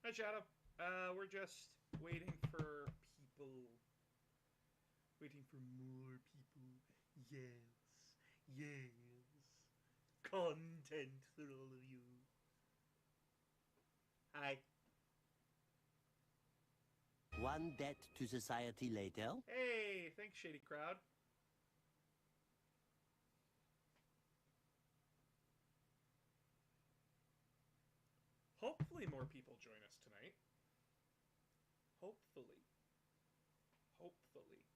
Hi, Shadow. We're just waiting for people. Waiting for more people. Yes. Yes. Content for all of you. Hi. One debt to society later. Hey, thanks, Shady Crowd. Hopefully more people join us tonight. Hopefully. Hopefully.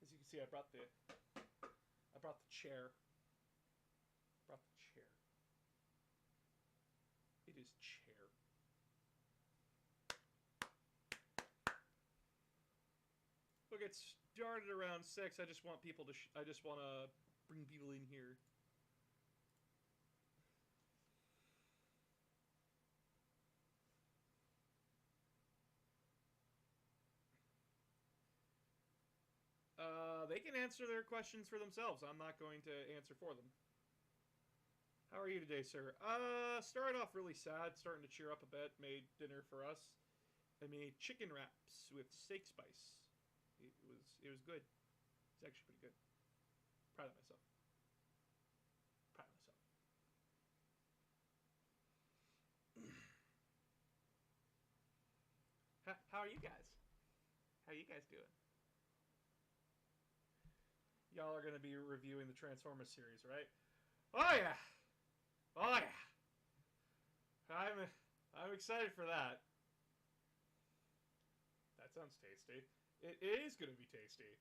As you can see, I brought the chair. Brought the chair. It is chair. We'll get started around 6. I just want people to. I just want to bring people in here. They can answer their questions for themselves. I'm not going to answer for them. How are you today, sir? Started off really sad, starting to cheer up a bit. Made dinner for us. I made chicken wraps with steak spice. It was good. It's actually pretty good. Proud of myself. Proud of myself. How are you guys? How are you guys doing? Y'all are going to be reviewing the Transformers series, right? Oh yeah! Oh yeah! I'm excited for that. That sounds tasty. It is going to be tasty.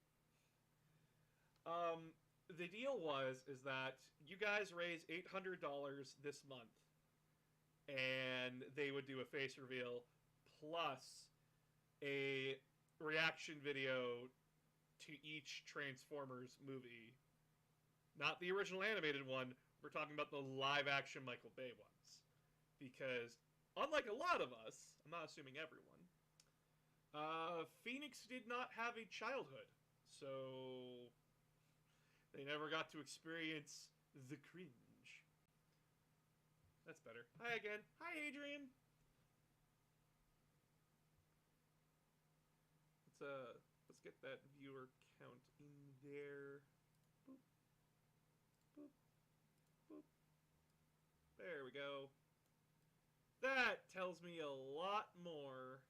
The deal is that you guys raise $800 this month, and they would do a face reveal plus a reaction video to each Transformers movie. Not the original animated one. We're talking about the live-action Michael Bay ones. Because, unlike a lot of us, I'm not assuming everyone, Phoenix did not have a childhood. So, they never got to experience the cringe. That's better. Hi again. Hi, Adrian. Let's get that viewer count in there. Boop. Boop. Boop. There we go. That tells me a lot more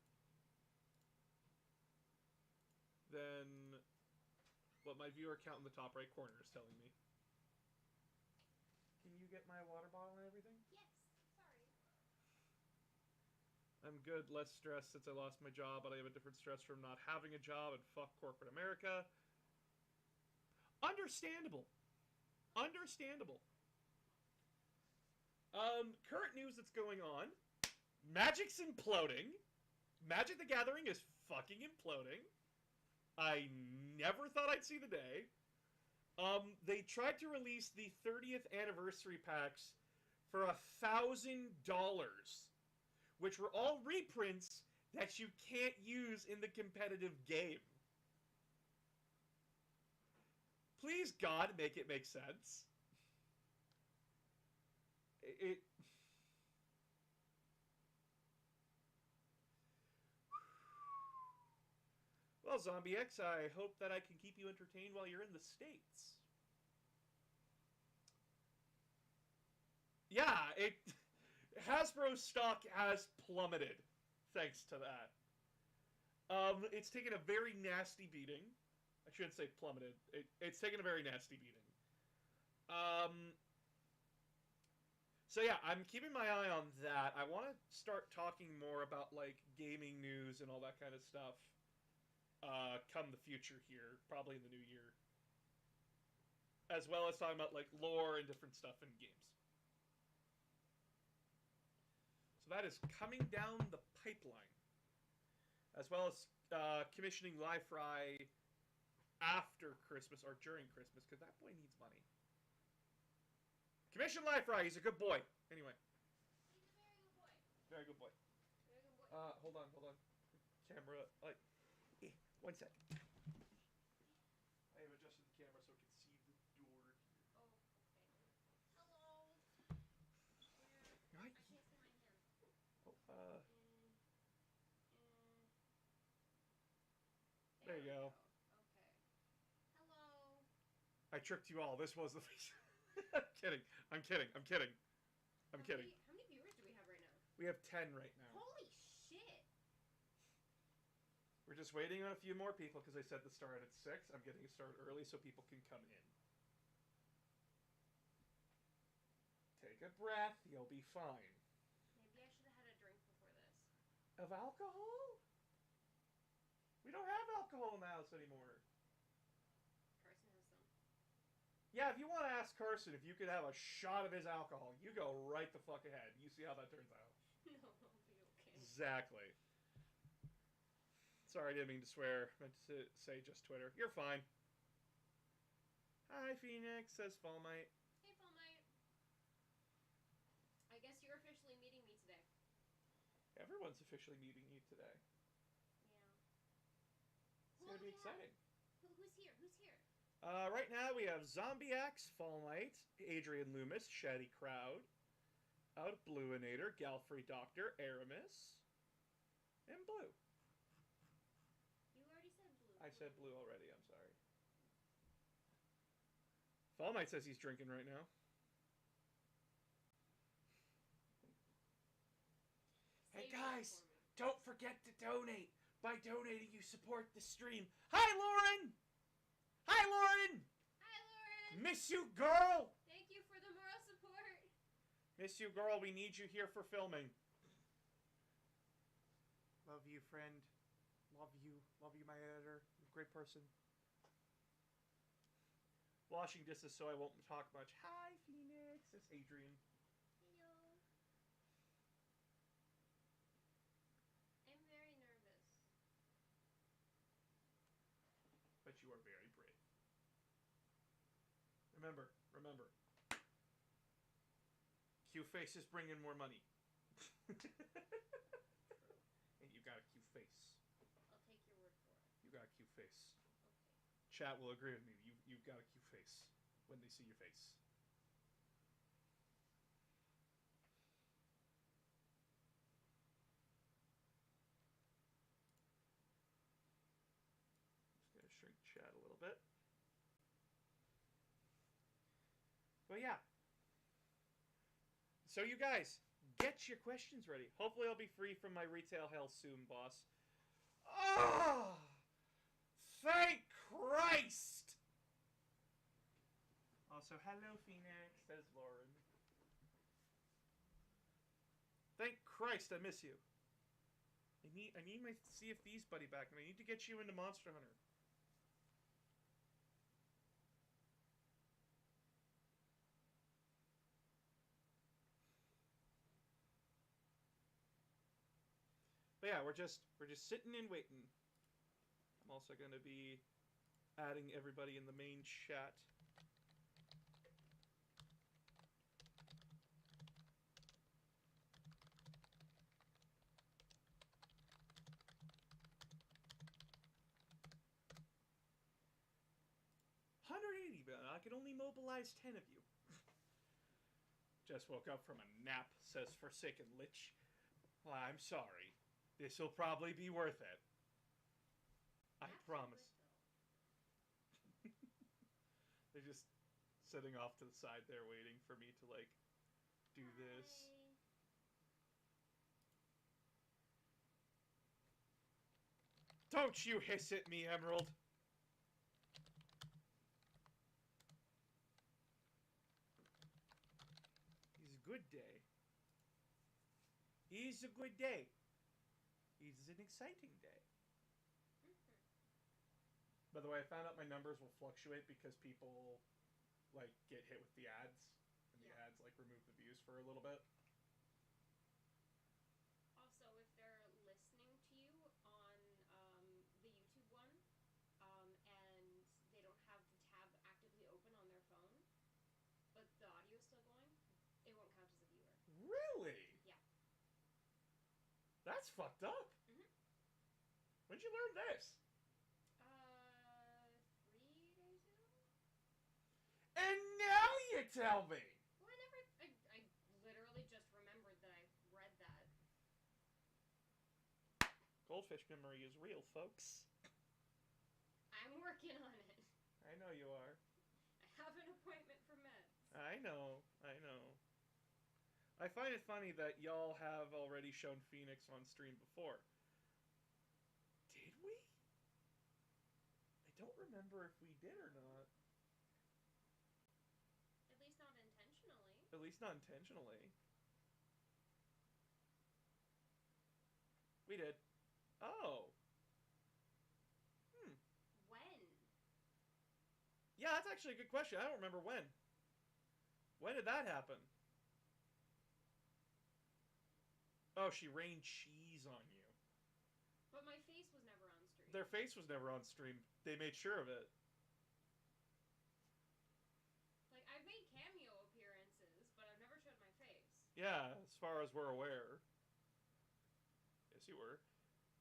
than what my viewer count in the top right corner is telling me. Can you get my water bottle and everything? Yes, sorry. I'm good, less stressed since I lost my job, but I have a different stress from not having a job and fuck corporate America. Understandable. Understandable. Current news that's going on. Magic's imploding. Magic the Gathering is fucking imploding. I never thought I'd see the day. They tried to release the 30th anniversary packs for $1,000, which were all reprints that you can't use in the competitive game. Please, God, make it make sense. Well, Zombie X, I hope that I can keep you entertained while you're in the States. Yeah, Hasbro stock has plummeted thanks to that. It's taken a very nasty beating. I shouldn't say plummeted. It's taken a very nasty beating. So yeah, I'm keeping my eye on that. I want to start talking more about like gaming news and all that kind of stuff. Come the future here, probably in the new year, as well as talking about like lore and different stuff in games. So that is coming down the pipeline, as well as commissioning Live Fry after Christmas or during Christmas, because that boy needs money. Commission Live Fry, he's a good boy. Anyway. He's a very good boy. Very good boy. Very good boy. Hold on. Camera, like, one sec. I have adjusted the camera so it can see the door here. Oh, okay. Hello. Right. I can't see my hand. I tricked you all. This was the face. I'm kidding. I'm kidding. I'm kidding. I'm kidding. How many viewers do we have right now? We have 10 right now. Holy shit! We're just waiting on a few more people because I said the start at 6. I'm getting it started early so people can come in. Take a breath. You'll be fine. Maybe I should have had a drink before this. Of alcohol? We don't have alcohol in the house anymore. Carson has some. Yeah, if you want to ask Carson if you could have a shot of his alcohol, you go right the fuck ahead. You see how that turns out. No, I'll be okay. Exactly. Sorry, I didn't mean to swear. I meant to say just Twitter. You're fine. Hi, Phoenix, says Fallmite. Hey, Fallmite. I guess you're officially meeting me today. Everyone's officially meeting you today. Yeah. It's going to be exciting. Who's here? Who's here? Right now we have Zombie Axe, Fallmite, Adrian Loomis, Shady Crowd, Out Bluinator, Galfrey Doctor, Aramis, and Blue. You already said blue. I said Blue already, I'm sorry. Fallmite says he's drinking right now. Hey Save guys, it for me. don't forget to donate. By donating, you support the stream. Hi, Lauren! Hi, Lauren! Hi, Lauren. Miss you, girl! Thank you for the moral support. Miss you, girl. We need you here for filming. Love you, friend. Love you. Love you, my editor. Great person. Washing dishes so I won't talk much. Hi, Phoenix. It's Adrian. Hello. I'm very nervous. But you are very brave. Remember. Q-Face is bringing more money. And you got a Q-Face. I'll take your word for it. You got a Q-Face. Okay. Chat will agree with me. You've got a Q-Face when they see your face. Just gonna shrink chat a little bit. But yeah. So you guys, get your questions ready. Hopefully I'll be free from my retail hell soon, boss. Oh! Thank Christ! Also, hello, Phoenix, says Lauren. Thank Christ, I miss you. I need my Sea of Thieves buddy back, and I need to get you into Monster Hunter. But yeah, we're just sitting and waiting. I'm also going to be adding everybody in the main chat. But I can only mobilize 10 of you. Just woke up from a nap, says Forsaken Lich. Well, I'm sorry. This'll probably be worth it. I promise. They're just sitting off to the side there waiting for me to, like, do this. Don't you hiss at me, Emerald! He's a good day. He's a good day. He's an exciting day. By the way, I found out my numbers will fluctuate because people, like, get hit with the ads. And the ads, like, remove the views for a little bit. Also, if they're listening to you on the YouTube one, and they don't have the tab actively open on their phone, but the audio is still going, it won't count as a viewer. Really? Yeah. That's fucked up. Mhm. When'd you learn this? 3 days ago? And now you tell me! Well, I literally just remembered that I read that. Goldfish memory is real, folks. I'm working on it. I know you are. I I know. I know. I find it funny that y'all have already shown Phoenix on stream before. Did we? I don't remember if we did or not. At least not intentionally. At least not intentionally. We did. Oh. When? Yeah, that's actually a good question. I don't remember when. When did that happen? Oh, she rained cheese on you. But my face was never on stream. Their face was never on stream. They made sure of it. Like, I've made cameo appearances, but I've never showed my face. Yeah, as far as we're aware. Yes, you were.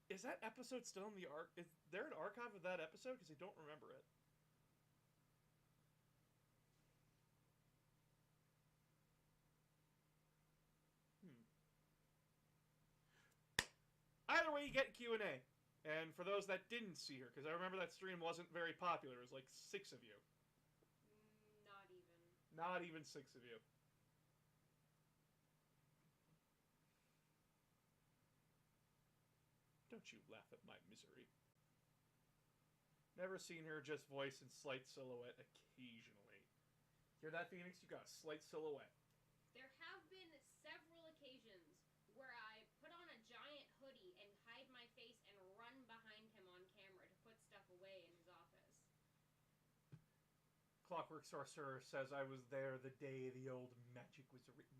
Is that episode still in the arc? Is there an archive of that episode? Because I don't remember it. Either way, you get Q&A. And for those that didn't see her, because I remember that stream wasn't very popular. It was like 6 of you. Not even. Not even 6 of you. Don't you laugh at my misery. Never seen her just voice in slight silhouette occasionally. Hear that, Phoenix? You got a slight silhouette. There have been several occasions where I put on a giant hoodie and hide my face and run behind him on camera to put stuff away in his office. Clockwork Sorcerer says I was there the day the old magic was written.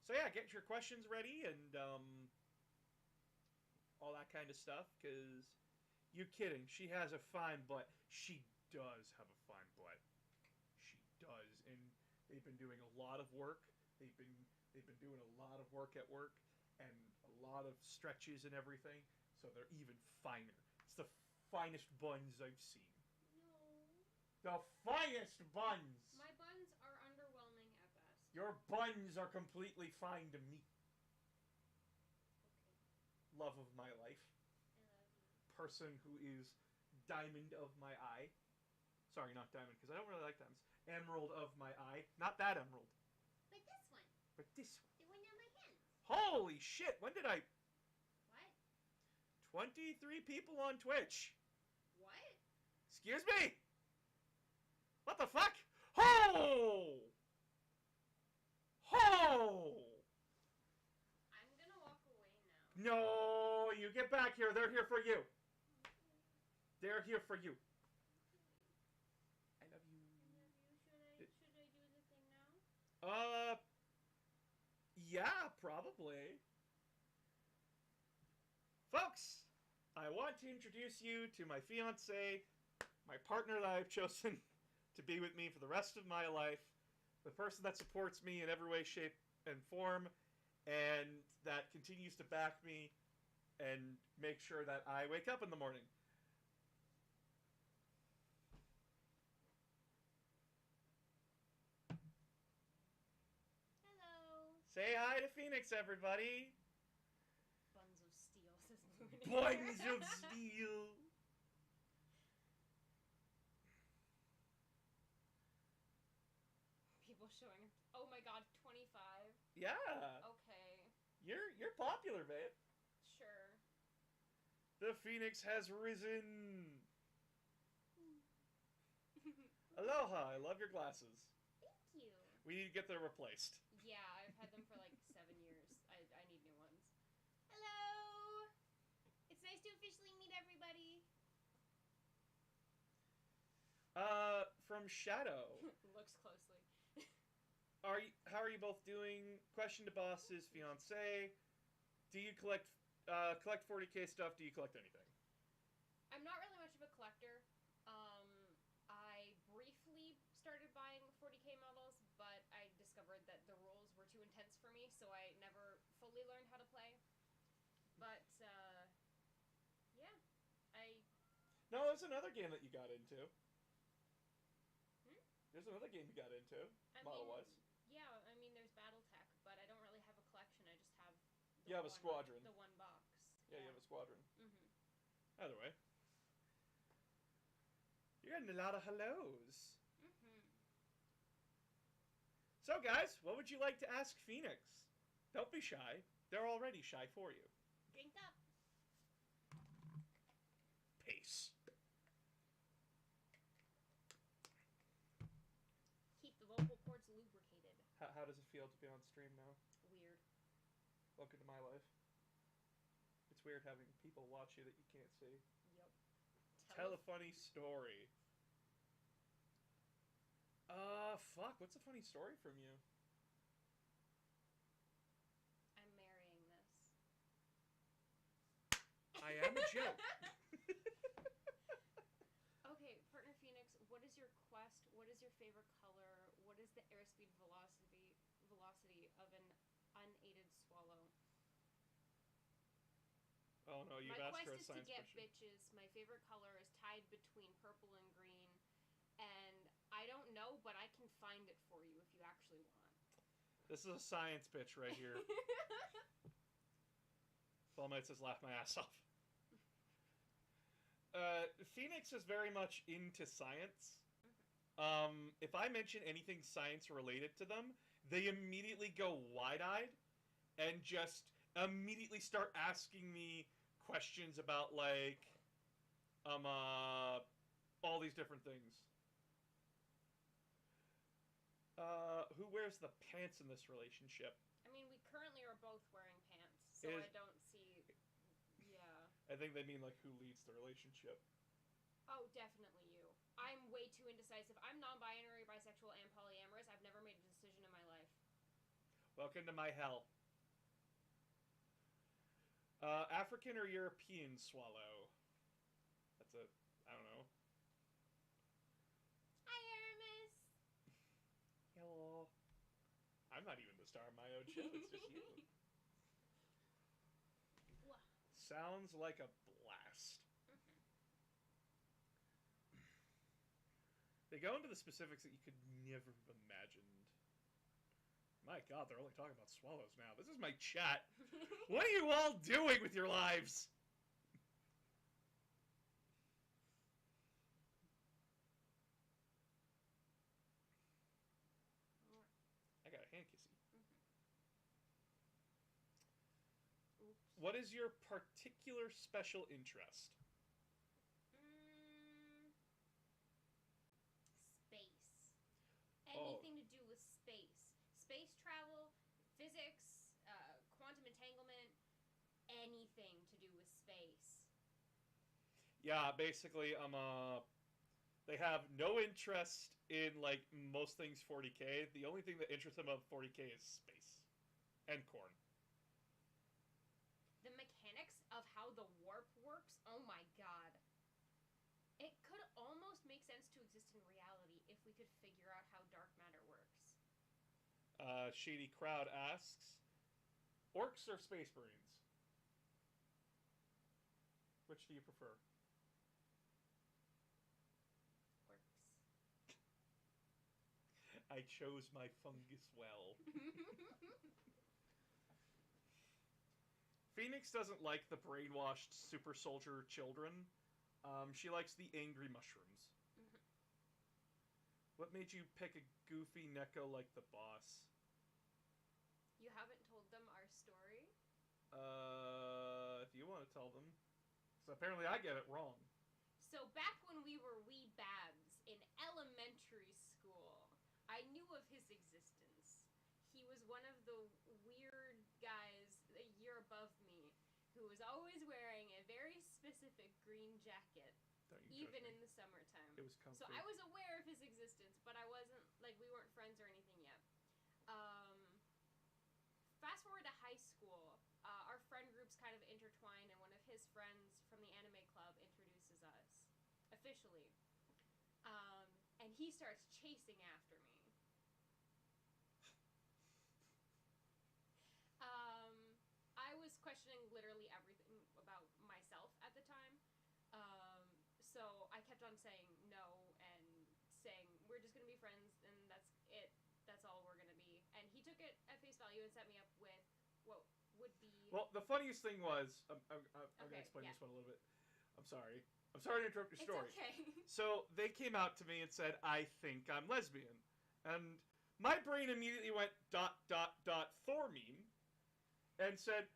So yeah, get your questions ready and all that kind of stuff, because you're kidding. She has a fine butt. She does have a fine butt. She does, and they've been doing a lot of work. They've been doing a lot of work at work and a lot of stretches and everything, so they're even finer. It's the finest buns I've seen. No. The finest buns! My buns are underwhelming at best. Your buns are completely fine to me. Okay. Love of my life. I love you. Person who is diamond of my eye. Sorry, not diamond, because I don't really like diamonds. Emerald of my eye. Not that emerald, But this one. but this one. The one on my hands. Holy shit, when did I... What? 23 people on Twitch. What? Excuse me? What the fuck? Ho! Ho! I'm gonna walk away now. No, you get back here. They're here for you. They're here for you. I love you. I love you. Should I do the thing now? Yeah, probably. Folks, I want to introduce you to my fiance, my partner that I've chosen to be with me for the rest of my life, the person that supports me in every way, shape, and form, and that continues to back me and make sure that I wake up in the morning. Hello. Say hi to Phoenix, everybody. Buns of steel, says Moon. Buns of steel. People showing. Oh my god, 25. Yeah, Okay. you're popular, babe. Sure. The Phoenix has risen. Aloha, I love your glasses. Thank you. We need to get them replaced. Yeah, I've had them for like 7 years. I need new ones. Hello. It's nice to officially meet everybody. From Shadow. Looks closely. How are you both doing? Question to boss's fiance. Do you collect 40K stuff? Do you collect anything? I'm not really much of a collector. I briefly started buying 40K models, but I discovered that the rules were too intense for me, so I never fully learned how to play. But, yeah. No, there's another game that you got into. Hmm? There's another game you got into, model-wise. Yeah, I mean, there's BattleTech, but I don't really have a collection. I just have The You have a one- squadron. The one box. Yeah, you have a squadron. Mm-hmm. Either way. You're getting a lot of hellos. Mm-hmm. So, guys, what would you like to ask Phoenix? Don't be shy. They're already shy for you. Drink up. Peace. Keep the vocal cords lubricated. How does it feel to be on stream now? Weird. Welcome to my life. It's weird having people watch you that you can't see. Yep. Tell a funny story. Fuck. What's a funny story from you? I'm marrying this. I am a joke. Okay, partner Phoenix, what is your quest? What is your favorite color? What is the airspeed velocity of an unaided swallow? Oh no, you've My asked quest her a is to science get question. bitches. My favorite color is tied between purple and green. And I don't know, but I can find it for you if you actually want. This is a science bitch right here. Fall Might says laugh my ass off. Phoenix is very much into science. If I mention anything science related to them, they immediately go wide-eyed and just immediately start asking me questions about, like, all these different things. Who wears the pants in this relationship? I mean, we currently are both wearing pants, so I don't see... Yeah. I think they mean, like, who leads the relationship. Oh, definitely you. I'm way too indecisive. I'm non-binary, bisexual, and polyamorous. I've never made a decision in my life. Welcome to my hell. African or European swallow? That's a... I don't know. Hi, Aramis! Hello. I'm not even the star of my own show. It's just you. Sounds like a blast. They go into the specifics that you could never have imagined. My god, they're only talking about swallows now. This is my chat. What are you all doing with your lives? I got a hand kissy. Oops. What is your particular special interest? Space. Oh. Anything to do with space. Space travel, physics, quantum entanglement, anything to do with space. Yeah, basically, they have no interest in, like, most things 40k. The only thing that interests them about 40k is space. And corn. The mechanics of how the warp works, oh my god. It could almost make sense to exist in reality if we could figure out how dark matter works. Shady Crowd asks, orcs or space marines? Which do you prefer? Works. I chose my fungus well. Phoenix doesn't like the brainwashed super soldier children. She likes the angry mushrooms. What made you pick a goofy Neko like the boss? You haven't told them our story? If you want to tell them. So apparently I get it wrong. So back when we were wee babs in elementary school, I knew of his existence. He was one of the weird guys a year above me who was always wearing a very specific green jacket, Don't you even judge in me. the summertime. It was comfy. So I was aware of his existence, but I wasn't, like, we weren't friends or anything yet. Fast forward to high school, our friend groups kind of intertwine, and one of his friends from the anime club introduces us, officially. And he starts chasing after me. I was questioning literally everything about myself at the time. So I kept on saying no and saying, we're just going to be friends and that's it. That's all we're going to be. And he took it at face value and set me up with what would be. Well, the funniest thing was, I'm going to Okay, explain yeah. this one a little bit. I'm sorry. I'm sorry to interrupt your It's story. okay. So they came out to me and said, I think I'm lesbian. And my brain immediately went ... Thormine and said,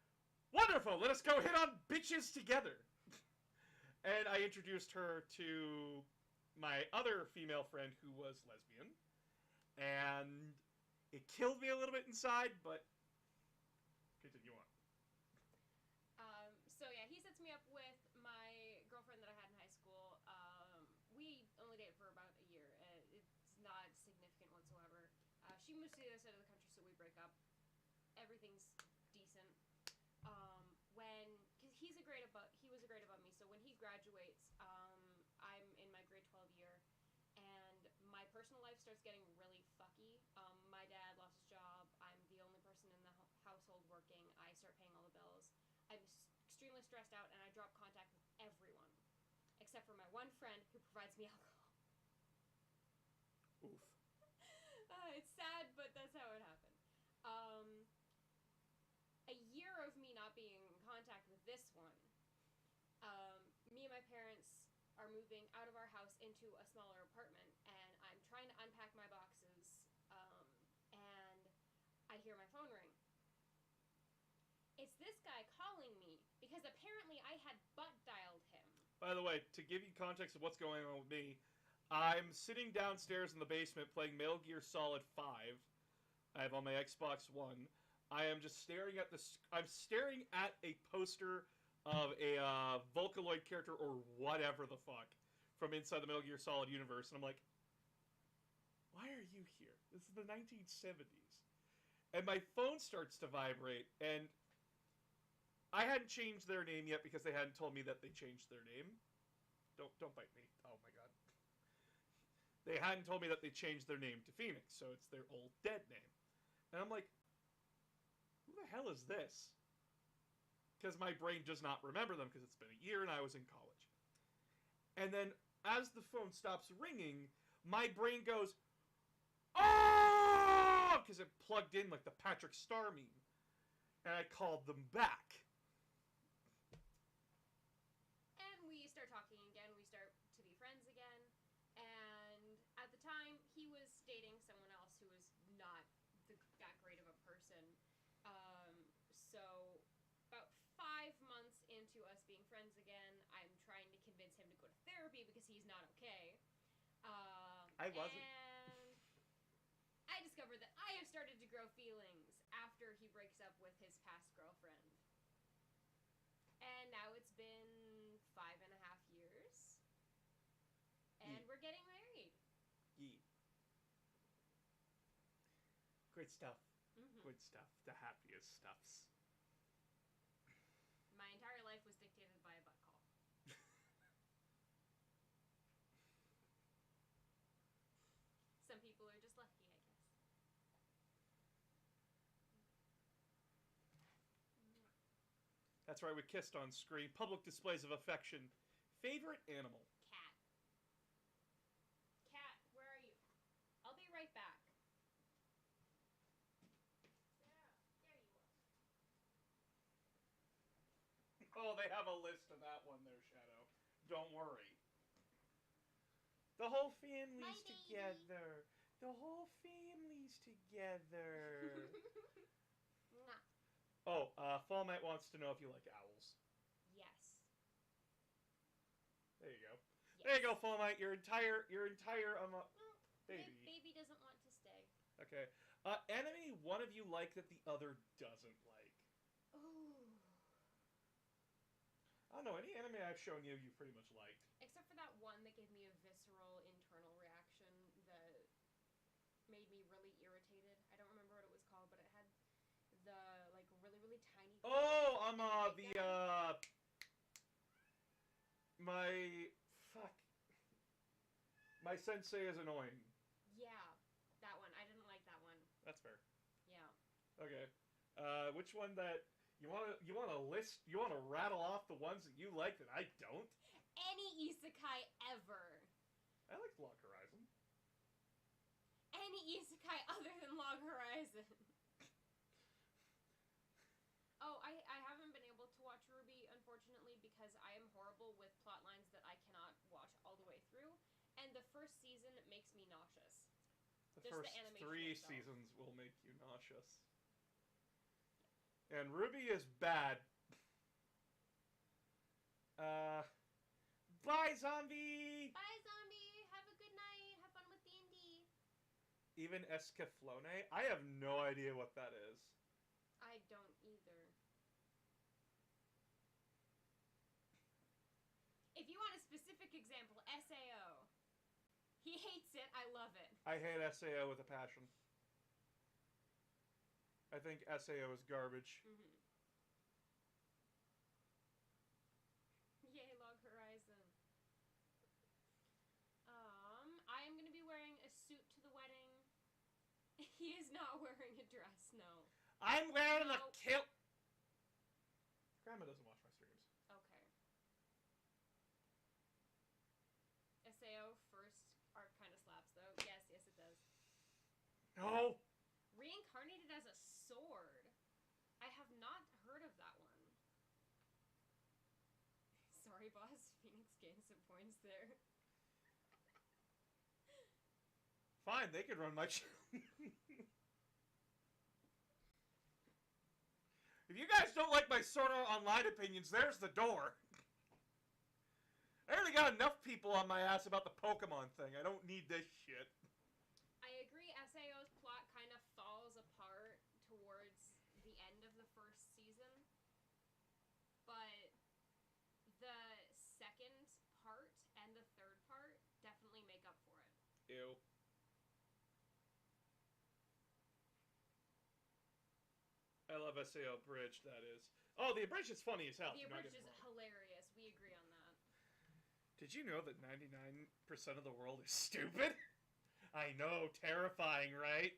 wonderful, let us go hit on bitches together. And I introduced her to my other female friend who was lesbian. And it killed me a little bit inside, but continue on. So yeah, he sets me up with my girlfriend that I had in high school. We only dated for about a year. It's not significant whatsoever. She moves to the other side of the country, so we break up. Everything's decent. Cause he was a grade above me. So when he graduates, I'm in my grade 12 year, and my personal life starts getting really fucky. My dad lost his job. I'm the only person in the household working. I start paying all the bills. I'm extremely stressed out, and I drop contact with everyone, except for my one friend who provides me alcohol. Oof. It's sad, but that's how it happened. A year of me not being in contact with this one, me and my parents are moving out of our house into a smaller apartment, and I'm trying to unpack my boxes, and I hear my phone ring. It's this guy calling me because apparently I had butt dialed him. By the way, to give you context of what's going on with me, I'm sitting downstairs in the basement playing Metal Gear Solid 5. I have on my Xbox One. I am just staring at I'm staring at a poster of a Vocaloid character or whatever the fuck from inside the Metal Gear Solid universe, and I'm like, why are you here? This is the 1970s. And my phone starts to vibrate, and I hadn't changed their name yet because they hadn't told me that they changed their name. Don't bite me. Oh my god. They hadn't told me that they changed their name to Phoenix, so it's their old dead name. And I'm like, who the hell is this? Because my brain does not remember them because it's been a year and I was in college. And then as the phone stops ringing, my brain goes, oh! Because it plugged in like the Patrick Star meme. And I called them back. And we start talking again. We start to be friends again. And at the time, he was dating someone else who was not that great of a person. So about 5 months into us being friends again, I'm trying to convince him to go to therapy because he's not okay. I wasn't. And I discovered that I have started to grow feelings after he breaks up with his past girlfriend. And now it's been 5.5 years. And we're getting married. Yeet. Good stuff. Mm-hmm. Good stuff. The happiest stuffs. My entire life was dictated by a butt call. Some people are just lucky, I guess. That's right, we kissed on screen. Public displays of affection. Favorite animal? Cat. Cat, where are you? I'll be right back. Sarah, there you are. Oh, they have a list of that one there, Shadow. Don't worry. The whole family's together. The whole family's together. Mwah. Oh, Fall Knight wants to know if you like owls. Yes. There you go. Yes. There you go, Fall Knight. Your entire baby. Baby doesn't want to stay. Okay. Enemy one of you like that the other doesn't like. Ooh. I don't know, any anime I've shown you, you pretty much liked. Except for that one that gave me a visceral internal reaction that made me really irritated. I don't remember what it was called, but it had the like really, really tiny. Oh, my sensei is annoying. Yeah, that one. I didn't like that one. That's fair. Yeah. Okay. Which one that you wanna list? You wanna rattle off the ones that you like that I don't? Any isekai ever. I liked Log Horizon. Any isekai other than Log Horizon. Oh, and the first season makes me nauseous. The Just the first animation 3 itself. seasons will make you nauseous. And Ruby is bad. Bye, zombie! Bye, zombie. Have a good night. Have fun with D&D. Even Escaflowne? I have no idea what that is. I don't either. If you want a specific example, SAO. He hates it. I love it. I hate SAO with a passion. I think SAO is garbage. Mm-hmm. Yay, Log Horizon. I am going to be wearing a suit to the wedding. He is not wearing a dress, no. I'm wearing a No. kilt. Grandma doesn't watch my streams. Okay. SAO first arc kind of slaps, though. Yes, yes, it does. No! Reincarnated as a sword. I have not heard of that one. Sorry, boss. Phoenix gained some points there. Fine, they can run my show. If you guys don't like my Sword Art Online opinions, there's the door. I already got enough people on my ass about the Pokemon thing. I don't need this shit. I agree, SAO's plot kind of falls apart towards the end of the first season. But the second part and the third part definitely make up for it. Ew. I love SAO Bridge, that is. Oh, the Abridged is funny as hell. The do not Abridged get me is wrong. hilarious. We agree on that. Did you know that 99% of the world is stupid? I know, terrifying, right?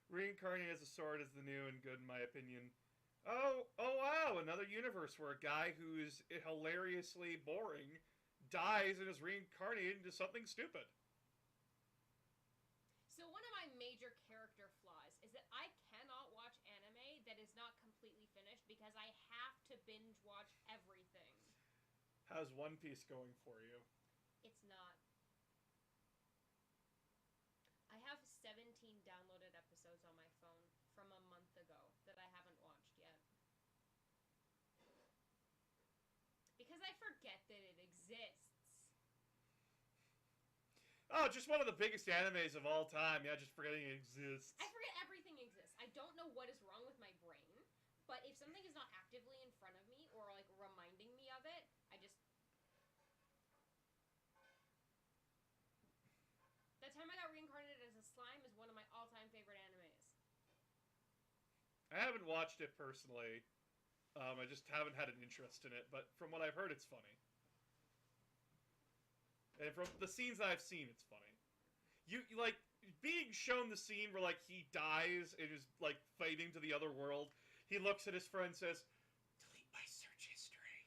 Reincarnated as a sword is the new and good in my opinion. Oh wow, another universe where a guy who is hilariously boring dies and is reincarnated into something stupid. So one of my major character flaws is that I cannot watch anime that is not completely finished because I have to binge watch everything. How's One Piece going for you? It's not. I have 17 downloaded episodes on my phone from a month ago that I haven't watched yet. Because I forget that it exists. Oh, just one of the biggest animes of all time. Yeah, just forgetting it exists. I forget everything exists. I don't know what is wrong with my brain, but if something is not actively in front of me or like reminding me of it, I just... That time I got reincarnated as a slime is one of my all-time favorite animes. I haven't watched it personally. I just haven't had an interest in it, but from what I've heard, it's funny. And from the scenes I've seen, it's funny. You like being shown the scene where like he dies and is like fighting to the other world. He looks at his friend and says, "Delete my search history."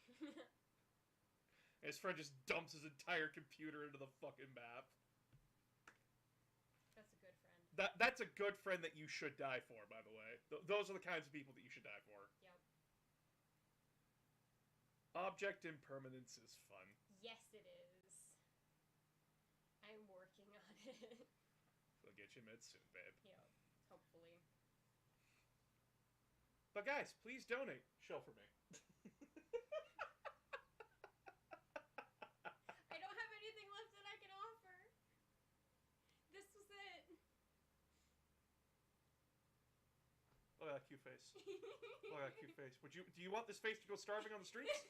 And his friend just dumps his entire computer into the fucking map. That's a good friend. That's a good friend that you should die for, by the way. Those are the kinds of people that you should die for. Yep. Object impermanence is fun. Yes, it is. I'm working on it. We'll get you mid soon, babe. Yeah, hopefully. But guys, please donate. Show for me. I don't have anything left that I can offer. This was it. Look at that cute face. Look at that cute face. Do you want this face to go starving on the streets?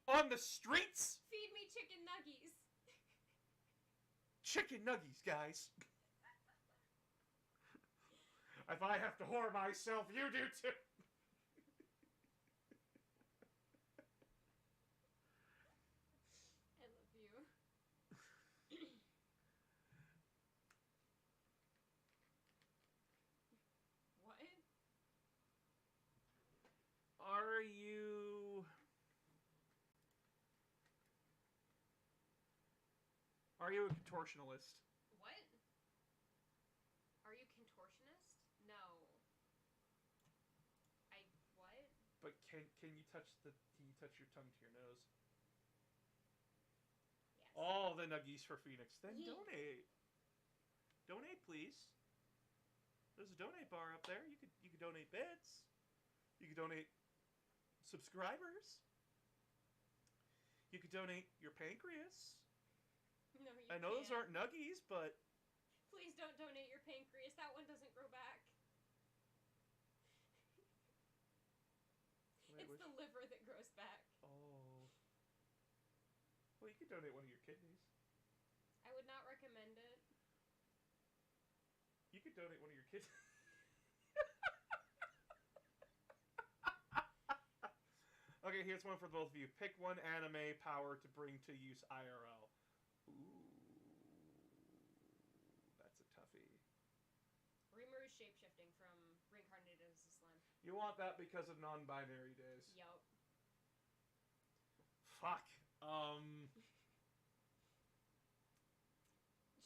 On the streets? Feed me chicken nuggies. Chicken nuggies, guys. If I have to whore myself, you do too. I love you. What? Are you... Are you a contortionalist? What? Are you contortionist? No. What? But can you touch your tongue to your nose? All the nuggies for Phoenix. Then Yeah. donate. Donate, please. There's a donate bar up there. You could donate bits. You could donate subscribers. You could donate your pancreas. No, you I know those can't. aren't nuggies, but Please don't donate your pancreas. That one doesn't grow back. wait, It's the liver that grows back. Oh. Well, you could donate one of your kidneys. I would not recommend it. You could donate one of your kidneys. Okay, here's one for both of you. Pick one anime power to bring to use IRL. Ooh, that's a toughie. Rimuru's shapeshifting from reincarnated as a slime. You want that because of non-binary days. Yup. Fuck.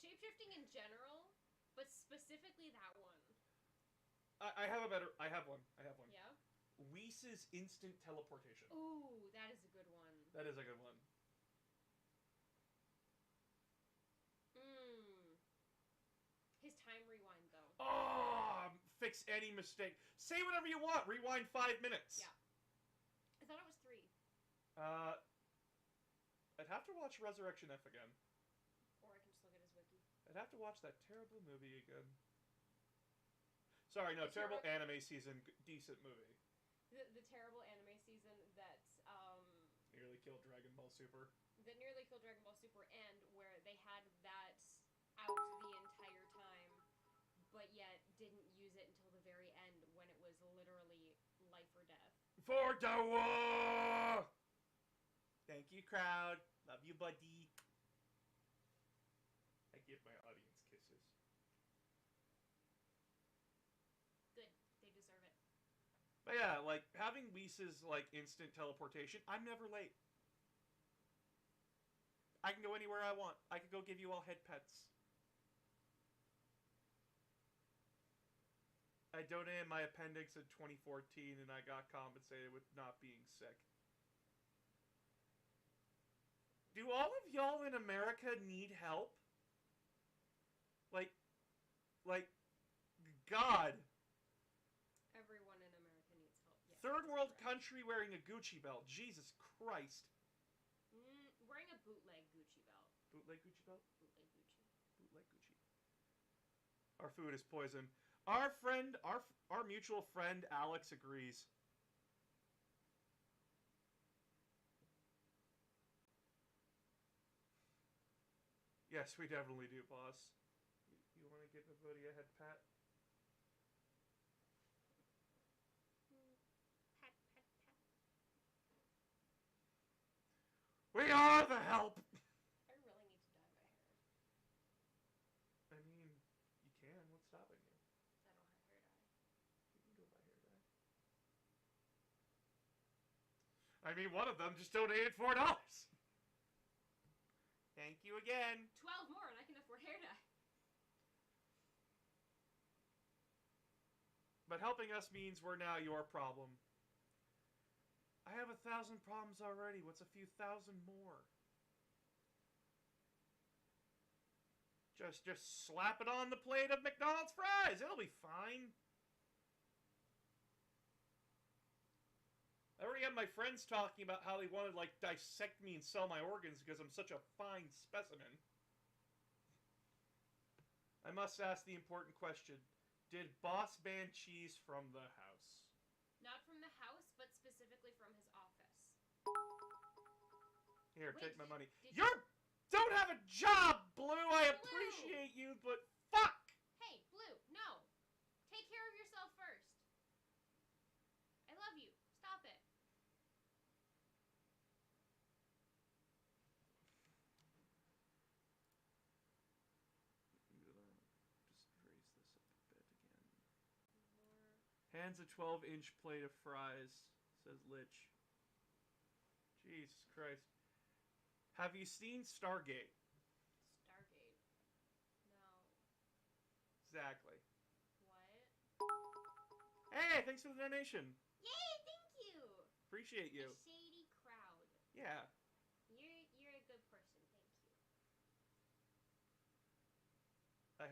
Shapeshifting in general, but specifically that one. I have one. Yeah? Whis' instant teleportation. Ooh, that is a good one. That is a good one. His time rewind, though. Oh, fix any mistake. Say whatever you want. Rewind 5 minutes. Yeah. I thought it was 3. I'd have to watch Resurrection F again. Or I can just look at his wiki. I'd have to watch that terrible movie again. Sorry, no, The terrible anime season, decent movie. The terrible anime season that Nearly killed Dragon Ball Super. that nearly killed Dragon Ball Super, and where they had that out the entire time, but yet didn't use it until the very end when it was literally life or death. For the war! Thank you, crowd. Love you, buddy. I give my audience kisses. Good. They deserve it. But yeah, like, having Whis' like, instant teleportation, I'm never late. I can go anywhere I want. I could go give you all head pets. I donated my appendix in 2014 and I got compensated with not being sick. Do all of y'all in America need help? Like, God. Everyone in America needs help. Yes, Third that's world correct. country wearing a Gucci belt. Jesus Christ. Wearing a bootleg Gucci belt. Bootleg Gucci belt? Bootleg Gucci. Bootleg Gucci. Our food is poison. Our mutual friend Alex agrees. Yes, we definitely do, boss. You want to give everybody a head pat? Pat, pat, pat. We are the help! I really need to dye my hair. I mean, you can. What's stopping you? I don't have hair dye. You can go buy hair dye. I mean, one of them just donated $4. Thank you again. 12 more and I can afford hair dye. But helping us means we're now your problem. I have 1,000 problems already. What's a few thousand more? Just slap it on the plate of McDonald's fries. It'll be fine. I already have my friends talking about how they want to, like, dissect me and sell my organs because I'm such a fine specimen. I must ask the important question. Did Boss ban cheese from the house? Not from the house, but specifically from his office. Here, Wait, take my money. did You don't have a job, Blue! I Blue! appreciate you, but fuck! Hey, Blue, no. Take care of yourself first. I love you. Stop it. Just raise this up a bit again. Hands a 12-inch plate of fries, says Lich. Jesus Christ. Have you seen Stargate? Stargate. No. Exactly. What? Hey, thanks for the donation. Yay, thank you. Appreciate you. A shady crowd. Yeah. You're a good person, thank you.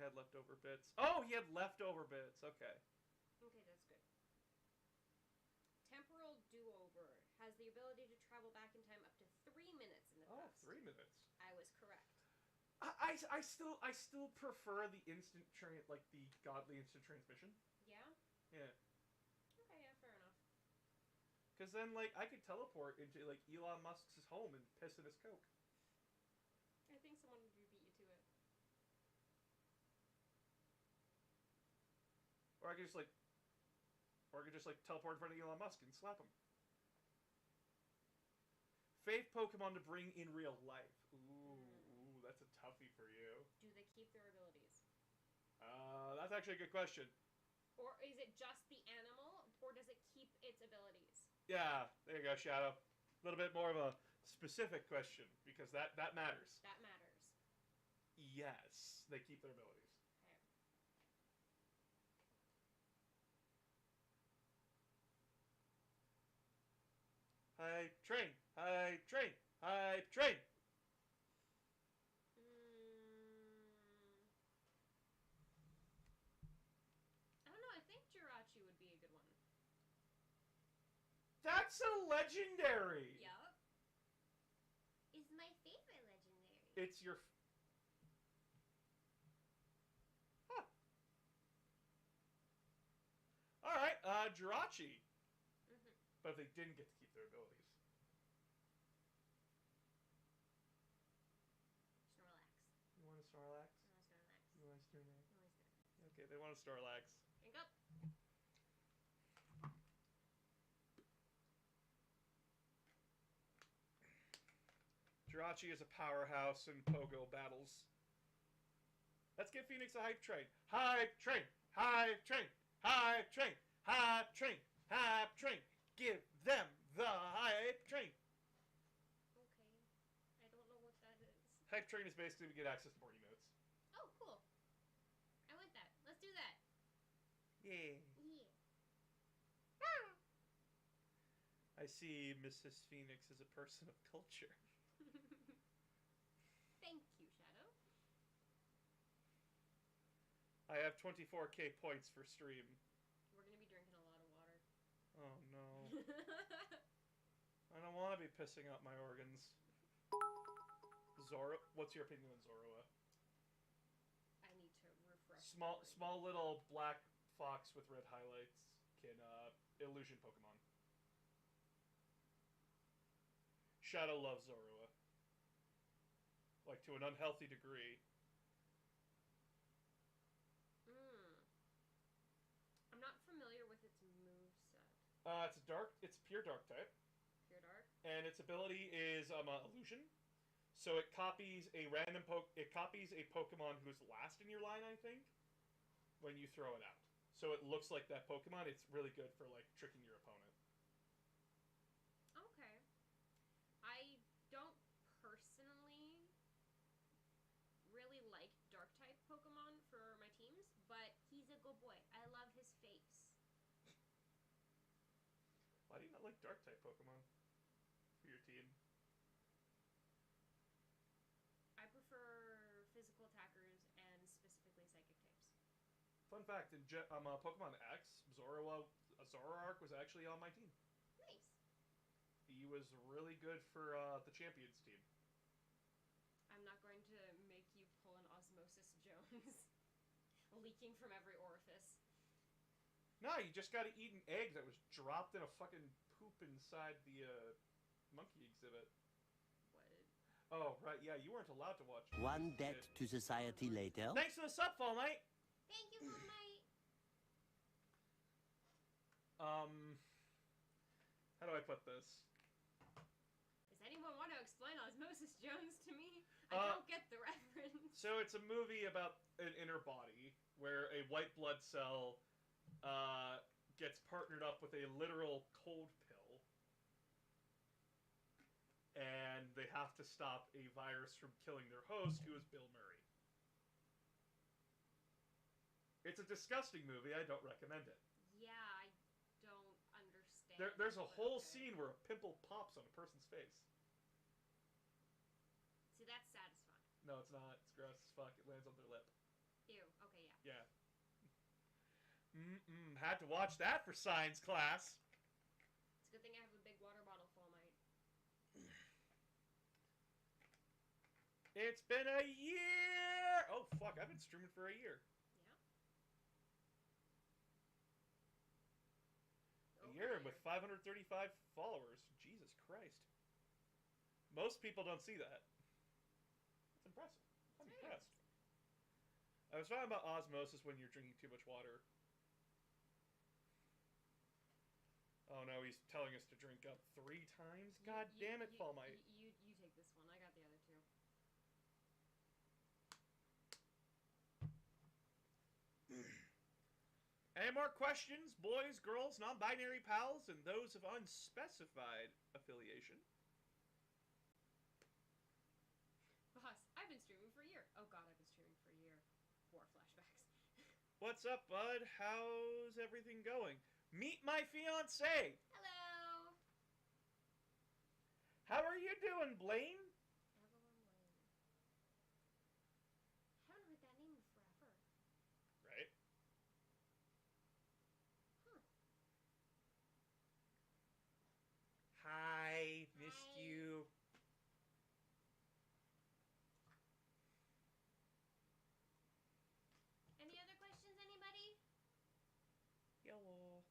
had leftover bits. Oh, he had leftover bits. Okay. Okay, that's good. Temporal do-over has the ability to travel back in time up to 3 minutes in the Oh, past. 3 minutes. I was correct. I still prefer the like the godly instant transmission. Yeah? Yeah. Okay, yeah, fair enough. Because then, like, I could teleport into, like, Elon Musk's home and piss in his Coke. I think someone would beat you to it. Or I could just, like, teleport in front of Elon Musk and slap him. Fave Pokemon to bring in real life. Ooh, that's a toughie for you. Do they keep their abilities? That's actually a good question. Or is it just the animal, or does it keep its abilities? Yeah, there you go, Shadow. A little bit more of a specific question, because that matters. That matters. Yes, they keep their abilities. Okay. Hype train, hype train, hype train. I don't know. I think Jirachi would be a good one. That's a legendary. Yup. It's my favorite legendary. It's your. Huh. All right, Jirachi. But they didn't get to keep their abilities. Snorlax. You want a Snorlax? No, Snorlax. You want a Snorlax? No, Snorlax. Okay, they want a Snorlax. Drink up. Jirachi is a powerhouse in Pogo battles. Let's give Phoenix a hype train. Hype train! Hype train! Hype train! Hype train! Hype train! Give them the hype train! Okay. I don't know what that is. Hype train is basically to get access to more emotes. Oh, cool. I want that. Let's do that. Yeah. Yeah. I see Mrs. Phoenix as a person of culture. Thank you, Shadow. I have 24k points for stream. We're gonna be drinking a lot of water. Oh no. I don't want to be pissing out my organs. Zoro, what's your opinion on Zoroa? I need to refresh. Small little black fox with red highlights can illusion Pokemon. Shadow loves Zoroa. Like to an unhealthy degree. I'm not familiar with its moveset. It's pure dark type. Pure dark? And its ability is illusion. So it copies a Pokemon who's last in your line, I think, when you throw it out. So it looks like that Pokemon. It's really good for like tricking your opponent. Okay. I don't personally really like dark type Pokemon for my teams, but he's a good boy. I love his face. Why do you not like dark type Pokemon for your team? I prefer physical attackers and specifically psychic types. Fun fact: in Pokemon X, Zoroark was actually on my team. Nice. He was really good for the Champions team. I'm not going to make you pull an Osmosis Jones. Leaking from every orifice. No, you just gotta eat an egg that was dropped in a fucking poop inside the monkey exhibit. What? Oh, right, yeah, you weren't allowed to watch. One debt to society later. Thanks for the sub, Fall Knight! Thank you, Fall Knight! How do I put this? Does anyone want to explain Osmosis Jones to me? I don't get the reference. So it's a movie about an inner body where a white blood cell gets partnered up with a literal cold pill, and they have to stop a virus from killing their host, who is Bill Murray. It's a disgusting movie. I don't recommend it. Yeah, I don't understand. There's a whole okay. scene where a pimple pops on a person's face. See, that's satisfying. No, it's not. It's gross as fuck. It lands on their lip. Ew, Had to watch that for science class. It's a good thing I have a big water bottle full night. It's been a year! Oh, fuck, I've been streaming for a year. Yeah. A year with 535 followers. Jesus Christ. Most people don't see that. That's impressive. I'm impressed. I was talking about osmosis when you're drinking too much water. Oh no, he's telling us to drink up 3 times? God damn it, Fall Might. You take this one. I got the other 2. Any more questions, boys, girls, non-binary pals, and those of unspecified affiliation? Boss, I've been streaming for a year. Oh god, I've been streaming for a year. 4 flashbacks. What's up, bud? How's everything going? Meet my fiancé! Hello! How are you doing, Blaine? Evelyn Lane. Haven't heard that name in forever. Right? Huh. Hi, missed Hi. you. Any other questions, anybody? Hello.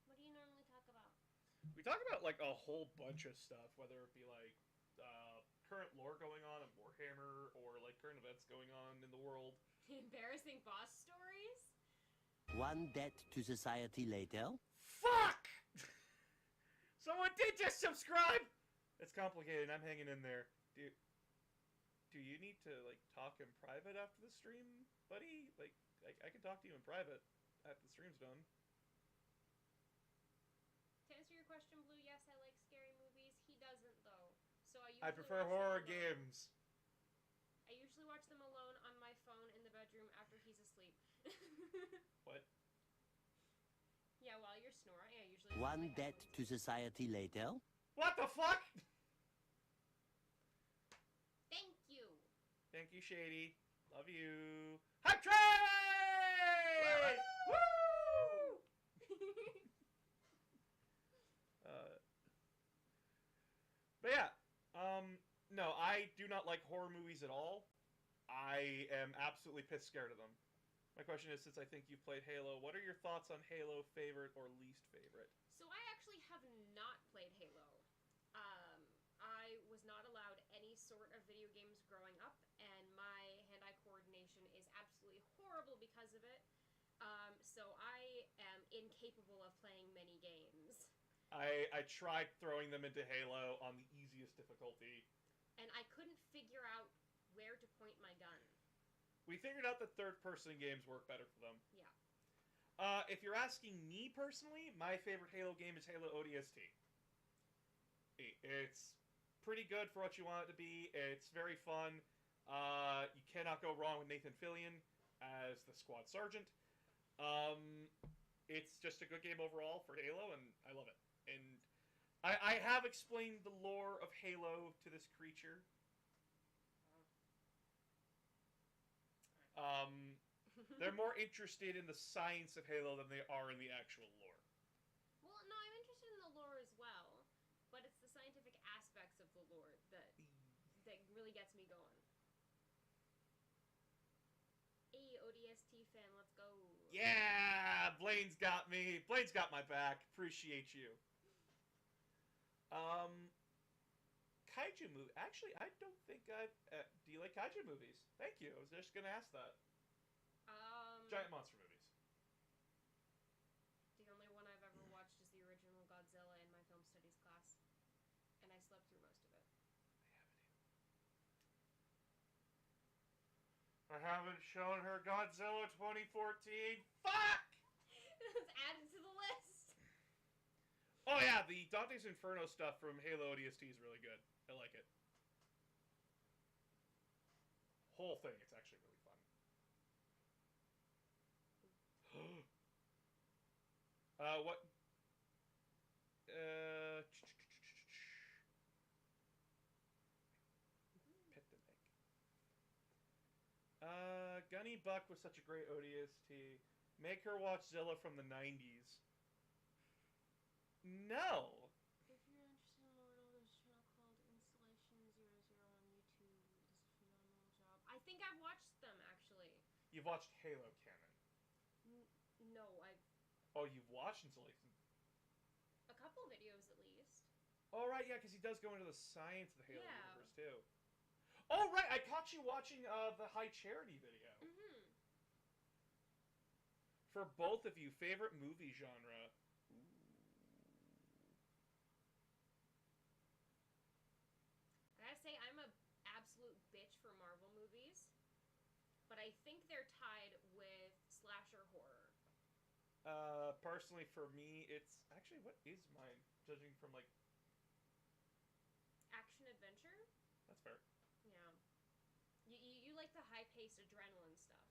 What do you normally talk about? We talk about like a whole bunch of stuff, whether it be like current lore going on in Warhammer or like current events going on in the world. Embarrassing boss stories? One debt to society later. Fuck! Someone did just subscribe! It's complicated. I'm hanging in there. Do you need to like talk in private after the stream, buddy? Like, I can talk to you in private after the stream's done. To answer your question, Blue, yes, I like scary movies. He doesn't, though. So I prefer horror games. I usually watch them alone on my phone in the bedroom after he's asleep. What? Yeah, while you're snoring, I usually... One debt to society later. What the fuck? Thank you! Thank you, Shady. Love you. Hype train! Woo! But yeah, no, I do not like horror movies at all. I am absolutely piss scared of them. My question is, since I think you've played Halo, what are your thoughts on Halo, favorite or least favorite? So I actually have not played Halo. I was not allowed any sort of video games growing up, and my hand-eye coordination is absolutely horrible because of it. So I am incapable of playing many games. I tried throwing them into Halo on the easiest difficulty. And I couldn't figure out where to point my gun. We figured out that third-person games work better for them. Yeah. If you're asking me personally, my favorite Halo game is Halo ODST. It's pretty good for what you want it to be. It's very fun. You cannot go wrong with Nathan Fillion as the squad sergeant. It's just a good game overall for Halo, and I love it. And I have explained the lore of Halo to this creature. They're more interested in the science of Halo than they are in the actual lore. Well, no, I'm interested in the lore as well, but it's the scientific aspects of the lore that really gets me going. Hey, ODST fan, let's go. Yeah, Blaine's got me. Blaine's got my back. Appreciate you. Kaiju movie. Actually, I don't think I've... do you like kaiju movies? Thank you. I was just going to ask that. Giant monster movies. The only one I've ever watched is the original Godzilla in my film studies class. And I slept through most of it. I haven't shown her Godzilla 2014. Fuck! It's added to the list. Oh yeah, the Dante's Inferno stuff from Halo ODST is really good. I like it. Whole thing, it's actually really fun. What? Gunny Honey Buck was such a great ODST. Make her watch Zilla from the 90s. No. If you're interested in Lord Older's channel called Installation 00 on YouTube, does a phenomenal job. I think I've watched them, actually. You've watched Halo Canon. No, I've... Oh, you've watched Installation. A couple videos, at least. Oh, right, yeah, because he does go into the science of the Halo Yeah. universe, too. Oh, right, I caught you watching the High Charity video. Mm-hmm. For both of you, favorite movie genre? I gotta say, I'm a absolute bitch for Marvel movies, but I think they're tied with slasher horror. Personally, for me, it's... Actually, what is mine? Judging from, like... Action adventure? That's fair. Yeah. You like the high-paced adrenaline stuff.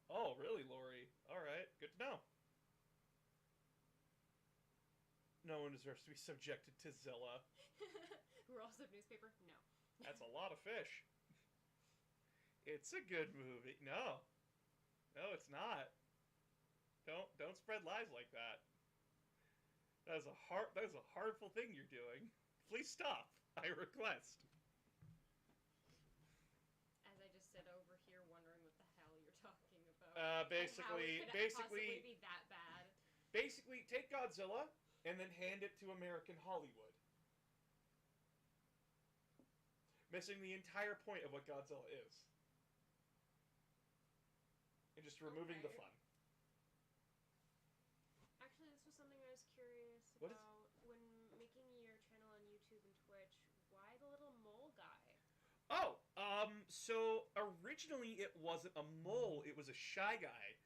Oh, really, Lori? Alright, good to know. No one deserves to be subjected to Zilla. Rolls of newspaper? No. That's a lot of fish. It's a good movie. No. No, it's not. Don't spread lies like that. That is a harmful thing you're doing. Please stop. I request. As I just sit over here wondering what the hell you're talking about. Basically, and how it could possibly be that bad. Basically, take Godzilla and then hand it to American Hollywood. Missing the entire point of what Godzilla is. And just removing the Okay. fun. Actually, this was something I was curious What is- about when making your channel on YouTube and Twitch. Why the little mole guy? Oh, so originally it wasn't a mole, it was a shy guy.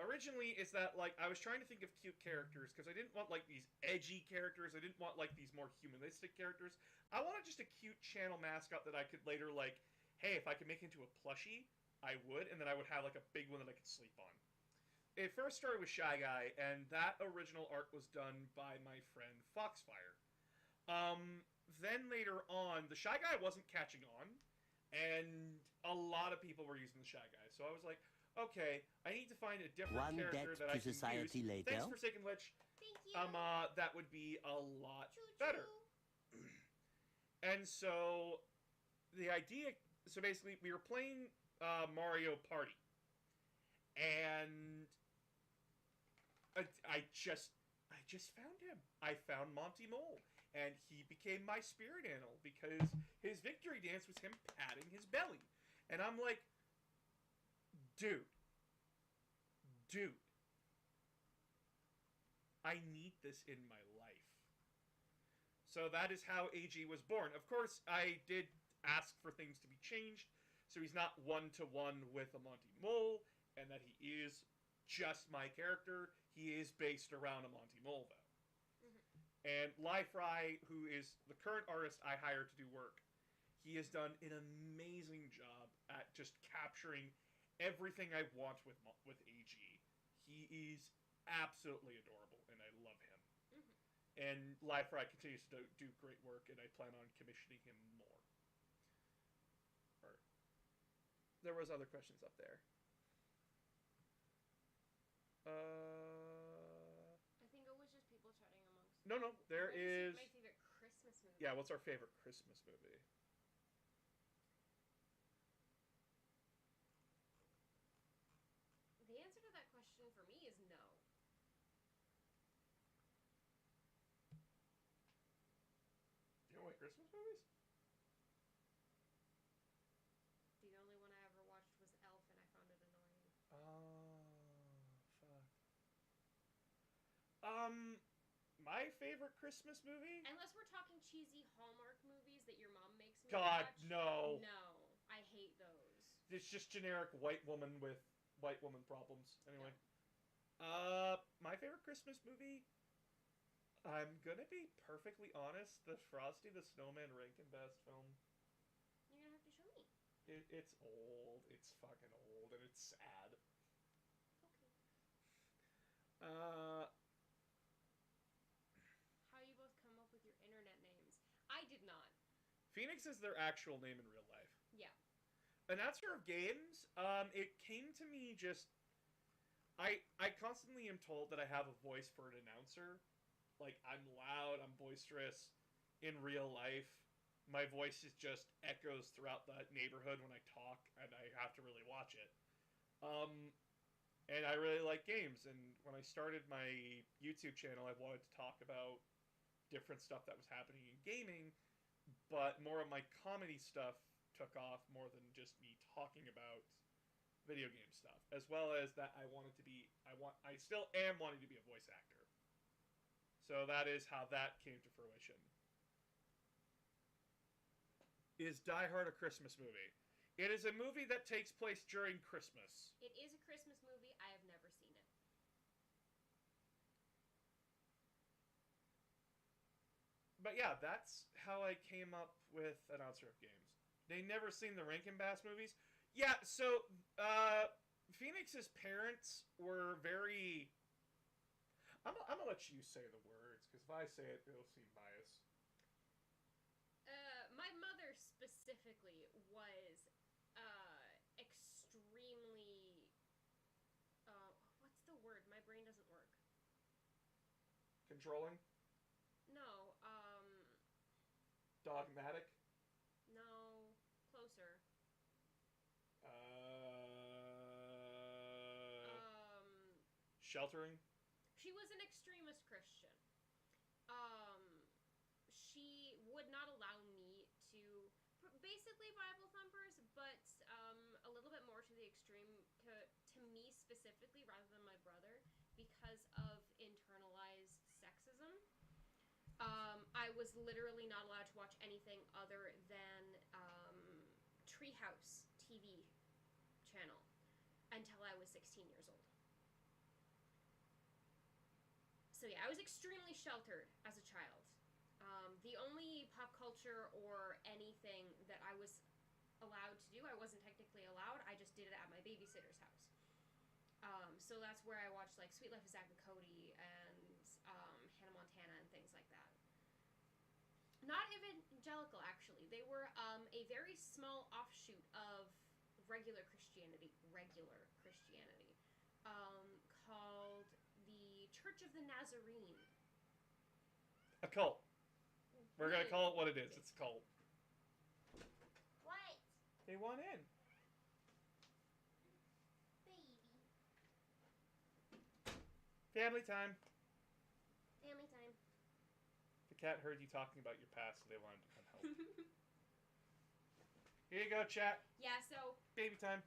Originally is that, like, I was trying to think of cute characters, because I didn't want, like, these edgy characters, I didn't want, like, these more humanistic characters. I wanted just a cute channel mascot that I could later, like, hey, if I could make into a plushie, I would, and then I would have, like, a big one that I could sleep on. It first started with Shy Guy, and that original art was done by my friend Foxfire. Then later on, the Shy Guy wasn't catching on, and a lot of people were using the Shy Guy. So I was like, okay, I need to find a different One character debt that I to can society use. later. Thanks for Sacred Lich. Thank you. That would be a lot Choo-choo. better. And so the idea, so basically we were playing Mario Party, and I just found him. I found Monty Mole, and he became my spirit animal because his victory dance was him patting his belly, and I'm like, dude, I need this in my life. So that is how AG was born. Of course, I did ask for things to be changed, so he's not one-to-one with a Monty Mole, and that he is just my character. He is based around a Monty Mole, though. And Fry, who is the current artist I hired to do work, he has done an amazing job at just capturing everything I want with AG. He is absolutely adorable, and I love him. And Fry continues to do great work, and I plan on commissioning him more. There was other questions up there. I think it was just people chatting amongst. No, there What was is... my favorite Christmas movie? Yeah, what's our favorite Christmas movie? The answer to that question for me is no. Do you know my Christmas movies? The only one I ever watched was Elf, and I found it annoying. Fuck. My favorite Christmas movie? Unless we're talking cheesy Hallmark movies that your mom makes me God, watch. no. No, I hate those. It's just generic white woman with white woman problems. Anyway. My favorite Christmas movie? I'm gonna be perfectly honest, the Frosty the Snowman Rankin Bass film. You're gonna have to show me. It's old. It's fucking old, and it's sad. Okay. How you both come up with your internet names? I did not. Phoenix is their actual name in real life. Yeah. announcer of games, it came to me just I constantly am told that I have a voice for an announcer. Like I'm loud, I'm boisterous in real life. My voice is just echoes throughout the neighborhood when I talk, and I have to really watch it. Um, and I really like games. And when I started my YouTube channel, I wanted to talk about different stuff that was happening in gaming, but more of my comedy stuff took off more than just me talking about video game stuff, as well as that I still am wanting to be a voice actor. So that is how that came to fruition. Is Die Hard a Christmas movie? It is a movie that takes place during Christmas. It is a Christmas movie. I have never seen it. But yeah, that's how I came up with Announcer of Games. They never seen the Rankin Bass movies? Yeah, so Phoenix's parents were very. I'm gonna let you say the words, because if I say it, it'll seem biased. My mother specifically was extremely. What's the word? My brain doesn't work. Controlling? No. Dogmatic? No. Closer. Sheltering? She was an extremist Christian. She would not allow me to, basically Bible thumpers, but a little bit more to the extreme to me specifically rather than my brother because of internalized sexism. I was literally not allowed to watch anything other than Treehouse TV channel until I was 16 years old. So yeah, I was extremely sheltered as a child. The only pop culture or anything that I was allowed to do, I wasn't technically allowed. I just did it at my babysitter's house. So that's where I watched like Sweet Life of Zack and Cody and Hannah Montana and things like that. Not evangelical, actually. They were a very small offshoot of regular Christianity. Called the Church of the Nazarene. A cult. We're gonna call it what it is. It's a cult. What? They want in. Baby. Family time. Family time. The cat heard you talking about your past, so they wanted to come help. Here you go, chat. Yeah, so Baby time.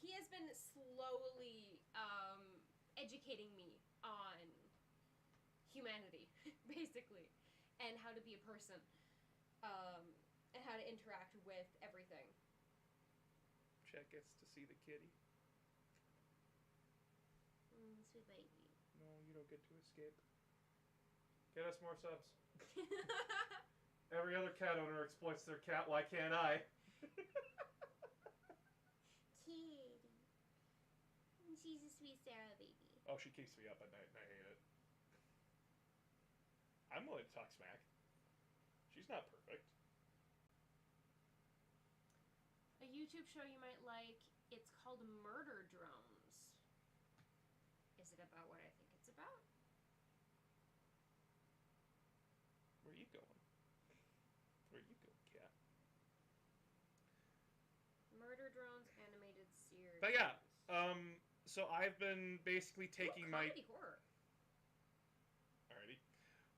he has been slowly educating me on humanity, basically, and how to be a person, and how to interact with everything. Chat gets to see the kitty. Sweet baby. No, you don't get to escape. Get us more subs. Every other cat owner exploits their cat. Why can't I? Kitty. She's a sweet Sarah baby. Oh, she keeps me up at night, and I hate it. I'm willing to talk smack. She's not perfect. A YouTube show you might like, it's called Murder Drones. Is it about what I think it's about? Where are you going? Where you going, cat? Murder Drones animated series. But yeah, so I've been basically taking my... comedy horror. Alrighty.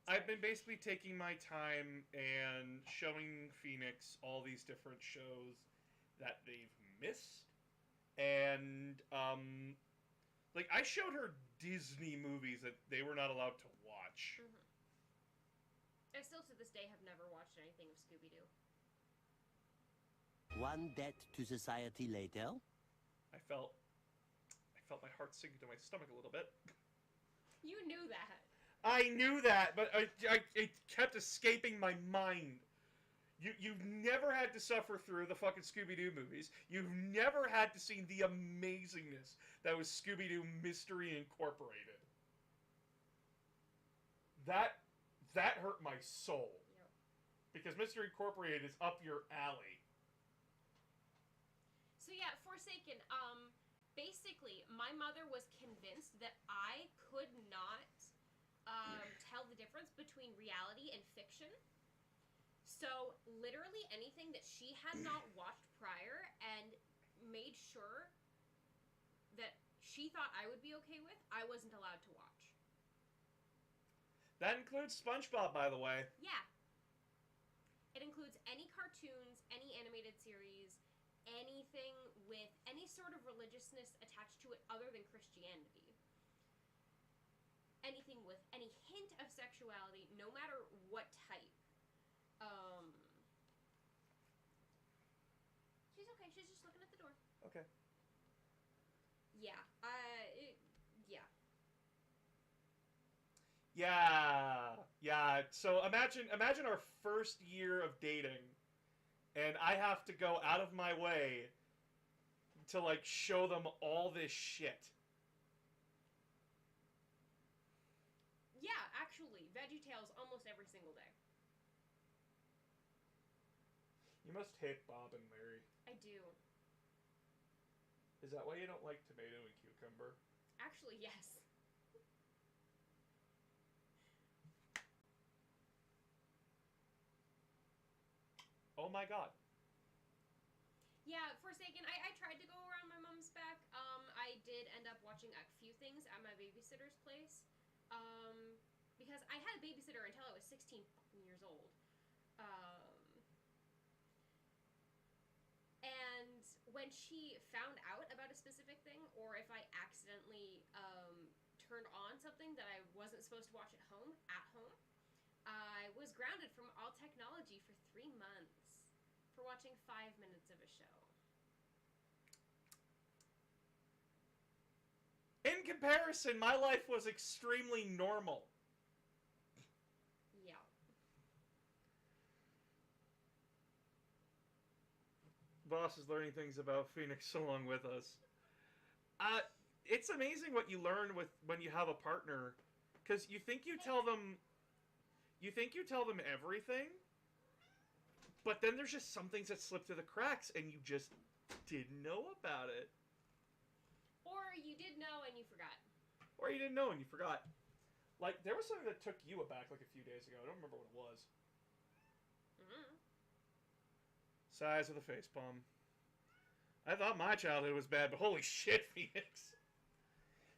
I've been basically taking my time and showing Phoenix all these different shows that they've missed. And, like, I showed her Disney movies that they were not allowed to watch. Mm-hmm. I still, to this day, have never watched anything of Scooby-Doo. One debt to society later. I felt my heart sink into my stomach a little bit. You knew that. I knew that, but it kept escaping my mind. You've never had to suffer through the fucking Scooby-Doo movies. You've never had to see the amazingness that was Scooby-Doo Mystery Incorporated. That hurt my soul. Yep. Because Mystery Incorporated is up your alley. yeah, Forsaken. Basically, my mother was convinced that I could not tell the difference between reality and fiction. So, literally anything that she had not watched prior and made sure that she thought I would be okay with, I wasn't allowed to watch. That includes SpongeBob, by the way. Yeah. It includes any cartoons, any animated series, anything with any sort of religiousness attached to it other than Christianity. Anything with any hint of sexuality, no matter what type. She's okay. She's just looking at the door. Okay. Yeah. Yeah. Yeah. So imagine our first year of dating, and I have to go out of my way to like show them all this shit. Yeah, actually, VeggieTales almost every single day. You must hate Bob and Larry. I do. Is that why you don't like tomato and cucumber? Actually, yes. Oh my god. Yeah, Forsaken, I tried to go around my mom's back. I did end up watching a few things at my babysitter's place. Because I had a babysitter until I was 16 fucking years old. And when she found out about a specific thing, or if I accidentally turned on something that I wasn't supposed to watch at home, I was grounded from all technology for 3 months for watching 5 minutes of a show. In comparison, my life was extremely normal. Yeah. Boss is learning things about Phoenix along with us. It's amazing what you learn with when you have a partner, because you think you tell them everything, but then there's just some things that slip through the cracks, and you just didn't know about it. Or you did know and you forgot. Or you didn't know and you forgot. Like, there was something that took you aback like a few days ago. I don't remember what it was. Mm-hmm. Size of the facepalm. I thought my childhood was bad, but holy shit, Phoenix.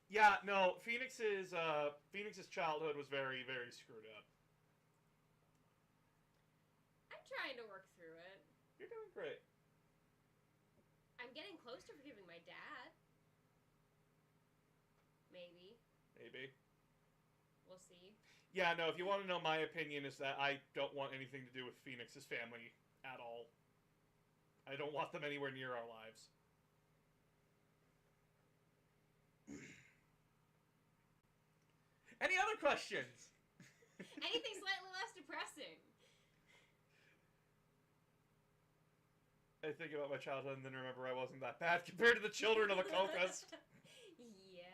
Yeah, no, Phoenix's childhood was very, very screwed up. I'm trying to work through it. You're doing great. I'm getting close to forgiving my dad. Maybe. Maybe. We'll see. Yeah, no, if you want to know my opinion is that I don't want anything to do with Phoenix's family at all. I don't want them anywhere near our lives. Any other questions? Anything slightly less depressing. I think about my childhood and then remember I wasn't that bad compared to the children of the Caucasus. Yeah.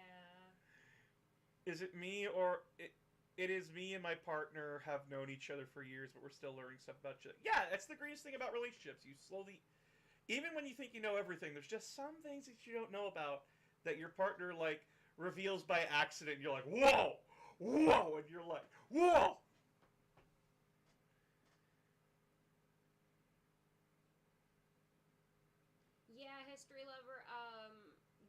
Is it me or it is me and my partner have known each other for years, but we're still learning stuff about each other. Yeah, that's the greatest thing about relationships. You slowly, even when you think you know everything, there's just some things that you don't know about that your partner like reveals by accident. And you're like, whoa, whoa, and you're like, whoa. Yeah, history lover.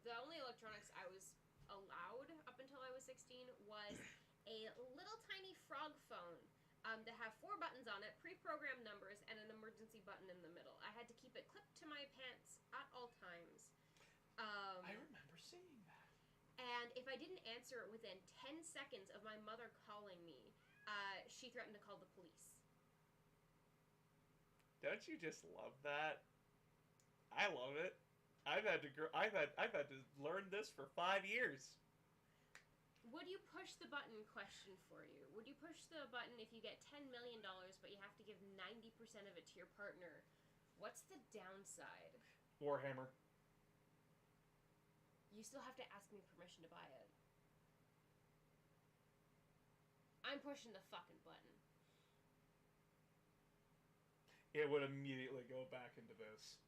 The only electronics I was allowed up until I was 16 was a little tiny frog phone that had 4 buttons on it, pre-programmed numbers, and an emergency button in the middle. I had to keep it clipped to my pants at all times. I remember seeing that. And if I didn't answer it within 10 seconds of my mother calling me, she threatened to call the police. Don't you just love that? I love it. I've had to learn this for 5 years. Would you push the button? Question for you. Would you push the button if you get $10 million, but you have to give 90% of it to your partner? What's the downside? Warhammer. You still have to ask me permission to buy it. I'm pushing the fucking button. It would immediately go back into this.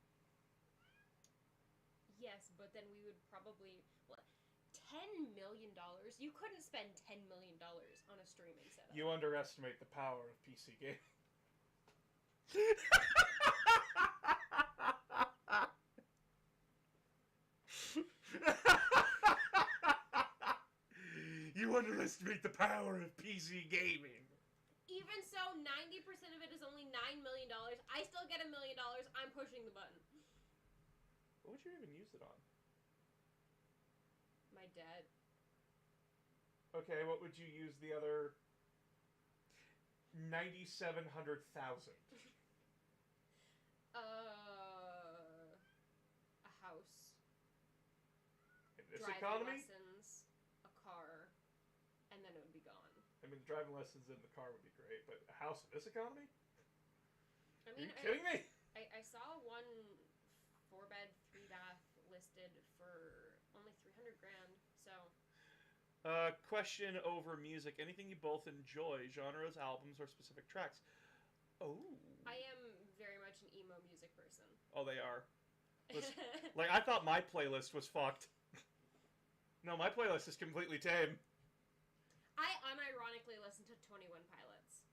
Yes, but then we would probably what $10 million. You couldn't spend $10 million on a streaming setup. You underestimate the power of PC gaming. You underestimate the power of PC gaming. Even so, 90% of it is only $9 million. I still get $1 million. I'm pushing the button. What would you even use it on? My dad. Okay, what would you use the other 9,700,000? A house. In this driving economy? lessons, a car, and then it would be gone. I mean, the driving lessons in the car would be great, but a house in this economy? I Are mean, you kidding me? I saw one 4-bed, 3-bath listed for only $300,000. So. Question over music. Anything you both enjoy? Genres, albums, or specific tracks? Oh. I am very much an emo music person. Oh, they are. Listen, like, I thought my playlist was fucked. No, my playlist is completely tame. I unironically listen to 21 Pilots.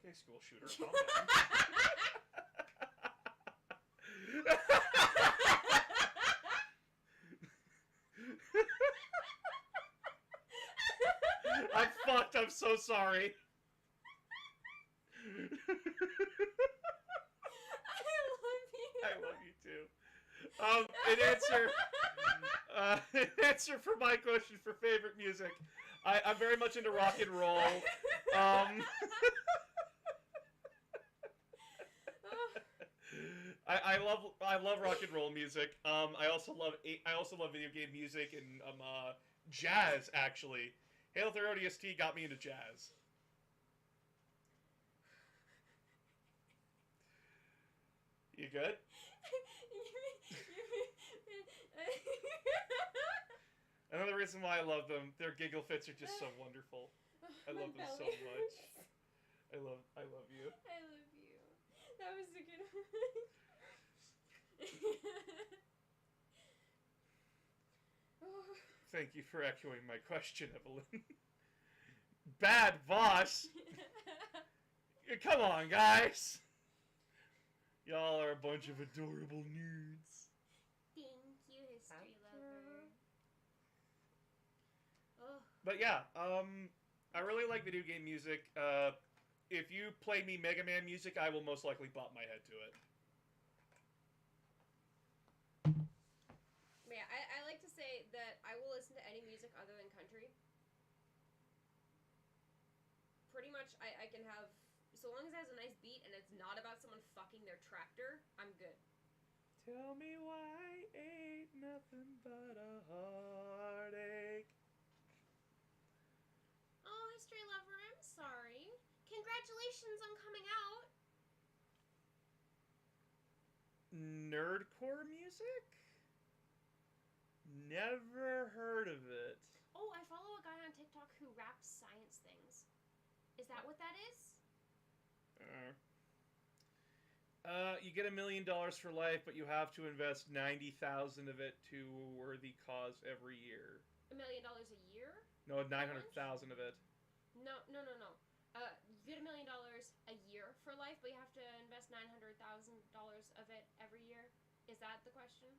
Okay, school shooter, calm down. I'm fucked. I'm so sorry. I love you too. An answer for my question for favorite music. I'm very much into rock and roll. I love rock and roll music. I also love video game music and jazz actually. Halo 3 ODST got me into jazz. You good? Another reason why I love them, their giggle fits are just so wonderful. I love them so much. I love you. I love you. That was a good one. Thank you for echoing my question, Evelyn. Bad boss! Come on, guys! Y'all are a bunch of adorable nudes. Thank you, history lover. Oh. But yeah, I really like video game music. If you play me Mega Man music, I will most likely bop my head to it. Yeah, I like to say that I will listen to any music other than country. Pretty much, I can have, so long as it has a nice beat and it's not about someone fucking their tractor, I'm good. Tell me why ain't nothing but a heartache. Oh, history lover, I'm sorry. Congratulations on coming out. Nerdcore music? Never heard of it. Oh, I follow a guy on TikTok who raps science things. Is that what that is? You get $1 million for life, but you have to invest 90,000 of it to a worthy cause every year. $1 million a year? No, 900,000 of it. No. You get $1 million a year for life, but you have to invest $900,000 of it every year. Is that the question?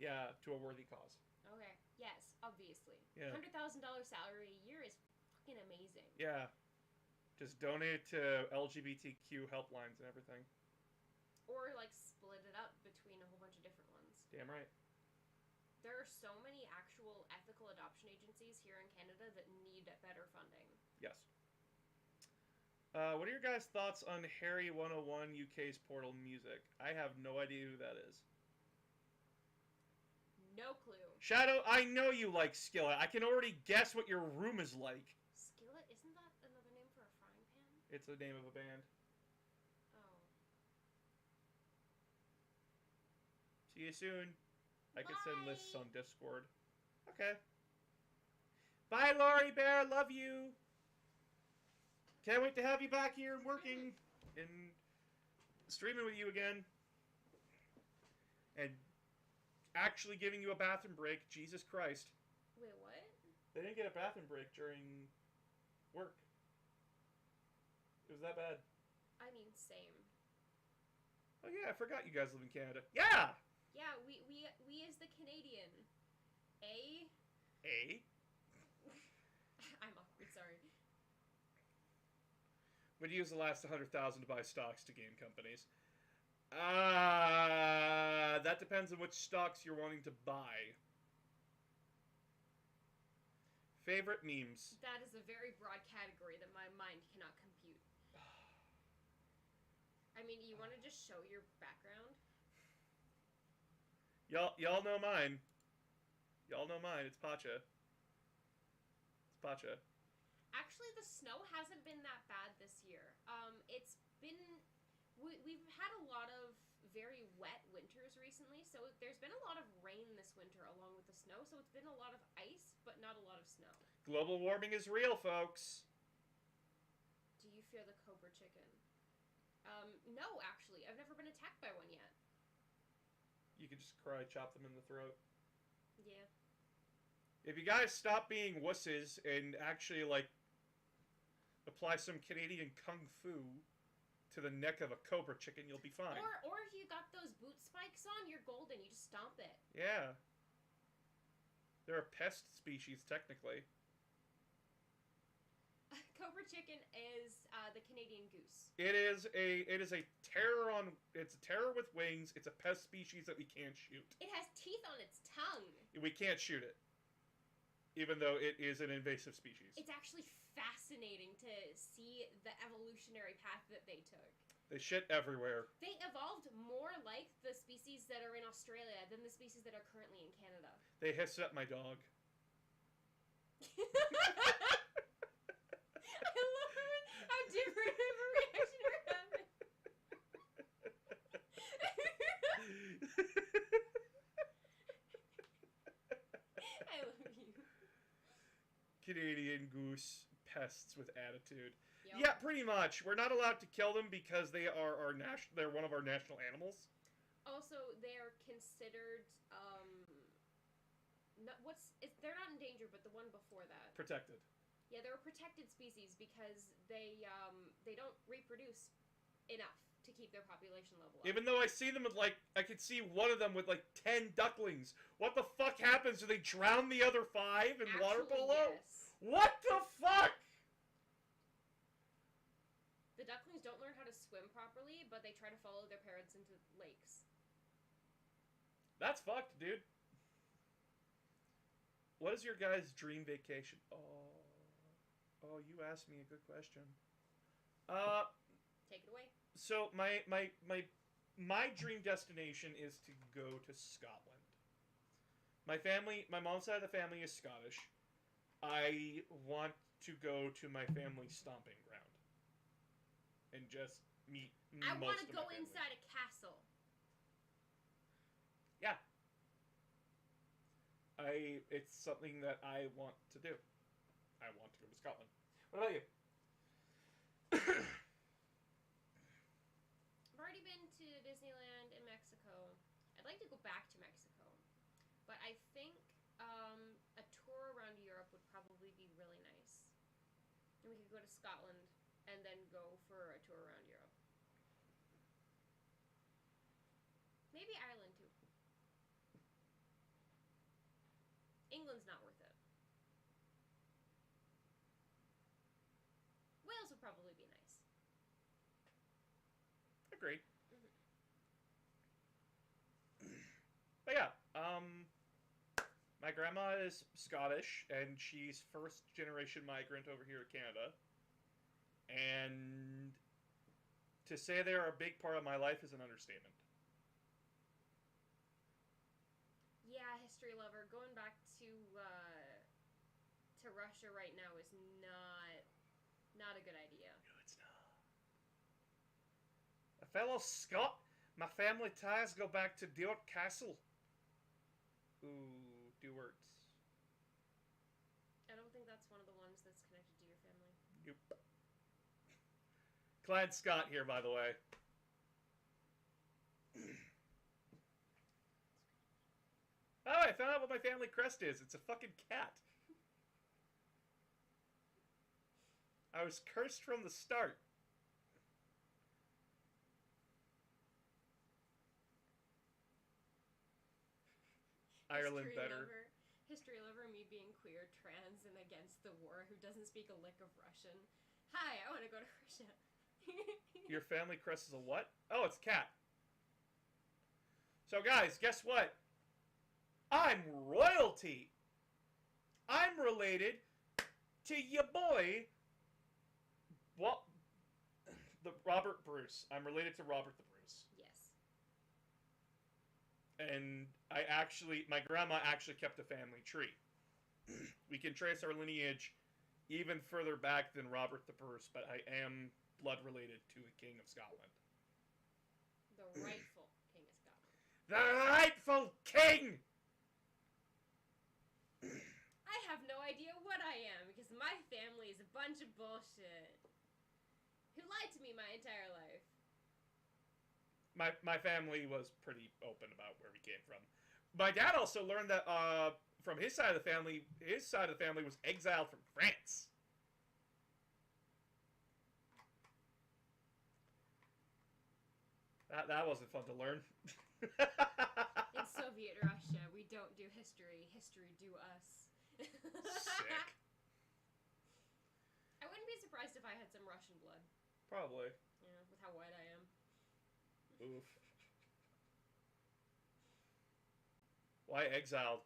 Yeah, to a worthy cause. Okay. Yes, obviously. Yeah. $100,000 salary a year is fucking amazing. Yeah. Just donate to LGBTQ helplines and everything. Or, like, split it up between a whole bunch of different ones. Damn right. There are so many actual ethical adoption agencies here in Canada that need better funding. Yes. What are your guys' thoughts on Harry 101 UK's Portal music? I have no idea who that is. No clue. Shadow, I know you like Skillet. I can already guess what your room is like. Skillet? Isn't that another name for a frying pan? It's the name of a band. Oh. See you soon. I could send lists on Discord. Okay. Bye, Lori Bear. Love you. Can't wait to have you back here and working in streaming with you again and actually giving you a bathroom break. Jesus Christ. Wait, what? They didn't get a bathroom break during work. It was that bad. I mean, same. Oh yeah, I forgot you guys live in Canada. Yeah! Yeah, we as the Canadian. A? A? I'm awkward, sorry. Would use the last 100,000 to buy stocks to game companies. That depends on which stocks you're wanting to buy. Favorite memes. That is a very broad category that my mind cannot compute. I mean, you want to just show your background? Y'all know mine. Y'all know mine. It's Pacha. It's Pacha. Actually, the snow hasn't been that bad this year. It's been... We've had a lot of very wet winters recently, so there's been a lot of rain this winter along with the snow, so it's been a lot of ice, but not a lot of snow. Global warming is real, folks. Do you fear the cobra chicken? No, actually. I've never been attacked by one yet. You could just cry, chop them in the throat. Yeah. If you guys stop being wusses and actually, like, apply some Canadian kung fu to the neck of a cobra chicken, you'll be fine. Or if you got those boot spikes on, you're golden. You just stomp it. Yeah. They're a pest species, technically. Cobra chicken is the Canadian goose. It is a terror on. It's a terror with wings. It's a pest species that we can't shoot. It has teeth on its tongue. We can't shoot it, even though it is an invasive species. It's actually fascinating to see the evolutionary path that they took. They shit everywhere. They evolved more like the species that are in Australia than the species that are currently in Canada. They hiss at my dog. I love how different of a reaction you're having. I love you. Canadian goose pests with attitude. Yep. Yeah, pretty much. We're not allowed to kill them because they are they're one of our national animals. Also, they are considered they're not endangered, but the one before that. Protected. Yeah, they're a protected species because they don't reproduce enough to keep their population level up. Even though I see them with, like, I could see one of them with, like, 10 ducklings. What the fuck happens? Do they drown the other 5 in water polo? Yes. What the fuck? The ducklings don't learn how to swim properly, but they try to follow their parents into lakes. That's fucked, dude. What is your guys' dream vacation? Oh, you asked me a good question. Take it away. So my dream destination is to go to Scotland. My mom's side of the family is Scottish. I want to go to my family's stomping ground and just meet I want to go inside a castle. Yeah. It's something that I want to do. I want to go to Scotland. What about you? I've already been to Disneyland in Mexico. I'd like to go back to Mexico. But I think a tour around Europe would probably be really nice. And we could go to Scotland and then go for a tour around Europe. Maybe Ireland too. England's not worth it. Wales would probably be nice. Agreed. But yeah, my grandma is Scottish, and she's first-generation migrant over here to Canada. And to say they're a big part of my life is an understatement. Yeah, history lover. Going back to Russia right now is not a good idea. No, it's not. A fellow Scot, my family ties go back to Duart Castle. Ooh, Duart. I don't think that's one of the ones that's connected to your family. Nope. Clyde Scott here, by the way. Oh, I found out what my family crest is. It's a fucking cat. I was cursed from the start. Ireland better. History lover, me being queer, trans, and against the war, who doesn't speak a lick of Russian. Hi, I want to go to Russia. Your family crest is a what? Oh, it's a cat. So, guys, guess what? I'm royalty. I'm related to your boy, well, the Robert Bruce. I'm related to Robert the Bruce. Yes. And my grandma actually kept a family tree. We can trace our lineage even further back than Robert the Bruce, but I am blood related to the King of Scotland. The rightful King of Scotland. The rightful king! I have no idea what I am, because my family is a bunch of bullshit. Who lied to me my entire life. My family was pretty open about where we came from. My dad also learned that from his side of the family was exiled from France. That wasn't fun to learn. In Soviet Russia, we don't do history. History do us. Sick. I wouldn't be surprised if I had some Russian blood. Probably. Yeah, with how white I am. Oof. Why exiled?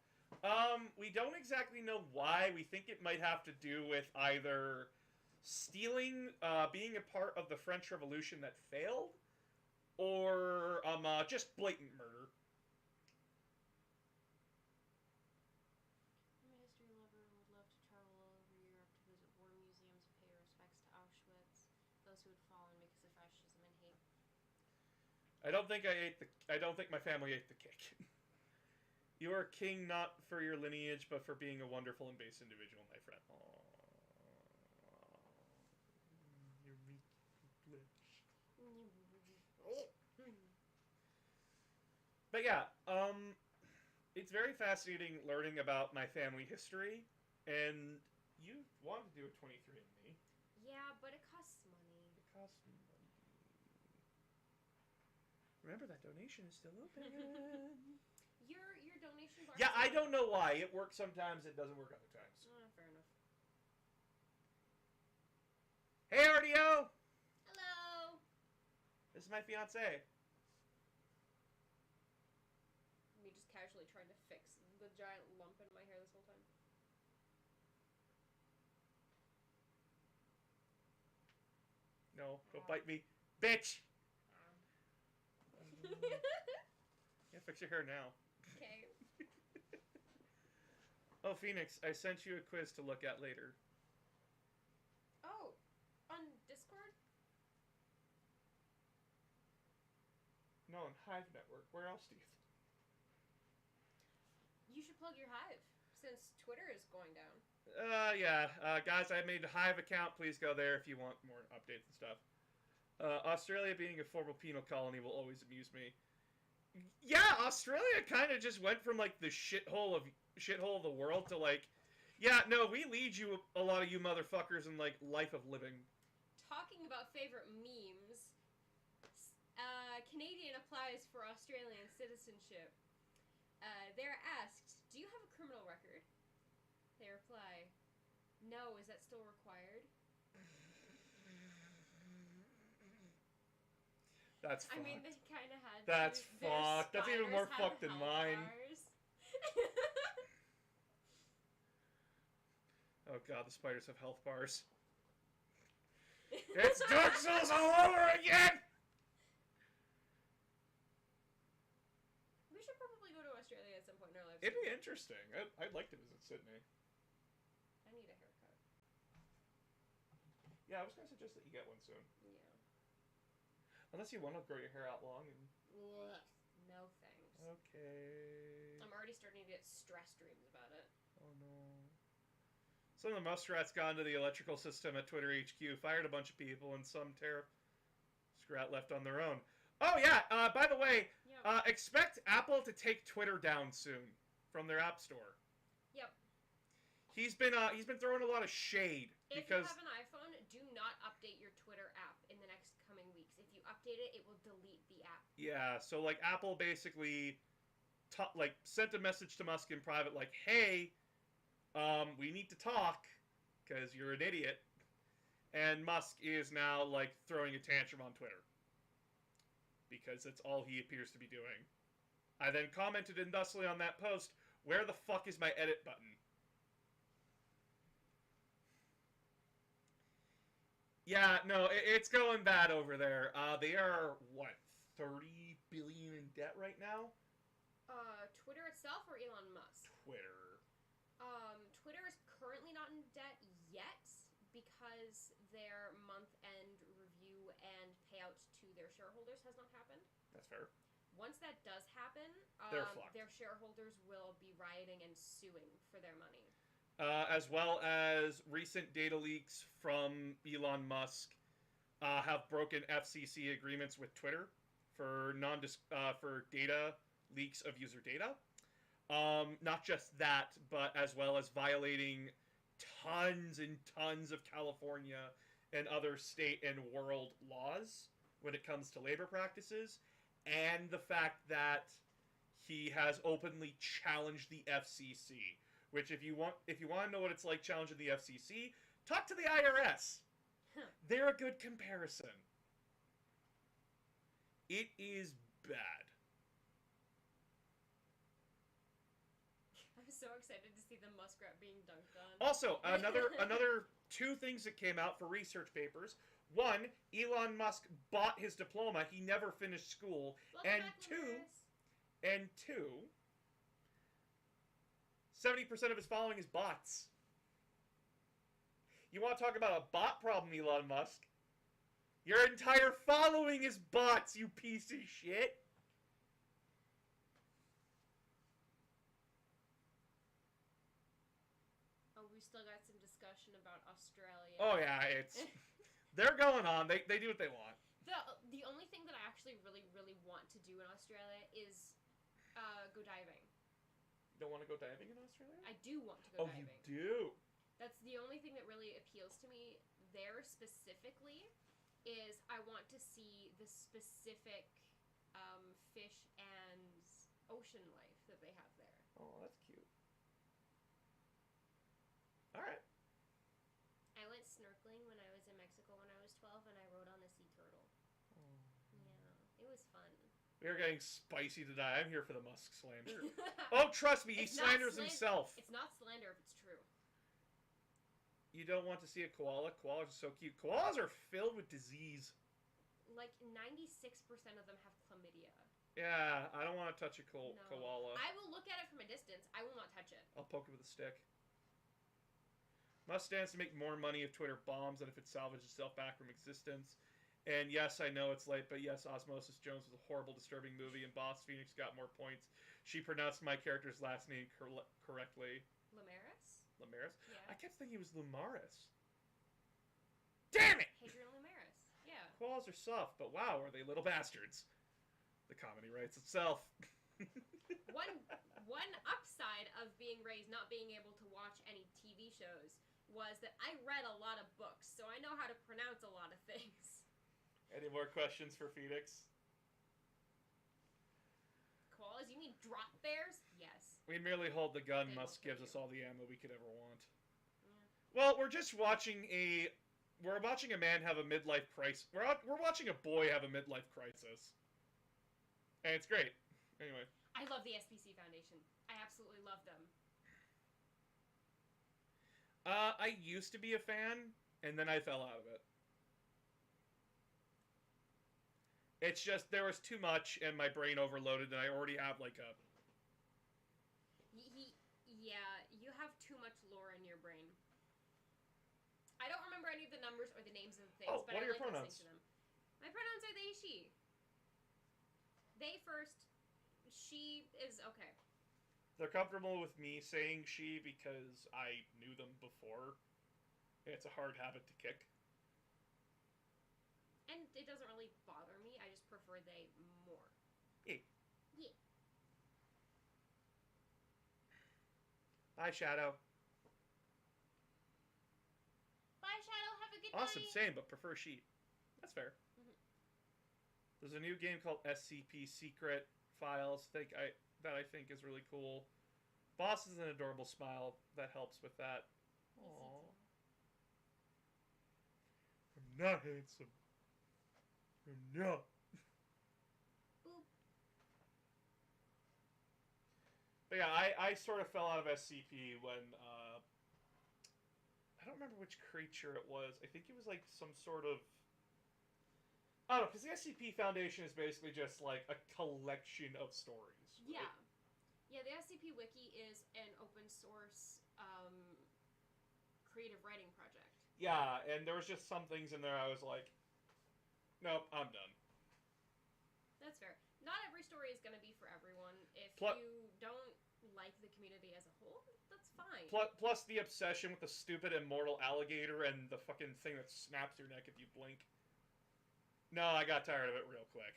We don't exactly know why. We think it might have to do with either stealing, being a part of the French Revolution that failed, or just blatant murder. I'm a history lover and would love to travel all over Europe to visit war museums and pay respects to Auschwitz, those who had fallen because of fascism and hate. I don't think my family ate the cake. You are king not for your lineage, but for being a wonderful and base individual, my friend. Aww. You're But yeah, it's very fascinating learning about my family history, and you wanted to do a 23andMe. Yeah, but it costs money. It costs me money. Remember, that donation is still open. Your donation bar. Yeah, I don't know why. It works sometimes, it doesn't work other times. Fair enough. Hey, RDO! Hello! This is my fiance. Me just casually trying to fix the giant lump in my hair this whole time. No, don't bite me. Bitch! Yeah, fix your hair now. Okay. Oh, Phoenix, I sent you a quiz to look at later. Oh, on Discord? No, on Hive Network. Where else do you think? You should plug your Hive, since Twitter is going down. Yeah. Guys, I made a Hive account. Please go there if you want more updates and stuff. Australia being a former penal colony will always amuse me. Yeah, Australia kind of just went from, like, the shithole of the world to, like, yeah, no, we lead you, a lot of you motherfuckers, in, like, life of living. Talking about favorite memes, Canadian applies for Australian citizenship. They're asked, do you have a criminal record? They reply, no, is that still required? That's fucked. I mean, they kind of had That's to. fucked. That's even more fucked than mine. Oh god, the spiders have health bars. It's Dark Souls all over again! We should probably go to Australia at some point in our lives. It'd be interesting. I'd like to visit Sydney. I need a haircut. Yeah, I was going to suggest that you get one soon. Yeah. Unless you want to grow your hair out long and... Ugh. No thanks. Okay. I'm already starting to get stress dreams about it. Oh no. Some of the muskrats got into the electrical system at Twitter HQ, fired a bunch of people, and some scrat left on their own. Oh yeah, by the way, Yeah. expect Apple to take Twitter down soon. from their app store. Yep. He's been throwing a lot of shade If because you have an iPhone, do not update your Twitter app in the next coming weeks. If you update it, it will delete the app. yeah, so like Apple basically sent a message to Musk in private like, "Hey, we need to talk because you're an idiot." And Musk is now like throwing a tantrum on Twitter because that's all he appears to be doing. I then commented thusly on that post, "Where the fuck is my edit button?" Yeah, no, it's going bad over there. They are, what, 30 billion in debt right now? Twitter itself or Elon Musk? Twitter. Twitter is currently not in debt yet because their month-end review and payout to their shareholders has not happened. That's fair. Once that does happen, They're fucked. their shareholders will be rioting and suing for their money. As well as recent data leaks from Elon Musk have broken FCC agreements with Twitter for for data leaks of user data. Not just that, but as well as violating tons and tons of California and other state and world laws when it comes to labor practices, and the fact that he has openly challenged the FCC. Which, if you want to know what it's like challenging the FCC, talk to the IRS. They're a good comparison. It is bad. I'm so excited to see the muskrat being dunked on. Also, another two things that came out for research papers. One, Elon Musk bought his diploma. He never finished school. Welcome back, Lamaris. And two, 70% of his following is bots. You want to talk about a bot problem, Elon Musk? Your entire following is bots, you piece of shit. Oh, we still got some discussion about Australia. Oh yeah, they're going on. They do what they want. The only thing that I actually really want to do in Australia is go diving. You don't want to go diving in Australia? I do want to go diving. Oh, you do? That's the only thing that really appeals to me there specifically is I want to see the specific fish and ocean life that they have there. Oh, that's cute. Alright. I went snorkeling when I was in Mexico when I was 12 and I rode on a sea turtle. Oh. Yeah, it was fun. We are getting spicy today. I'm here for the Musk slander. Oh, trust me, he slanders himself. It's not slander if it's true. You don't want to see a koala? Koalas are so cute. Koalas are filled with disease. Like, 96% of them have chlamydia. Yeah, I don't want to touch a koala. I will look at it from a distance. I will not touch it. I'll poke it with a stick. Musk stands to make more money if Twitter bombs than if it salvages itself back from existence. And yes, I know it's late, but yes, Osmosis Jones was a horrible, disturbing movie, and Boss Phoenix got more points. She pronounced my character's last name correctly. Lamaris? Lamaris? Yeah. I kept thinking it was Lumaris. Damn it! Hadrian Lamaris. Yeah. Koalas are soft, but wow, are they little bastards. The comedy writes itself. One upside of being raised not being able to watch any TV shows was that I read a lot of books, so I know how to pronounce a lot of things. Any more questions for Phoenix? Koalas? You mean drop bears? Yes. We merely hold the gun. They Musk will kill gives us you. all the ammo we could ever want. Yeah. Well, we're just watching we're watching a man have a midlife crisis. We're watching a boy have a midlife crisis. And it's great. Anyway. I love the SPC Foundation. I absolutely love them. I used to be a fan, and then I fell out of it. It's just, there was too much, and my brain overloaded, and I already have, like, a... Yeah, you have too much lore in your brain. I don't remember any of the numbers or the names of the things, but what I are your like pronouns? listening to them. My pronouns are they, she. They first. She is okay. They're comfortable with me saying she because I knew them before. It's a hard habit to kick. And it doesn't really bother me. I just prefer they more. Yeah. Yeah. Bye, Shadow. Bye, Shadow. Have a good Awesome, night. same, but prefer sheep. That's fair. Mhm. There's a new game called SCP Secret Files. That I think is really cool. Boss is an adorable smile that helps with that. Aww. I'm not handsome. I'm not. Boop. But yeah, I sort of fell out of SCP when I don't remember which creature it was. I think it was like some sort of I don't know, because the SCP Foundation is basically just like a collection of stories. Right? Yeah. Yeah, the SCP Wiki is an open source creative writing project. Yeah, and there was just some things in there I was like, nope, I'm done. That's fair. Not every story is going to be for everyone. If Pl- you don't like the community as a whole, that's fine. Plus the obsession with the stupid immortal alligator and the fucking thing that snaps your neck if you blink. No, I got tired of it real quick.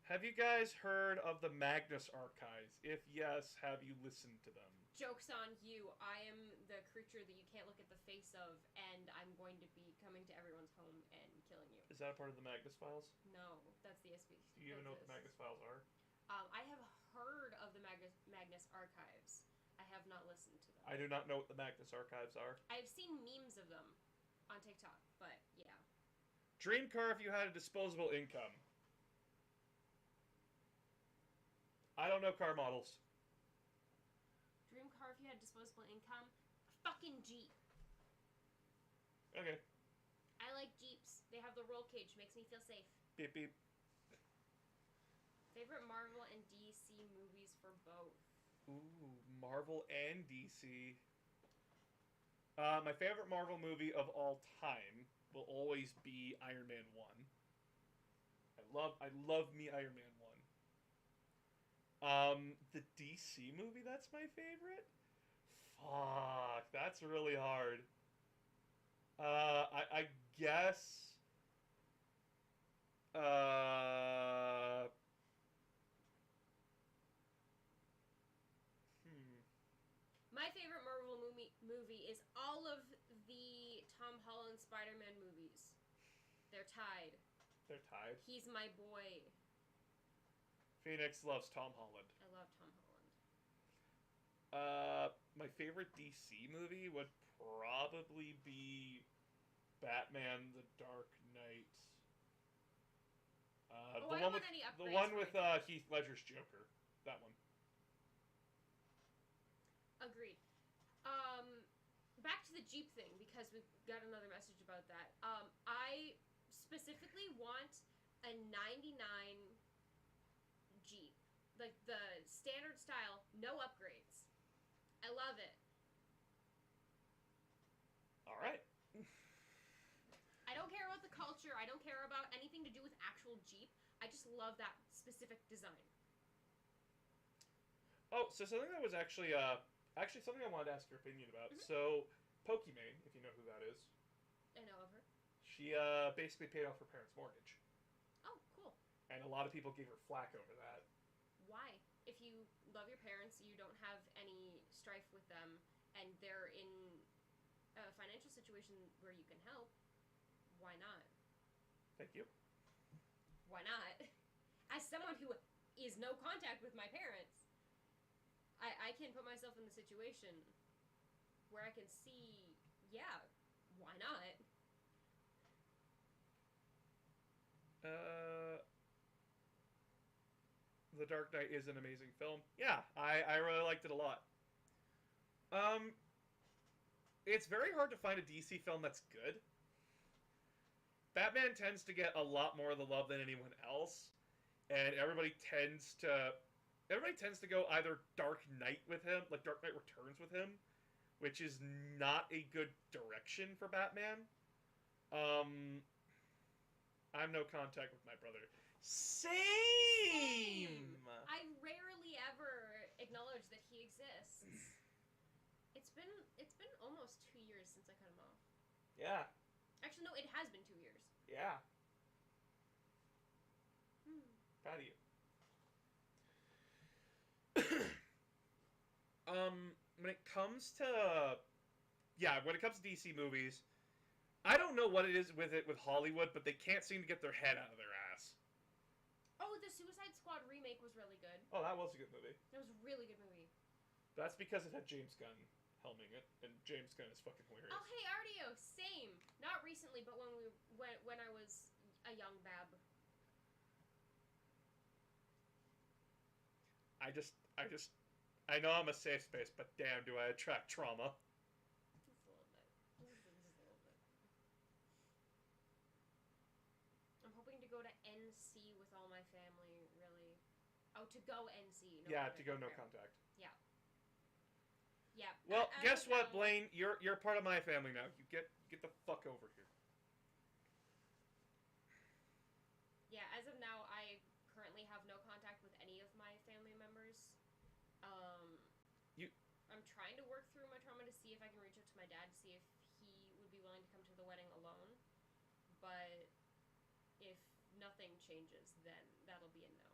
Have you guys heard of the Magnus Archives? If yes, have you listened to them? Joke's on you. I am the creature that you can't look at the face of, and I'm going to be coming to everyone's home and killing you. Is that a part of the Magnus Files? No, that's the SB. Do you even know what the Magnus Files are? I have heard of the Magnus Archives. I have not listened to them. I do not know what the Magnus Archives are. I've seen memes of them on TikTok, but yeah. Dream car if you had a disposable income. I don't know car models. Dream car if you had disposable income? A fucking Jeep. Okay. I like Jeeps. They have the roll cage, makes me feel safe. Beep beep. Favorite Marvel and DC movies for both? Ooh, Marvel and DC. My favorite Marvel movie of all time will always be Iron Man 1. I love me Iron Man 1. The DC movie that's my favorite? Fuck, that's really hard. I guess My favorite Marvel movie is all of the Tom Holland Spider-Man movies. They're tied. They're tied. He's my boy. Phoenix loves Tom Holland. I love Tom Holland. My favorite DC movie would probably be Batman: The Dark Knight. I don't want any upgrades. The one with Heath Ledger's Joker. That one. Agreed. Back to the Jeep thing, because we got another message about that. I specifically want a 99 Jeep. Like the standard style, no upgrades. I love it. Alright. I don't care about the culture. I don't care about anything to do with actual Jeep. I just love that specific design. Oh, so something that was actually something I wanted to ask your opinion about. Mm-hmm. So, Pokimane, if you know who that is. I know of her. She basically paid off her parents' mortgage. Oh, cool. And a lot of people gave her flack over that. Why? If you love your parents, you don't have any strife with them, and they're in a financial situation where you can help, why not? Thank you. Why not? As someone who is no contact with my parents, I can put myself in the situation where I can see, yeah, why not? The Dark Knight is an amazing film. Yeah, I really liked it a lot. It's very hard to find a DC film that's good. Batman tends to get a lot more of the love than anyone else, and everybody tends to go either Dark Knight with him, like Dark Knight Returns with him, which is not a good direction for Batman. I'm no contact with my brother. Same. I rarely ever acknowledge that he exists. It's been almost 2 years since I cut him off. Yeah. Actually, no, it has been 2 years. Yeah. Proud of you. when it comes to DC movies, I don't know what it is with Hollywood, but they can't seem to get their head out of their ass. Oh, the Suicide Squad remake was really good. Oh, that was a good movie. That was a really good movie. That's because it had James Gunn helming it, and James Gunn is fucking hilarious. Oh, hey, Artio, same. Not recently, but when I was a young bab. I know I'm a safe space, but damn, do I attract trauma. Just a little bit. Just a little bit. I'm hoping to go to NC with all my family, really. Oh, to go NC. No Yeah, contact. to go no Okay. contact. Yeah. Yeah. Well, as guess of what, now- Blaine? You're part of my family now. You get the fuck over here. Yeah, as of now, I currently have no contact with any of my family members. You- I'm trying to work through my trauma to see if I can reach out to my dad to see if he would be willing to come to the wedding alone. But if nothing changes, then that'll be a no.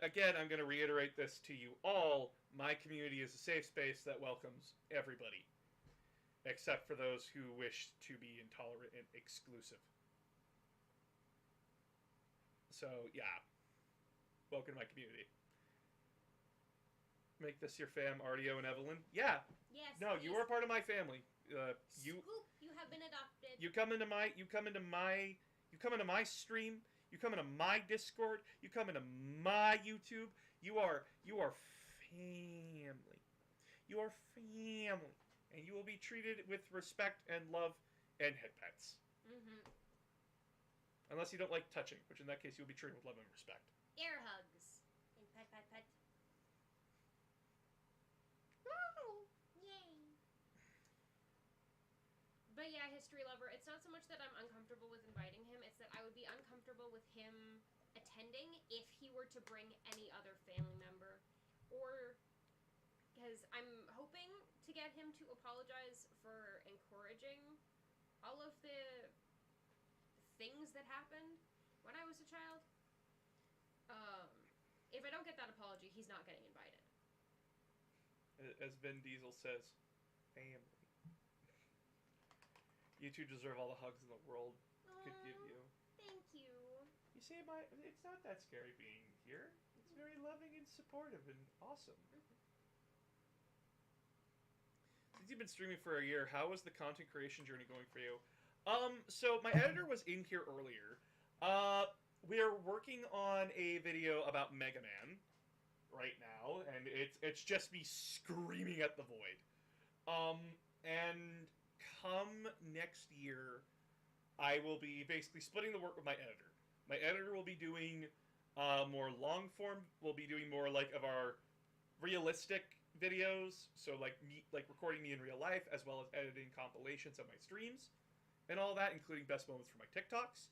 Again, I'm going to reiterate this to you all. My community is a safe space that welcomes everybody, except for those who wish to be intolerant and exclusive. So, yeah. Welcome to my community. Make this your fam, Artio and Evelyn. Yeah. Yes. No, you are part of my family. You Scoop, you have been adopted. you come into my stream. You come into my Discord. You come into my YouTube. You are family. You are family, and you will be treated with respect and love and head pets. Mm-hmm. Unless you don't like touching, which in that case you'll be treated with love and respect. Air hugs. And pet, pet, pet. Yay. But yeah, history lover. It's not so much that I'm uncomfortable with inviting him, it's that I would be uncomfortable with him attending if he were to bring any other family member. Or because I'm hoping to get him to apologize for encouraging all of the things that happened when I was a child. If I don't get that apology, he's not getting invited. As Vin Diesel says, family. You two deserve all the hugs in the world could give you. Thank you. You see, it's not that scary being here. It's very loving and supportive and awesome. Since you've been streaming for a year, how was the content creation journey going for you? So my editor was in here earlier. We're working on a video about Mega Man right now, and it's just me screaming at the void. And come next year, I will be basically splitting the work with my editor. My editor will be doing more long form. We'll be doing more like of our realistic videos, so like recording me in real life, as well as editing compilations of my streams and all that, including best moments for my TikToks.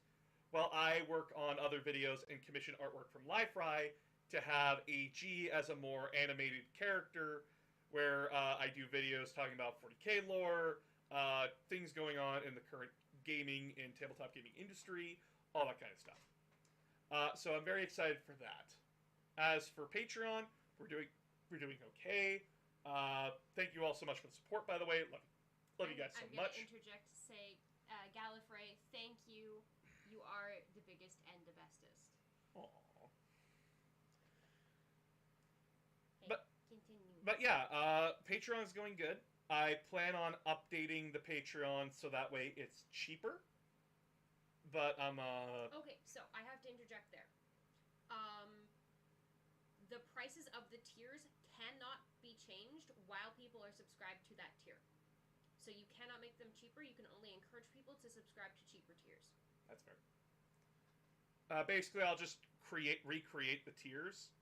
While I work on other videos and commission artwork from LiveFry to have AG as a more animated character, where I do videos talking about 40k lore, things going on in the current gaming and tabletop gaming industry, all that kind of stuff. So I'm very excited for that. As for Patreon, we're doing okay. Thank you all so much for the support, by the way. Love you guys so much. I'm going to interject to say, Gallifrey, thank you. You are the biggest and the bestest. Aww. Hey, continue. But yeah, Patreon's going good. I plan on updating the Patreon so that way it's cheaper. But I'm Okay, so I have to interject there. The prices of the tiers cannot be changed while people are subscribed to that tier. So you cannot make them cheaper. You can only encourage people to subscribe to cheaper tiers. That's fair. Basically, I'll just recreate the tiers,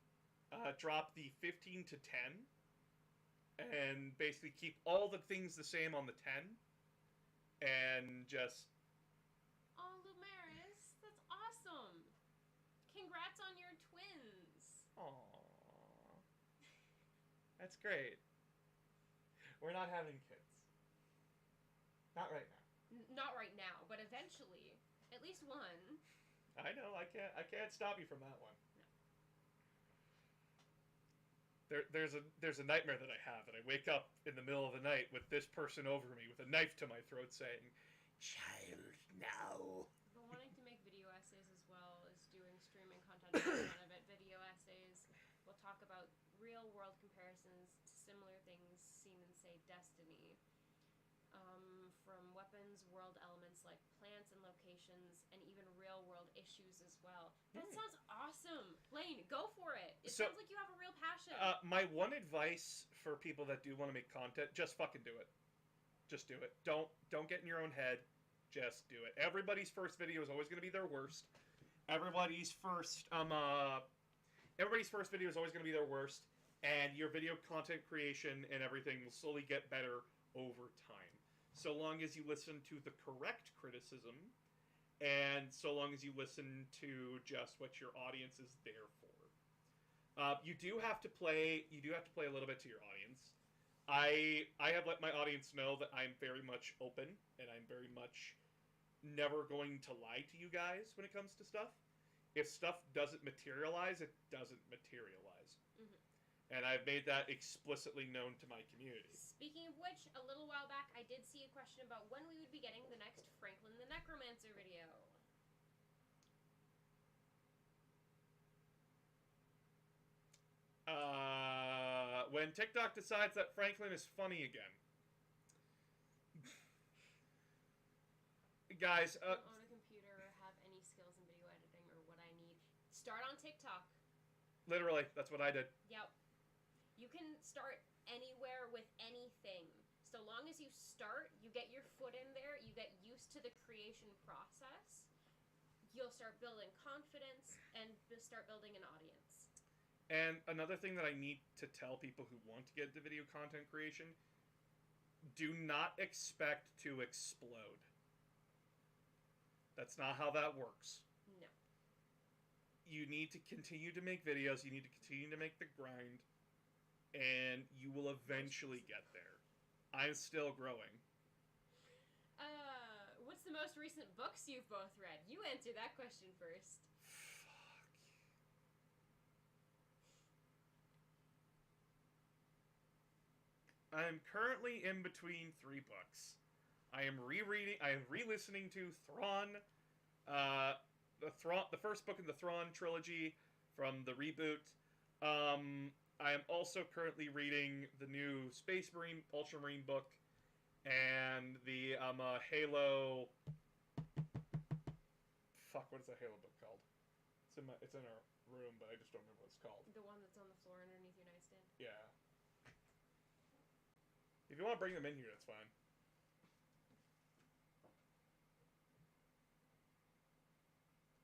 drop the 15 to 10, and basically keep all the things the same on the 10, and just... Oh, Lumaris, that's awesome! Congrats on your twins! Aww. That's great. We're not having kids. Not right now. Not right now, but eventually. At least one. I know, I can't stop you from that one. there's a nightmare that I have, and I wake up in the middle of the night with this person over me with a knife to my throat saying, "Child, now." But wanting to make video essays as well as doing streaming content for one of it. Video essays will talk about real world comparisons to similar things seen in, say, Destiny. From weapons, world elements like plants and locations, and even real world issues as well. That sounds awesome! Blaine, go for it! It sounds like you have a real passion. My one advice for people that do want to make content, just fucking do it. Just do it. Don't get in your own head. Just do it. Everybody's first video is always going to be their worst. Everybody's first video is always going to be their worst, and your video content creation and everything will slowly get better over time. So long as you listen to the correct criticism, and so long as you listen to just what your audience is there for. You do have to play a little bit to your audience. I have let my audience know that I'm very much open, and I'm very much never going to lie to you guys when it comes to stuff. If stuff doesn't materialize, it doesn't materialize. And I've made that explicitly known to my community. Speaking of which, a little while back, I did see a question about when we would be getting the next Franklin the Necromancer video. When TikTok decides that Franklin is funny again. Guys, I don't own a computer or have any skills in video editing or what I need. Start on TikTok. Literally, that's what I did. Yep. You can start anywhere with anything. So long as you start, you get your foot in there, you get used to the creation process, you'll start building confidence and start building an audience. And another thing that I need to tell people who want to get into video content creation, do not expect to explode. That's not how that works. No. You need to continue to make videos, you need to continue to make the grind, and you will eventually get there. I'm still growing. What's the most recent books you've both read? You answer that question first. Fuck. I'm currently in between 3 books. I am re-listening to Thrawn, the first book in the Thrawn trilogy from the reboot. I am also currently reading the new Space Marine, Ultramarine book, and the Halo. Fuck, what is that Halo book called? It's in our room, but I just don't remember what it's called. The one that's on the floor underneath your nightstand? Yeah. If you want to bring them in here, that's fine.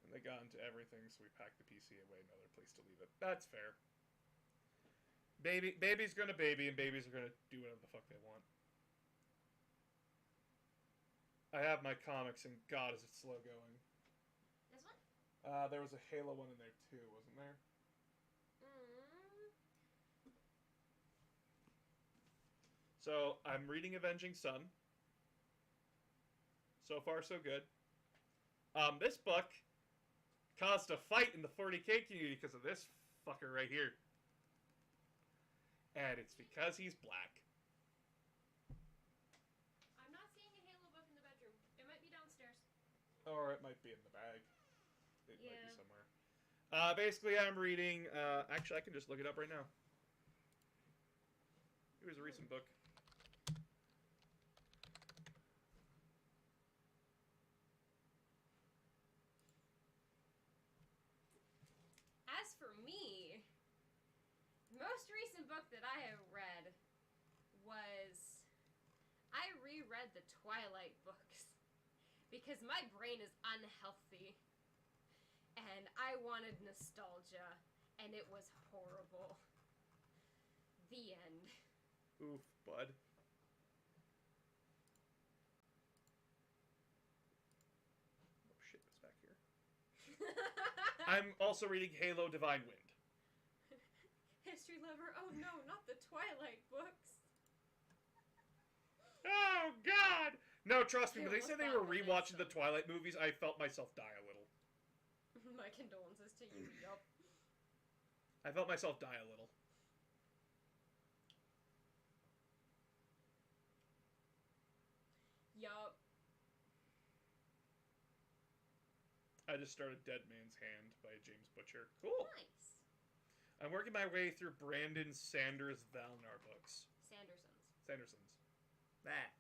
And they got into everything, so we packed the PC away, another place to leave it. That's fair. Baby's gonna baby, and babies are gonna do whatever the fuck they want. I have my comics, and God, is it slow going. This one? There was a Halo one in there too, wasn't there? So, I'm reading Avenging Sun. So far, so good. This book caused a fight in the 40K community because of this fucker right here. And it's because he's black. I'm not seeing a Halo book in the bedroom. It might be downstairs. Or it might be in the bag. It might be somewhere. Basically, I'm reading... actually, I can just look it up right now. It was a recent book. As for me, the most recent book that I have read was... I reread the Twilight books because my brain is unhealthy and I wanted nostalgia and it was horrible. The end. Oof, bud. Oh shit, it's back here. I'm also reading Halo Divine Wind. History lover, oh no, not the Twilight books. Oh god! No, trust me, Here, when they what's said they that were one? rewatching the Twilight movies, I felt myself die a little. My condolences to you, yup. I felt myself die a little. I just started Dead Man's Hand by James Butcher. Cool. Nice. I'm working my way through Brandon Sanders Valnar books. Sanderson's. That.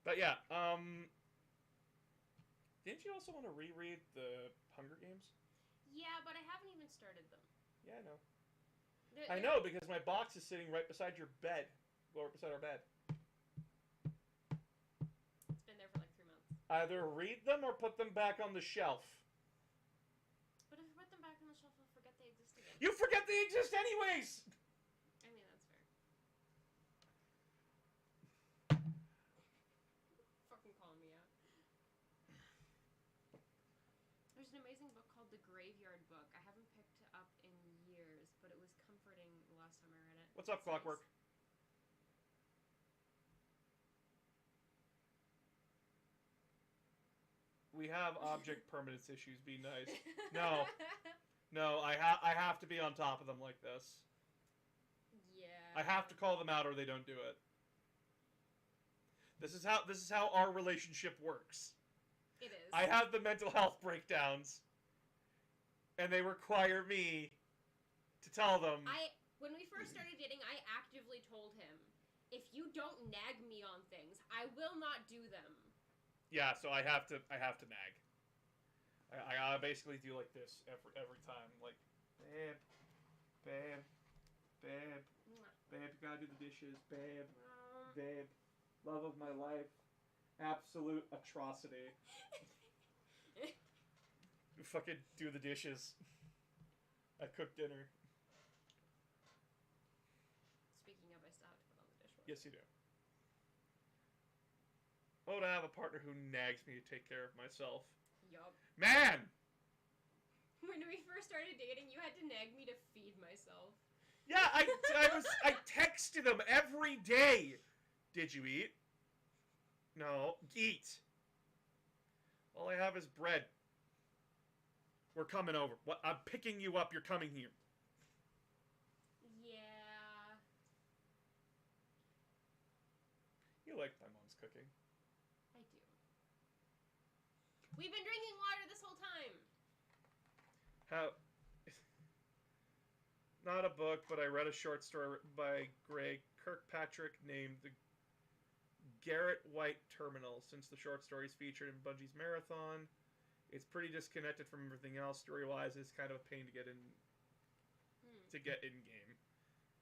But yeah, didn't you also want to reread the Hunger Games? Yeah, but I haven't even started them. Yeah, I know. I know, because my box is sitting right beside your bed. Well, right beside our bed. It's been there for like 3 months. Either read them or put them back on the shelf. But if I put them back on the shelf, I'll forget they exist again. You forget they exist anyways! I mean, that's fair. Fucking calling me out. There's an amazing book called The Graveyard Book. I haven't picked it up in years, but it was comforting the last time I read it. What's up, It's Clockwork? nice. We have object permanence issues. Be nice. No. No, I have to be on top of them like this. Yeah. I have to call them out or they don't do it. This is how our relationship works. It is. I have the mental health breakdowns, and they require me to tell them. When we first started dating, I actively told him, if you don't nag me on things, I will not do them. Yeah, so I have to nag. I basically do like this every time, like, babe, babe, babe, babe, you gotta do the dishes, babe, babe, love of my life, absolute atrocity. You fucking do the dishes. I cook dinner. Speaking of, I still have to put on the dishwasher. Yes, you do. Oh, to have a partner who nags me to take care of myself. Yup. Man! When we first started dating, you had to nag me to feed myself. Yeah, I texted him every day. Did you eat? No. Eat. All I have is bread. We're coming over. What? I'm picking you up. You're coming here. Yeah. You like my mom's cooking. I do. We've been drinking water this whole time. How? Not a book, but I read a short story by Greg Kirkpatrick named The Garrett White Terminal. Since the short story is featured in Bungie's Marathon, it's pretty disconnected from everything else. Story-wise, it's kind of a pain to get in game.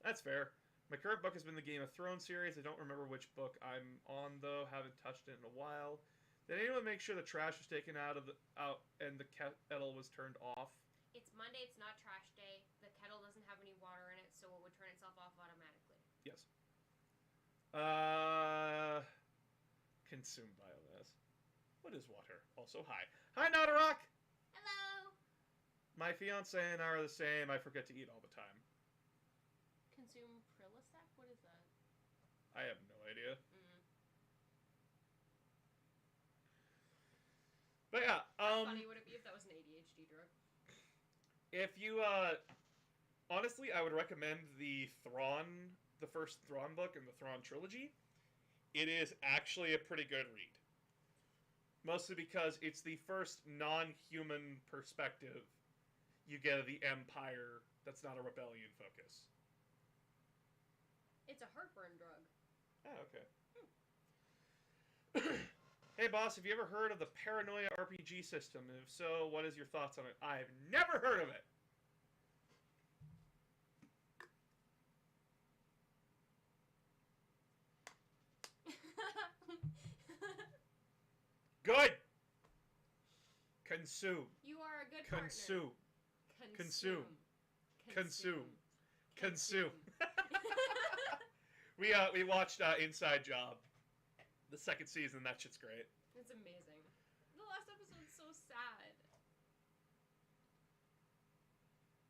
That's fair. My current book has been the Game of Thrones series. I don't remember which book I'm on though. Haven't touched it in a while. Did anyone make sure the trash was taken out and the kettle was turned off? It's Monday. It's not trash day. The kettle doesn't have any water in it, so it would turn itself off automatically. Yes. Consumed biomass. What is water? Also, hi. Hi, Notarock! Hello! My fiance and I are the same. I forget to eat all the time. Consume Prilosec? What is that? I have no idea. But yeah, How funny would it be if that was an ADHD drug? If you, honestly, I would recommend the first Thrawn book in the Thrawn trilogy. It is actually a pretty good read. Mostly because it's the first non-human perspective you get of the Empire that's not a rebellion focus. It's a heartburn drug. Oh, okay. Hey, boss, have you ever heard of the Paranoia RPG system? And if so, what is your thoughts on it? I've never heard of it! Good! Consume. You are a good Consume. partner. Consume. Consume. Consume. We watched Inside Job. The second season, that shit's great. It's amazing. The last episode's so sad.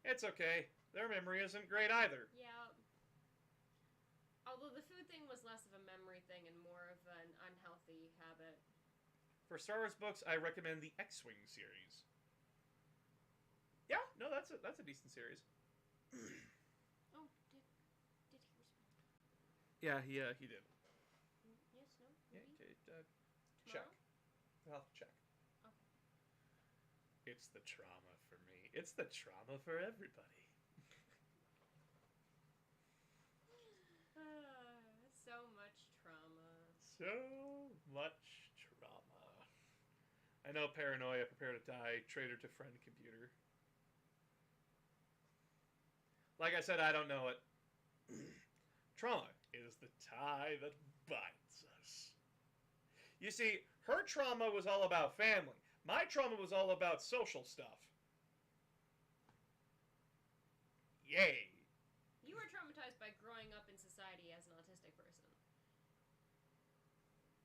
It's okay. Their memory isn't great either. Yeah. Although the food thing was less of a memory thing and more of an unhealthy habit. For Star Wars books, I recommend the X-Wing series. Yeah, no, that's a decent series. Oh, did he respond? Yeah, he did. Yes, no, Yeah, maybe? check. tomorrow? I'll have to check. Okay. It's the trauma for me. It's the trauma for everybody. So much trauma. So much trauma. I know paranoia, prepare to die, traitor to friend computer. Like I said, I don't know it. Trauma is the tie that binds us. You see, her trauma was all about family. My trauma was all about social stuff. Yay. You were traumatized by growing up in society as an autistic person.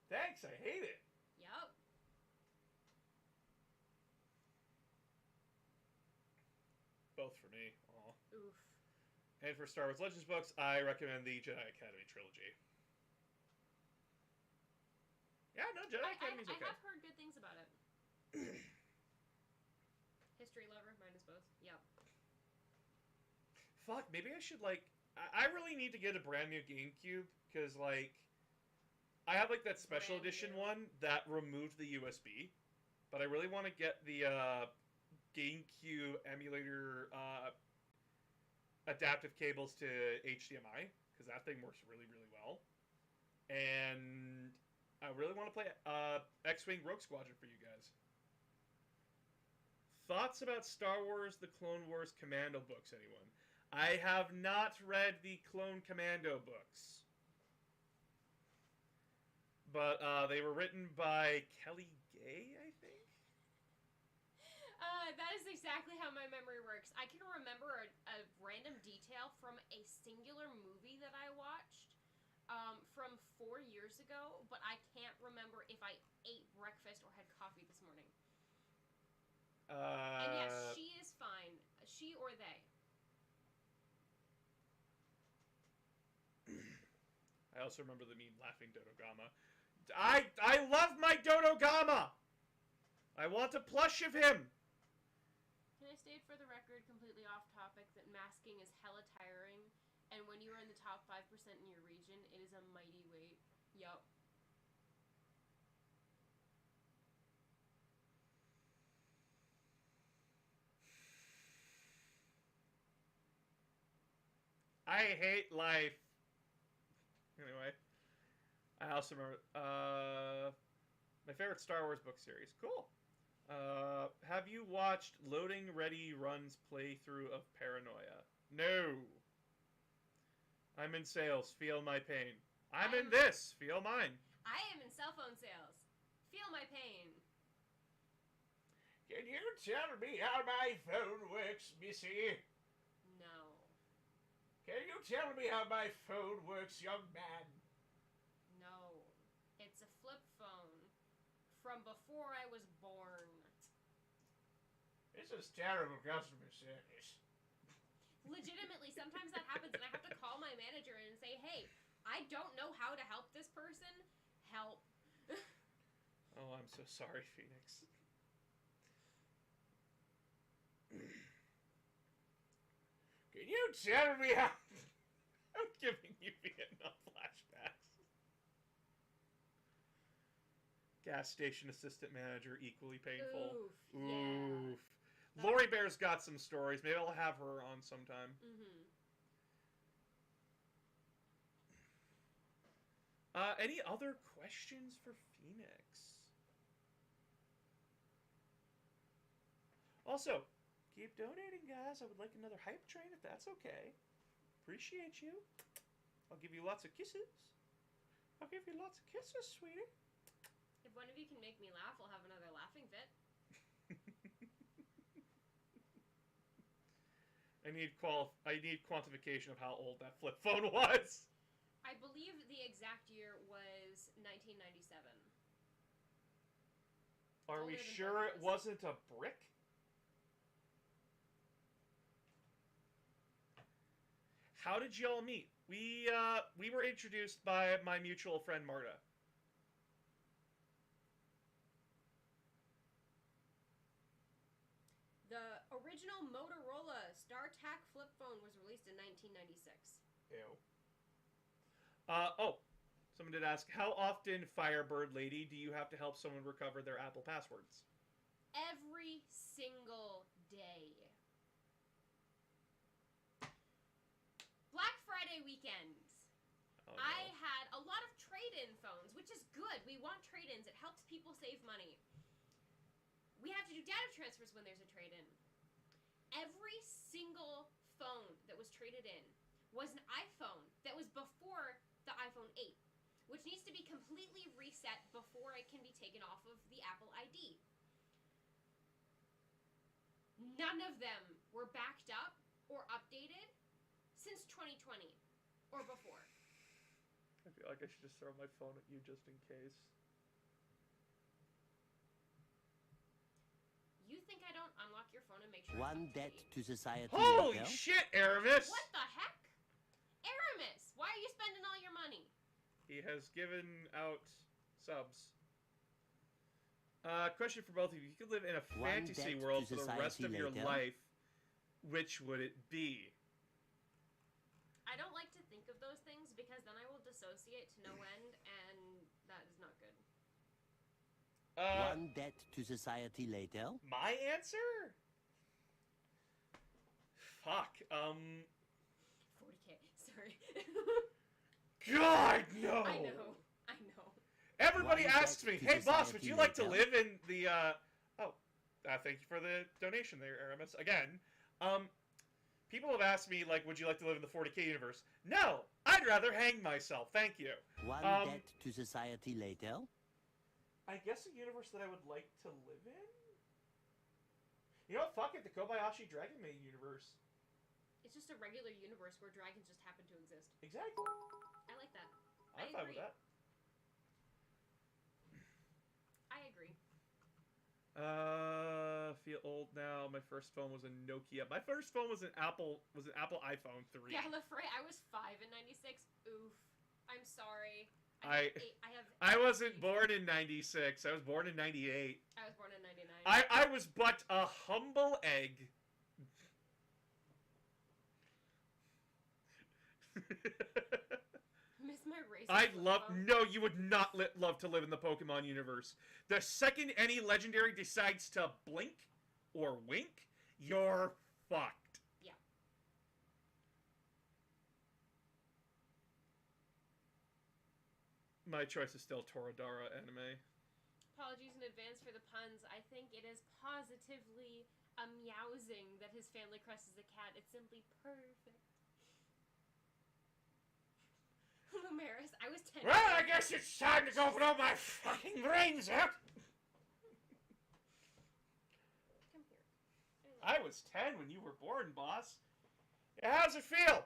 Thanks, I hate it. Yup. Both for me. Aw. Oof. And for Star Wars Legends books, I recommend the Jedi Academy trilogy. Yeah, no, Jedi Academy's okay. I have heard good things about it. History lover, mine is both. Yep. Fuck, maybe I should, like... I really need to get a brand new GameCube, because, like... I have, like, that special Brand edition new. one that removed the USB. But I really want to get the GameCube emulator adaptive cables to HDMI, because that thing works really, really well. And I really want to play X-Wing Rogue Squadron for you guys. Thoughts about Star Wars The Clone Wars Commando books, anyone? I have not read the Clone Commando books. But they were written by Kelly Gay, I think? That is exactly how my memory works. I can remember a random detail from a singular movie that I watched from 4 years ago, but I can't remember if I ate breakfast or had coffee this morning. And yes, she is fine. She or they. I also remember the meme laughing Dodogama. I love my Dodogama! I want a plush of him! Can I state for the record, completely off topic, that masking is hella tiring, and when you are in the top 5% in your region, it is a mighty weight. Yup. I hate life. Anyway. I also remember, my favorite Star Wars book series. Cool. Have you watched Loading Ready Run's playthrough of Paranoia? No. I'm in sales. Feel my pain. I'm in this. Feel mine. I am in cell phone sales. Feel my pain. Can you tell me how my phone works, Missy? No. Can you tell me how my phone works, young man? No. It's a flip phone. From before I was born. This is terrible customer service. Legitimately, sometimes that happens and I have to call my manager and say, hey, I don't know how to help this person. Help. Oh, I'm so sorry, Phoenix. Can you tell me how... I'm giving you Vietnam flashbacks. Gas station assistant manager, equally painful. Oof. Oof. Yeah. Lori Bear's got some stories. Maybe I'll have her on sometime. Mm-hmm. Any other questions for Phoenix? Also, keep donating, guys. I would like another hype train if that's okay. Appreciate you. I'll give you lots of kisses. I'll give you lots of kisses, sweetie. If one of you can make me laugh, I'll have another laughing fit. I need quantification of how old that flip phone was. I believe the exact year was 1997. Are we Older than sure both it of us. wasn't a brick? How did y'all meet? We were introduced by my mutual friend Marta. The original Motorola StarTAC flip phone was released in 1996. Ew. Oh, some someone did ask, how often, Firebird Lady, do you have to help someone recover their Apple passwords? Every single day. Black Friday weekend. Oh, no. I had a lot of trade-in phones, which is good. We want trade-ins. It helps people save money. We have to do data transfers when there's a trade-in. Every single phone that was traded in was an iPhone that was before the iPhone 8, which needs to be completely reset before it can be taken off of the Apple ID. None of them were backed up or updated since 2020 or before. I feel like I should just throw my phone at you just in case. You think I don't unlock your phone and make sure One it's up debt date? to society Holy later. shit, Aramis! What the heck? Aramis, why are you spending all your money? He has given out subs. Question for both of you. You could live in a One fantasy debt world to for the rest of society your later. life. Which would it be? I don't like to think of those things because then I will dissociate to no end, and that is not good. One debt to society later. My answer? Fuck, 40K, sorry. God, no! I know. Everybody One asks debt me, to hey boss, would society you like to later. live in the, thank you for the donation there, Aramis. Again, people have asked me, like, would you like to live in the 40K universe? No! I'd rather hang myself, thank you. One debt to society later. I guess a universe that I would like to live in? You know what, fuck it, the Kobayashi Dragon Maid universe. It's just a regular universe where dragons just happen to exist. Exactly. I like that. I'm fine with that. I agree. Feel old now. My first phone was a Nokia. My first phone was an Apple iPhone 3. Yeah, Lefray, I was 5 in 96. Oof. I'm sorry. I wasn't born in 96. I was born in 98. I was born in 99. I was but a humble egg. Miss my race. I'd love... No, you would not love to live in the Pokemon universe. The second any legendary decides to blink or wink, you're fucked. Yeah. My choice is still Toradora anime. Apologies in advance for the puns. I think it is positively amusing that his family crest is a cat. It's simply perfect. Lumaris, I was 10. Well, I guess it's time to go blow my fucking brains out. Come here. I was 10 when you were born, boss. How's it feel?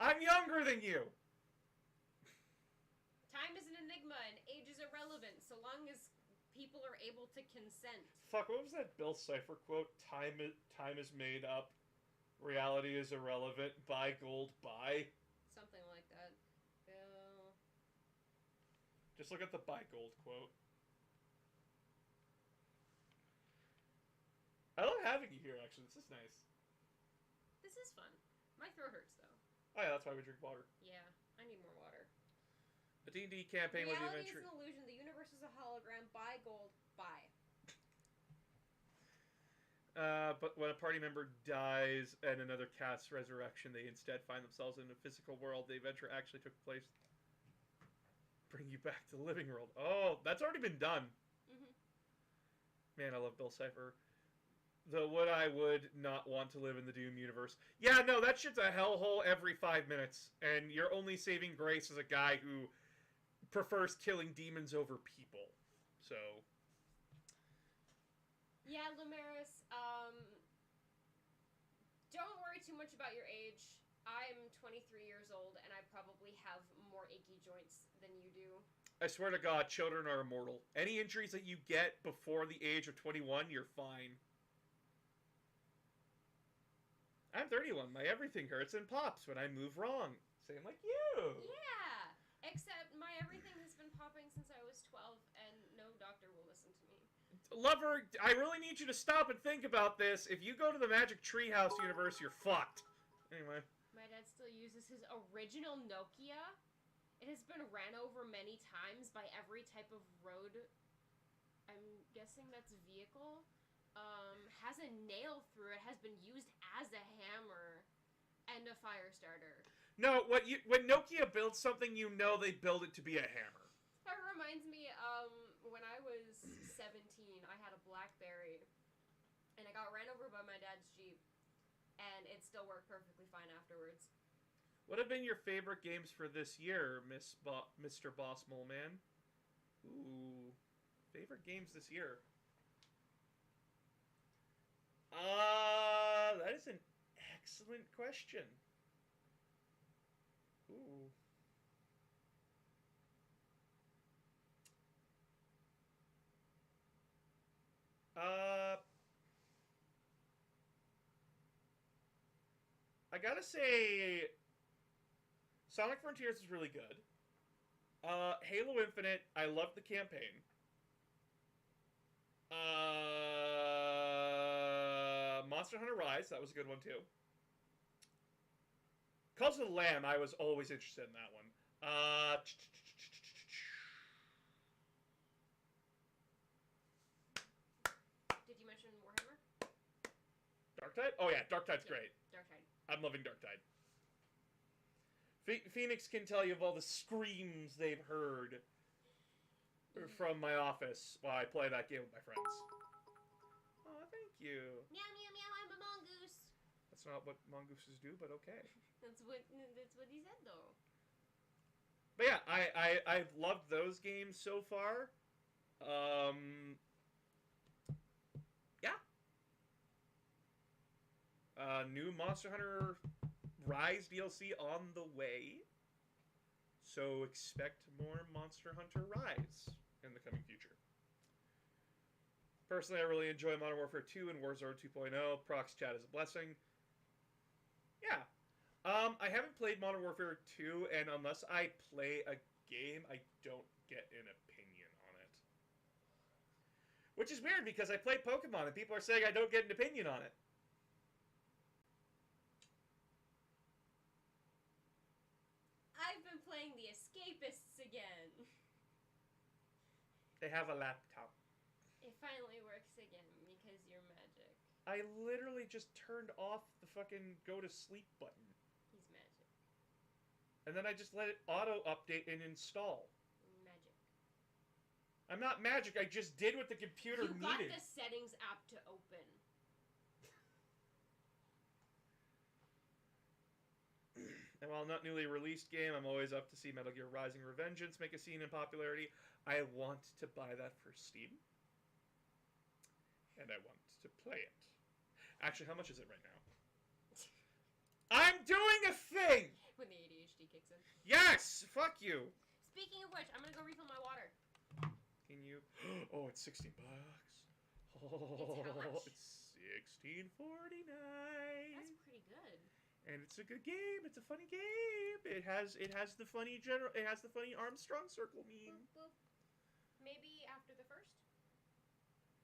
I'm younger than you. Time is an enigma and age is irrelevant so long as people are able to consent. Fuck, what was that Bill Cipher quote? Time is made up. Reality is irrelevant. Buy gold, buy. Something like that. Bill. Just look at the buy gold quote. I love having you here, actually. This is nice. This is fun. My throat hurts, though. Oh yeah, that's why we drink water. Yeah, I need more water. A D&D campaign with the Reality adventure... is an illusion. The universe is a hologram. Buy gold. Buy. But when a party member dies and another casts resurrection, they instead find themselves in a physical world. The adventure actually took place. Bring you back to the living world. Oh, that's already been done. Mm-hmm. Man, I love Bill Cipher. Though would I would not want to live in the Doom universe. Yeah, no, that shit's a hellhole every 5 minutes. And your only saving grace is a guy who prefers killing demons over people. So... Yeah, Lumaris, don't worry too much about your age. I'm 23 years old, and I probably have more achy joints than you do. I swear to God, children are immortal. Any injuries that you get before the age of 21, you're fine. I'm 31. My everything hurts and pops when I move wrong. Same like you. Yeah, except my everything has been popping since I was 12, and no doctor will listen to me. Lover, I really need you to stop and think about this. If you go to the Magic Treehouse universe, you're fucked. Anyway. My dad still uses his original Nokia. It has been ran over many times by every type of road. I'm guessing that's vehicle. Has a nail through it. Has been used as a hammer and a fire starter. No, when Nokia builds something, you know they build it to be a hammer. That reminds me, when I was 17, I had a BlackBerry, and I got ran over by my dad's Jeep, and it still worked perfectly fine afterwards. What have been your favorite games for this year, Mr. Boss Mole Man? Ooh, favorite games this year. That is an excellent question. Ooh. I gotta say, Sonic Frontiers is really good. Halo Infinite, I loved the campaign. Monster Hunter Rise, that was a good one too. Cult of the Lamb, I was always interested in that one. Did you mention Warhammer? Darktide? Oh yeah, Darktide's great. Darktide. I'm loving Darktide. Phoenix can tell you of all the screams they've heard from my office while I play that game with my friends. Oh, thank you. Meow, meow, meow, I'm a mongoose. That's not what mongooses do, but okay. That's what he said, though. But yeah, I've loved those games so far. Yeah. New Monster Hunter Rise DLC on the way. So expect more Monster Hunter Rise in the coming future. Personally, I really enjoy Modern Warfare 2 and Warzone 2.0. Prox chat is a blessing. Yeah. I haven't played Modern Warfare 2, and unless I play a game, I don't get an opinion on it. Which is weird, because I play Pokemon, and people are saying I don't get an opinion on it. I've been playing the Escapists again. They have a laptop. It finally works again, because you're magic. I literally just turned off the fucking go to sleep button. He's magic. And then I just let it auto-update and install. Magic. I'm not magic, I just did what the computer You got needed. the settings app to open. And while not newly released game, I'm always up to see Metal Gear Rising Revengeance make a scene in popularity. I want to buy that for Steam. And I want to play it. Actually, how much is it right now? I'm doing a thing! When the ADHD kicks in. Yes! Fuck you! Speaking of which, I'm gonna go refill my water. Can you... Oh, it's $16. Oh, It's how much? it's $16.49. That's pretty good. And it's a good game. It's a funny game. It has the funny Armstrong circle meme. Boop, boop. Maybe after the first?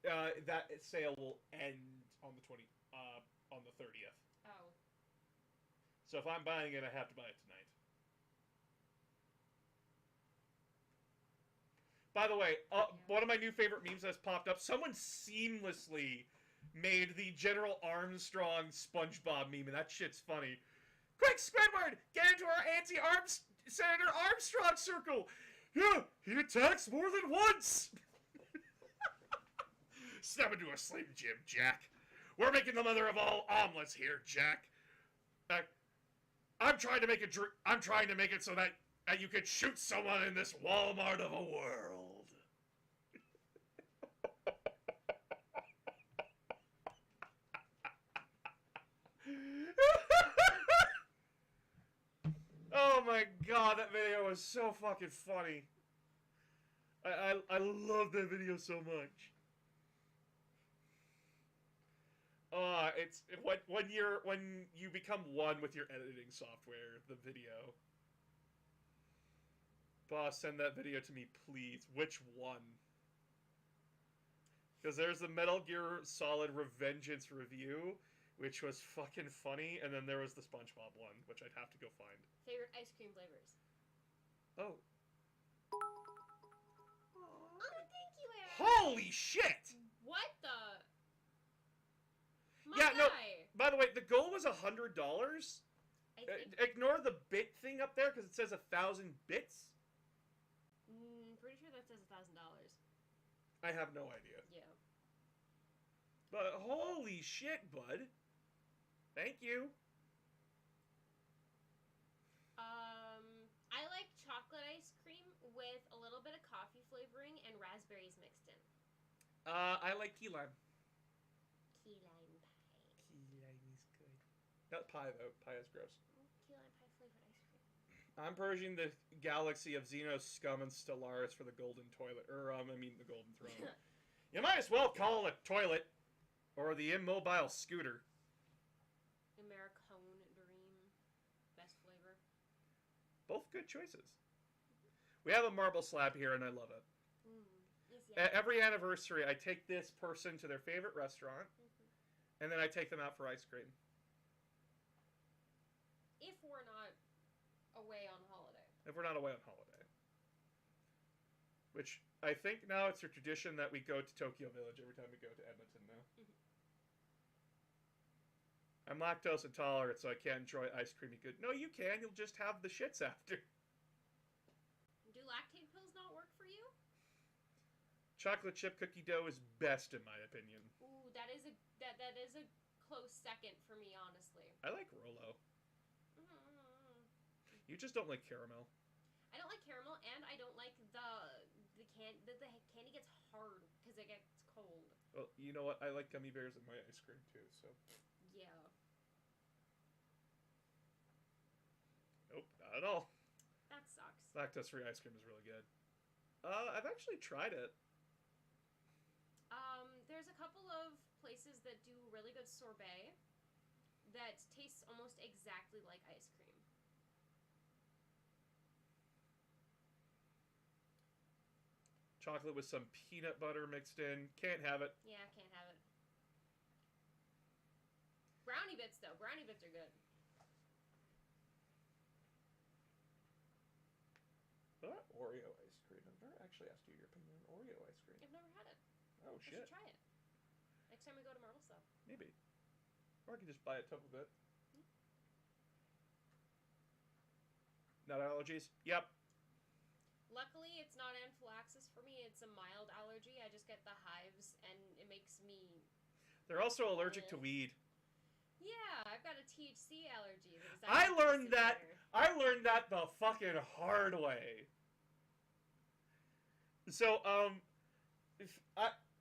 That sale will end on the on the 30th. Oh. So if I'm buying it, I have to buy it tonight. By the way, one of my new favorite memes that's popped up. Someone seamlessly made the General Armstrong SpongeBob meme, and that shit's funny. Quick, Squidward! Get into our Senator Armstrong circle! Yeah, he attacks more than once! Step into a Slim Jim, Jack. We're making the mother of all omelets here, Jack. I'm trying to make it so that you could shoot someone in this Walmart of a world. Oh my god, that video was so fucking funny. I love that video so much. It's when you become one with your editing software, the video. Boss, send that video to me, please. Which one? Because there's the Metal Gear Solid Revengeance review, which was fucking funny, and then there was the SpongeBob one, which I'd have to go find. Favorite ice cream flavors? Oh. Oh, thank you, Eric. Holy shit! What the? My Yeah, no. guy. By the way, the goal was $100. I think. Ignore the bit thing up there because it says 1,000 bits. Pretty sure that says $1,000. I have no idea. Yeah. But holy shit, bud. Thank you. I like chocolate ice cream with a little bit of coffee flavoring and raspberries mixed in. I like key lime. Key lime pie. Key lime is good. Not pie, though. Pie is gross. Key lime pie flavored ice cream. I'm purging the galaxy of Xenos scum and Stellaris for the golden toilet. The golden throne. You might as well call it a toilet. Or the immobile scooter. Americone Dream. Best flavor. Both good choices. We have a marble slab here, and I love it. Yes, At every anniversary, I take this person to their favorite restaurant, and then I take them out for ice cream. If we're not away on holiday. If we're not away on holiday. Which, I think now it's a tradition that we go to Tokyo Village every time we go to Edmonton now. I'm lactose intolerant, so I can't enjoy ice creamy good. No, you can. You'll just have the shits after. Do lactate pills not work for you? Chocolate chip cookie dough is best, in my opinion. Ooh, that is a close second for me, honestly. I like Rolo. You just don't like caramel. I don't like caramel, and I don't like the candy gets hard because it gets cold. Well, you know what? I like gummy bears in my ice cream too. So. Yeah. Nope, not at all. That sucks. Lactose-free ice cream is really good. I've actually tried it. There's a couple of places that do really good sorbet that tastes almost exactly like ice cream. Chocolate with some peanut butter mixed in. Can't have it. Yeah, can't have it. Brownie bits, though. Brownie bits are good. Oreo ice cream. I've never actually asked you your opinion on Oreo ice cream. I've never had it. Oh, I shit. should try it. Next time we go to Marble Stuff. Maybe. Or I could just buy a tub of it. Not allergies? Yep. Luckily, it's not anaphylaxis for me. It's a mild allergy. I just get the hives, and it makes me... They're also allergic to weed. Yeah, I've got a THC allergy. I learned that the fucking hard way. So,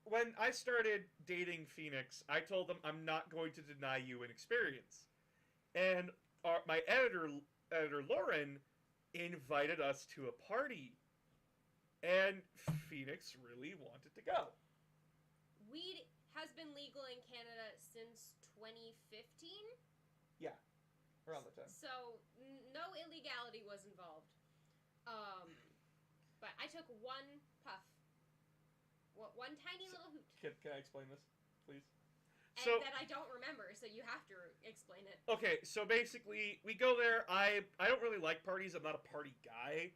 when I started dating Phoenix, I told them I'm not going to deny you an experience. And my editor Lauren, invited us to a party. And Phoenix really wanted to go. Weed has been legal in Canada since 2015? Yeah, around the time. So, no illegality was involved. But I took one puff. One tiny little hoot. Can I explain this, please? And that I don't remember, so you have to explain it. Okay, so basically, we go there. I don't really like parties. I'm not a party guy.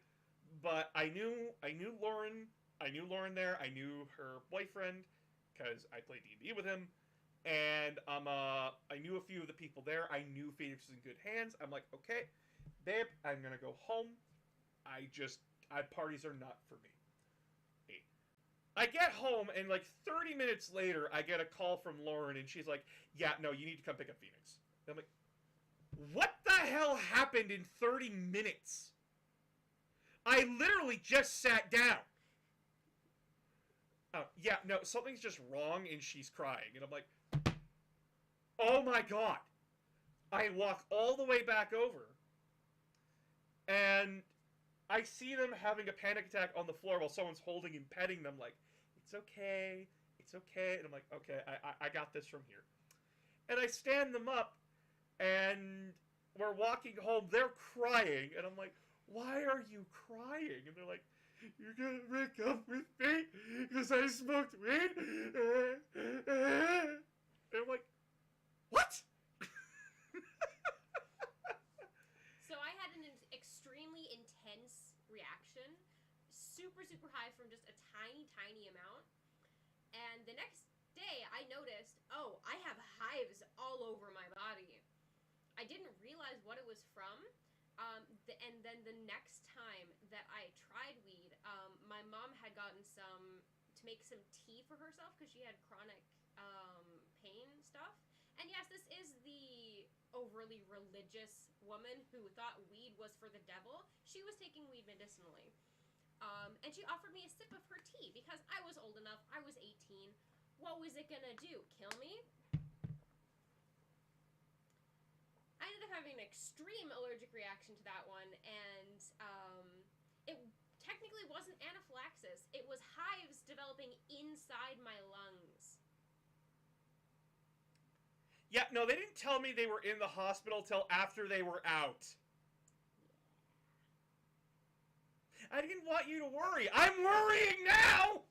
But I knew Lauren. I knew Lauren there. I knew her boyfriend because I played D&D with him. And I knew a few of the people there. I knew Phoenix was in good hands. I'm like, okay, babe, I'm going to go home. Parties are not for me. I get home, and like 30 minutes later, I get a call from Lauren, and she's like, yeah, no, you need to come pick up Phoenix. And I'm like, what the hell happened in 30 minutes? I literally just sat down. Yeah, no, something's just wrong, and she's crying. And I'm like, oh my god. I walk all the way back over, and I see them having a panic attack on the floor while someone's holding and petting them like, it's okay, it's okay. And I'm like, okay, I got this from here. And I stand them up, and we're walking home. They're crying, and I'm like, why are you crying? And they're like, you're gonna break up with me because I smoked weed? And I'm like, what? So I had an extremely intense reaction, super, super high from just a tiny, tiny amount. And the next day, I noticed, oh, I have hives all over my body. I didn't realize what it was from. And then the next time that I tried weed, my mom had gotten to make some tea for herself because she had chronic pain stuff. And yes, this is the overly religious woman who thought weed was for the devil. She was taking weed medicinally. And she offered me a sip of her tea because I was old enough. I was 18. What was it gonna do? Kill me? I ended up having an extreme allergic reaction to that one, and it technically wasn't anaphylaxis. It was hives developing inside my lungs. Yeah, no, they didn't tell me they were in the hospital till after they were out. I didn't want you to worry. I'm worrying now!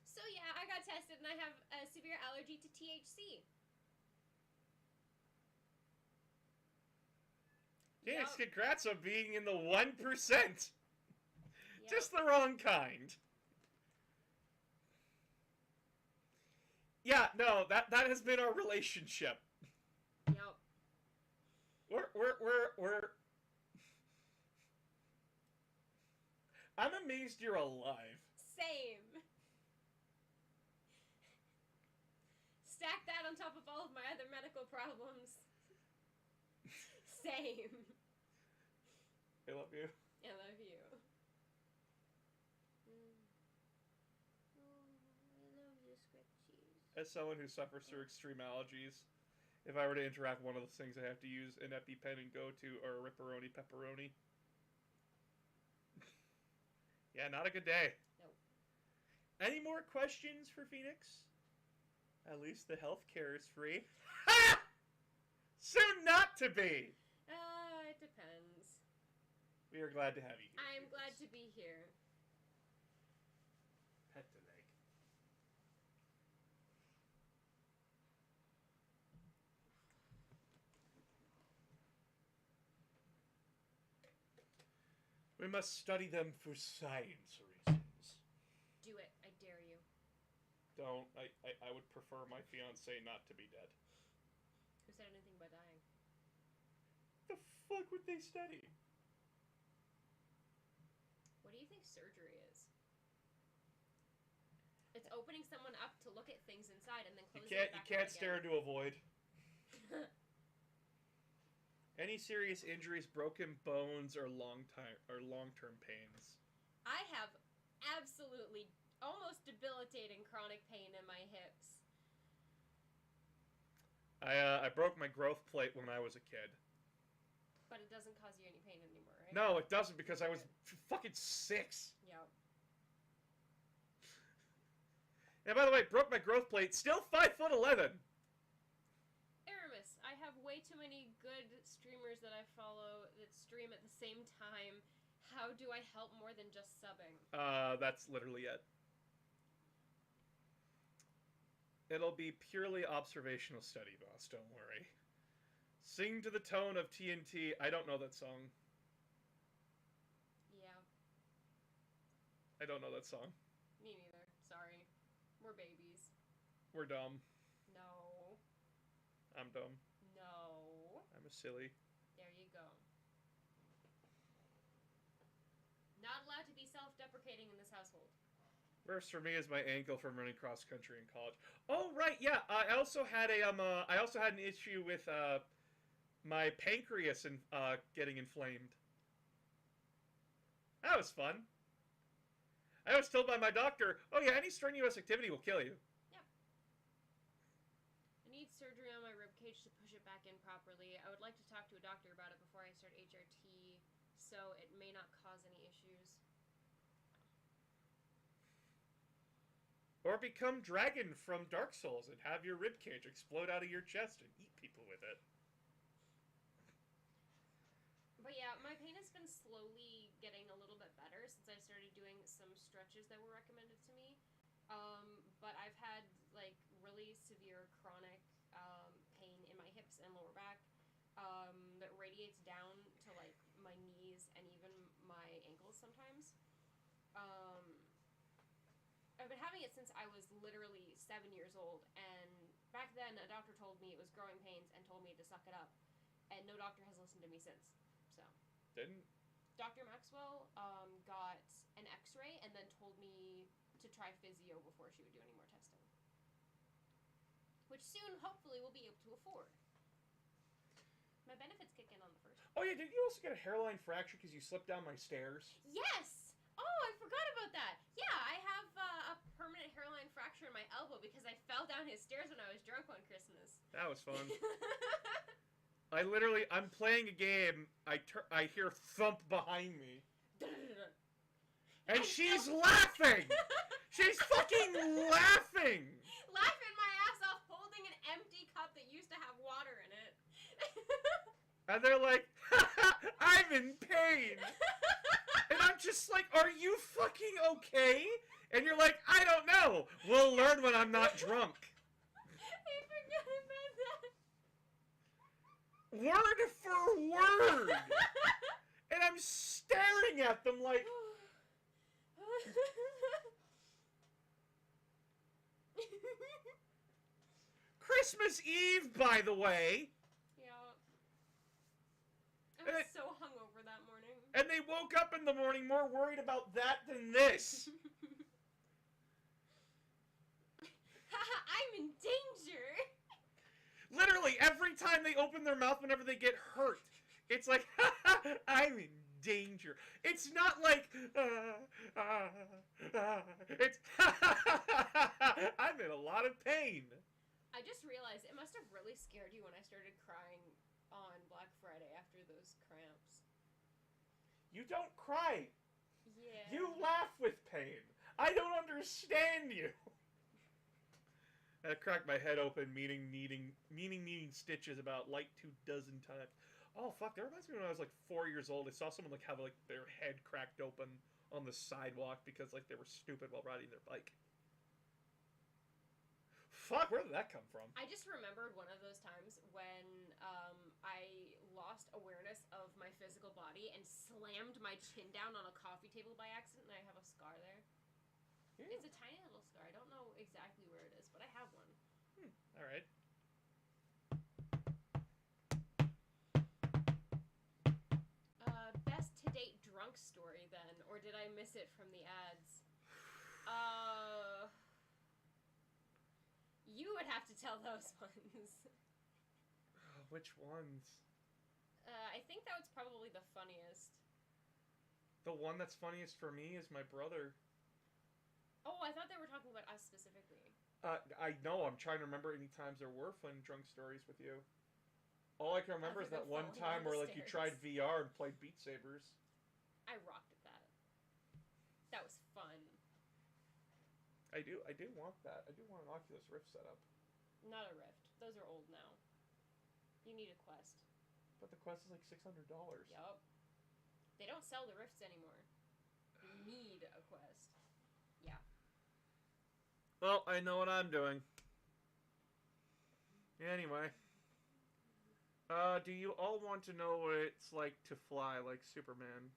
So yeah, I got tested and I have a severe allergy to THC. Yes, Yep. congrats on being in the 1%. Yep. Just the wrong kind. Yeah, no, that has been our relationship. Yep. We're I'm amazed you're alive. Same. Stack that on top of all of my other medical problems. Same. I love you. I love you. Oh, I love you, Scripchies. As someone who suffers through extreme allergies, if I were to interact with one of those things, I have to use an EpiPen and go to or a Ripperoni Pepperoni. Yeah, not a good day. Nope. Any more questions for Phoenix? At least the healthcare is free. Ha! Soon not to be! It depends. We are glad to have you here. I'm Phoenix. glad to be here. Pet the leg. We must study them for science reasons. Do it. I dare you. Don't. I would prefer my fiance not to be dead. Who said anything about dying? The fuck would they study? What do you think surgery is? It's opening someone up to look at things inside and then closing it back You can't out stare again. into a void. Any serious injuries, broken bones, or long-term pains? I have absolutely almost debilitating chronic pain in my hips. I broke my growth plate when I was a kid. But it doesn't cause you any pain anymore, right? No, it doesn't because I was fucking 6. Yep. And by the way, broke my growth plate. Still 5'11". Aramis, I have way too many good streamers that I follow that stream at the same time. How do I help more than just subbing? That's literally it. It'll be purely observational study, boss. Don't worry. Sing to the tone of TNT. I don't know that song. Yeah. I don't know that song. Me neither. Sorry. We're babies. We're dumb. No. I'm dumb. No. I'm a silly. There you go. Not allowed to be self-deprecating in this household. Worst for me is my ankle from running cross country in college. Oh right, yeah. I also had an issue with my pancreas and getting inflamed. That was fun. I was told by my doctor, "Oh yeah, any strenuous activity will kill you." Yep. I need surgery on my ribcage to push it back in properly. I would like to talk to a doctor about it before I start HRT, so it may not cause any issues. Or become Dragon from Dark Souls and have your ribcage explode out of your chest and eat people with it. But yeah, my pain has been slowly getting a little bit better since I started doing some stretches that were recommended to me. But I've had like really severe chronic pain in my hips and lower back chills sometimes. I've been having it since I was literally 7 years old, and back then a doctor told me it was growing pains and told me to suck it up, and no doctor has listened to me since. So Didn't? Dr. Maxwell got an X-ray and then told me to try physio before she would do any more testing, which soon hopefully we'll be able to afford. My benefits kick in on the 1st. Oh yeah, did you also get a hairline fracture because you slipped down my stairs? Yes! Oh, I forgot about that. Yeah, I have a permanent hairline fracture in my elbow because I fell down his stairs when I was drunk on Christmas. That was fun. I'm playing a game, I hear thump behind me. And she's laughing! She's fucking laughing! Laughing my ass off holding an empty cup that used to have water in it. And they're like, I'm in pain! And I'm just like, are you fucking okay? And you're like, I don't know. We'll learn when I'm not drunk. I forgot about that. Word for word! And I'm staring at them like... Christmas Eve, by the way. Yeah. I was so hungover that morning. And they woke up in the morning more worried about that than this. I'm in danger. Literally, every time they open their mouth whenever they get hurt, it's like, I'm in danger. It's not like, it's, I'm in a lot of pain. I just realized it must have really scared you when I started crying on Black Friday after those cramps. You don't cry. Yeah. You laugh with pain. I don't understand you. I cracked my head open, needing stitches about like 24 times. Oh fuck! That reminds me when I was like 4 years old. I saw someone like have like their head cracked open on the sidewalk because like they were stupid while riding their bike. Fuck! Where did that come from? I just remembered one of those times when I lost awareness of my physical body and slammed my chin down on a coffee table by accident, and I have a scar there. Yeah. It's a tiny little scar. I don't know exactly where it is, but I have one. All right. Best to date drunk story then, or did I miss it from the ads? You would have to tell those ones. Which ones? I think that was probably the funniest. The one that's funniest for me is my brother. Oh, I thought they were talking about us specifically. I know. I'm trying to remember any times there were fun drunk stories with you. All I can remember is that one time where like you tried VR and played Beat Sabers. I rocked at that. That was fun. I do want that. I do want an Oculus Rift setup. Not a Rift. Those are old now. You need a Quest. But the Quest is like $600. Yup. They don't sell the Rifts anymore. You need a Quest. Yeah. Well, I know what I'm doing. Anyway. Do you all want to know what it's like to fly like Superman?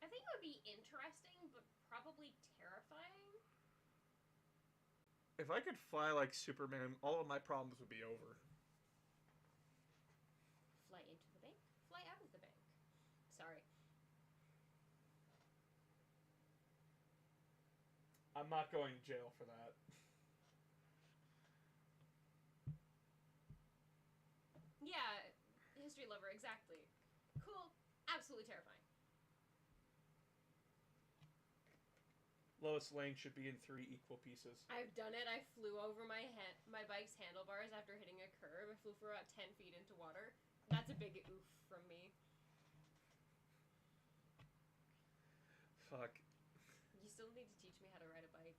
I think it would be interesting, but probably terrifying. If I could fly like Superman, all of my problems would be over. Fly into the bank, fly out of the bank. Sorry. I'm not going to jail for that. Yeah, history lover, exactly. Cool, absolutely terrifying. Lois Lane should be in 3 equal pieces. I've done it. I flew over my bike's handlebars after hitting a curb. I flew for about 10 feet into water. That's a big oof from me. Fuck. You still need to teach me how to ride a bike.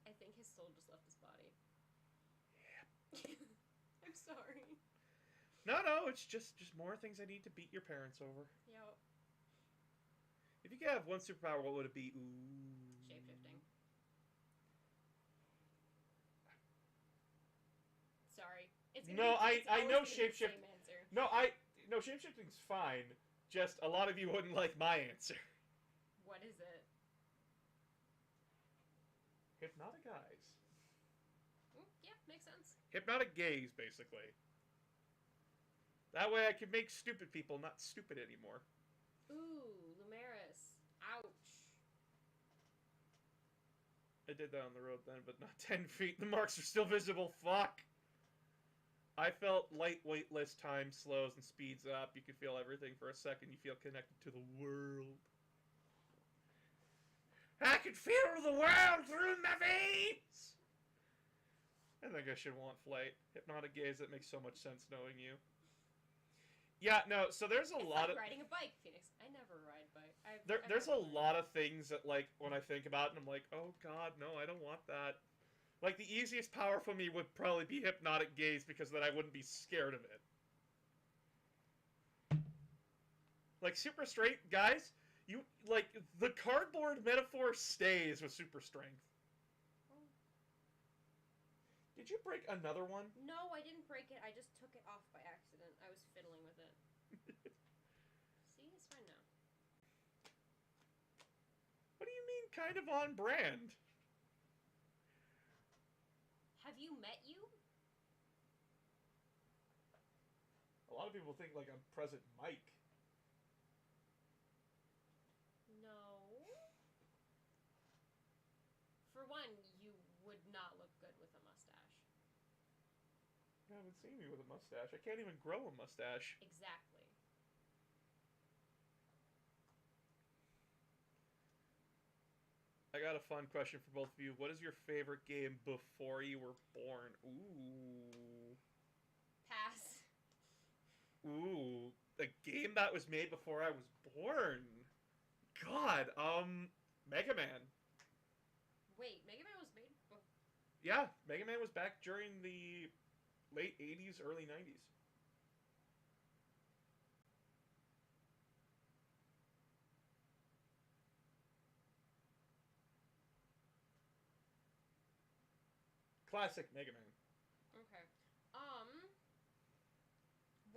I think his soul just left his body. Yeah. I'm sorry. No, it's just more things I need to beat your parents over. Yep. If you could have one superpower, what would it be? Ooh. Shapeshifting. Sorry. It's No, I always know gonna be the shapeshift. same answer. No, shapeshifting's fine. Just a lot of you wouldn't like my answer. What is it? Hypnotic eyes. Yeah, makes sense. Hypnotic gaze, basically. That way I can make stupid people not stupid anymore. Ooh, Lumeris. Ouch. I did that on the road then, but not 10 feet. The marks are still visible. Fuck. I felt light, weightless, time slows and speeds up. You can feel everything for a second. You feel connected to the world. I can feel the world through my veins! I think I should want flight. Hypnotic gaze, that makes so much sense knowing you. Yeah, no, so there's a lot like of... riding a bike, Phoenix. I never ride bike. There's a lot of things that, like, when I think about it, I'm like, oh god, no, I don't want that. Like, the easiest power for me would probably be hypnotic gaze, because then I wouldn't be scared of it. Like, super straight, guys, you, like, the cardboard metaphor stays with super strength. Did you break another one? No, I didn't break it. I just took it off by accident. I was fiddling with it. See, it's fine now. What do you mean, kind of on brand? Have you met you? A lot of people think, like, I'm President Mike. No. For one, you would not look good with a mustache. You haven't seen me with a mustache. I can't even grow a mustache. Exactly. I got a fun question for both of you. What is your favorite game before you were born? Ooh. Pass. Ooh. A game that was made before I was born. God, Mega Man. Wait, Mega Man was made before... Yeah, Mega Man was back during the late 80s, early 90s. Classic Mega Man. Okay.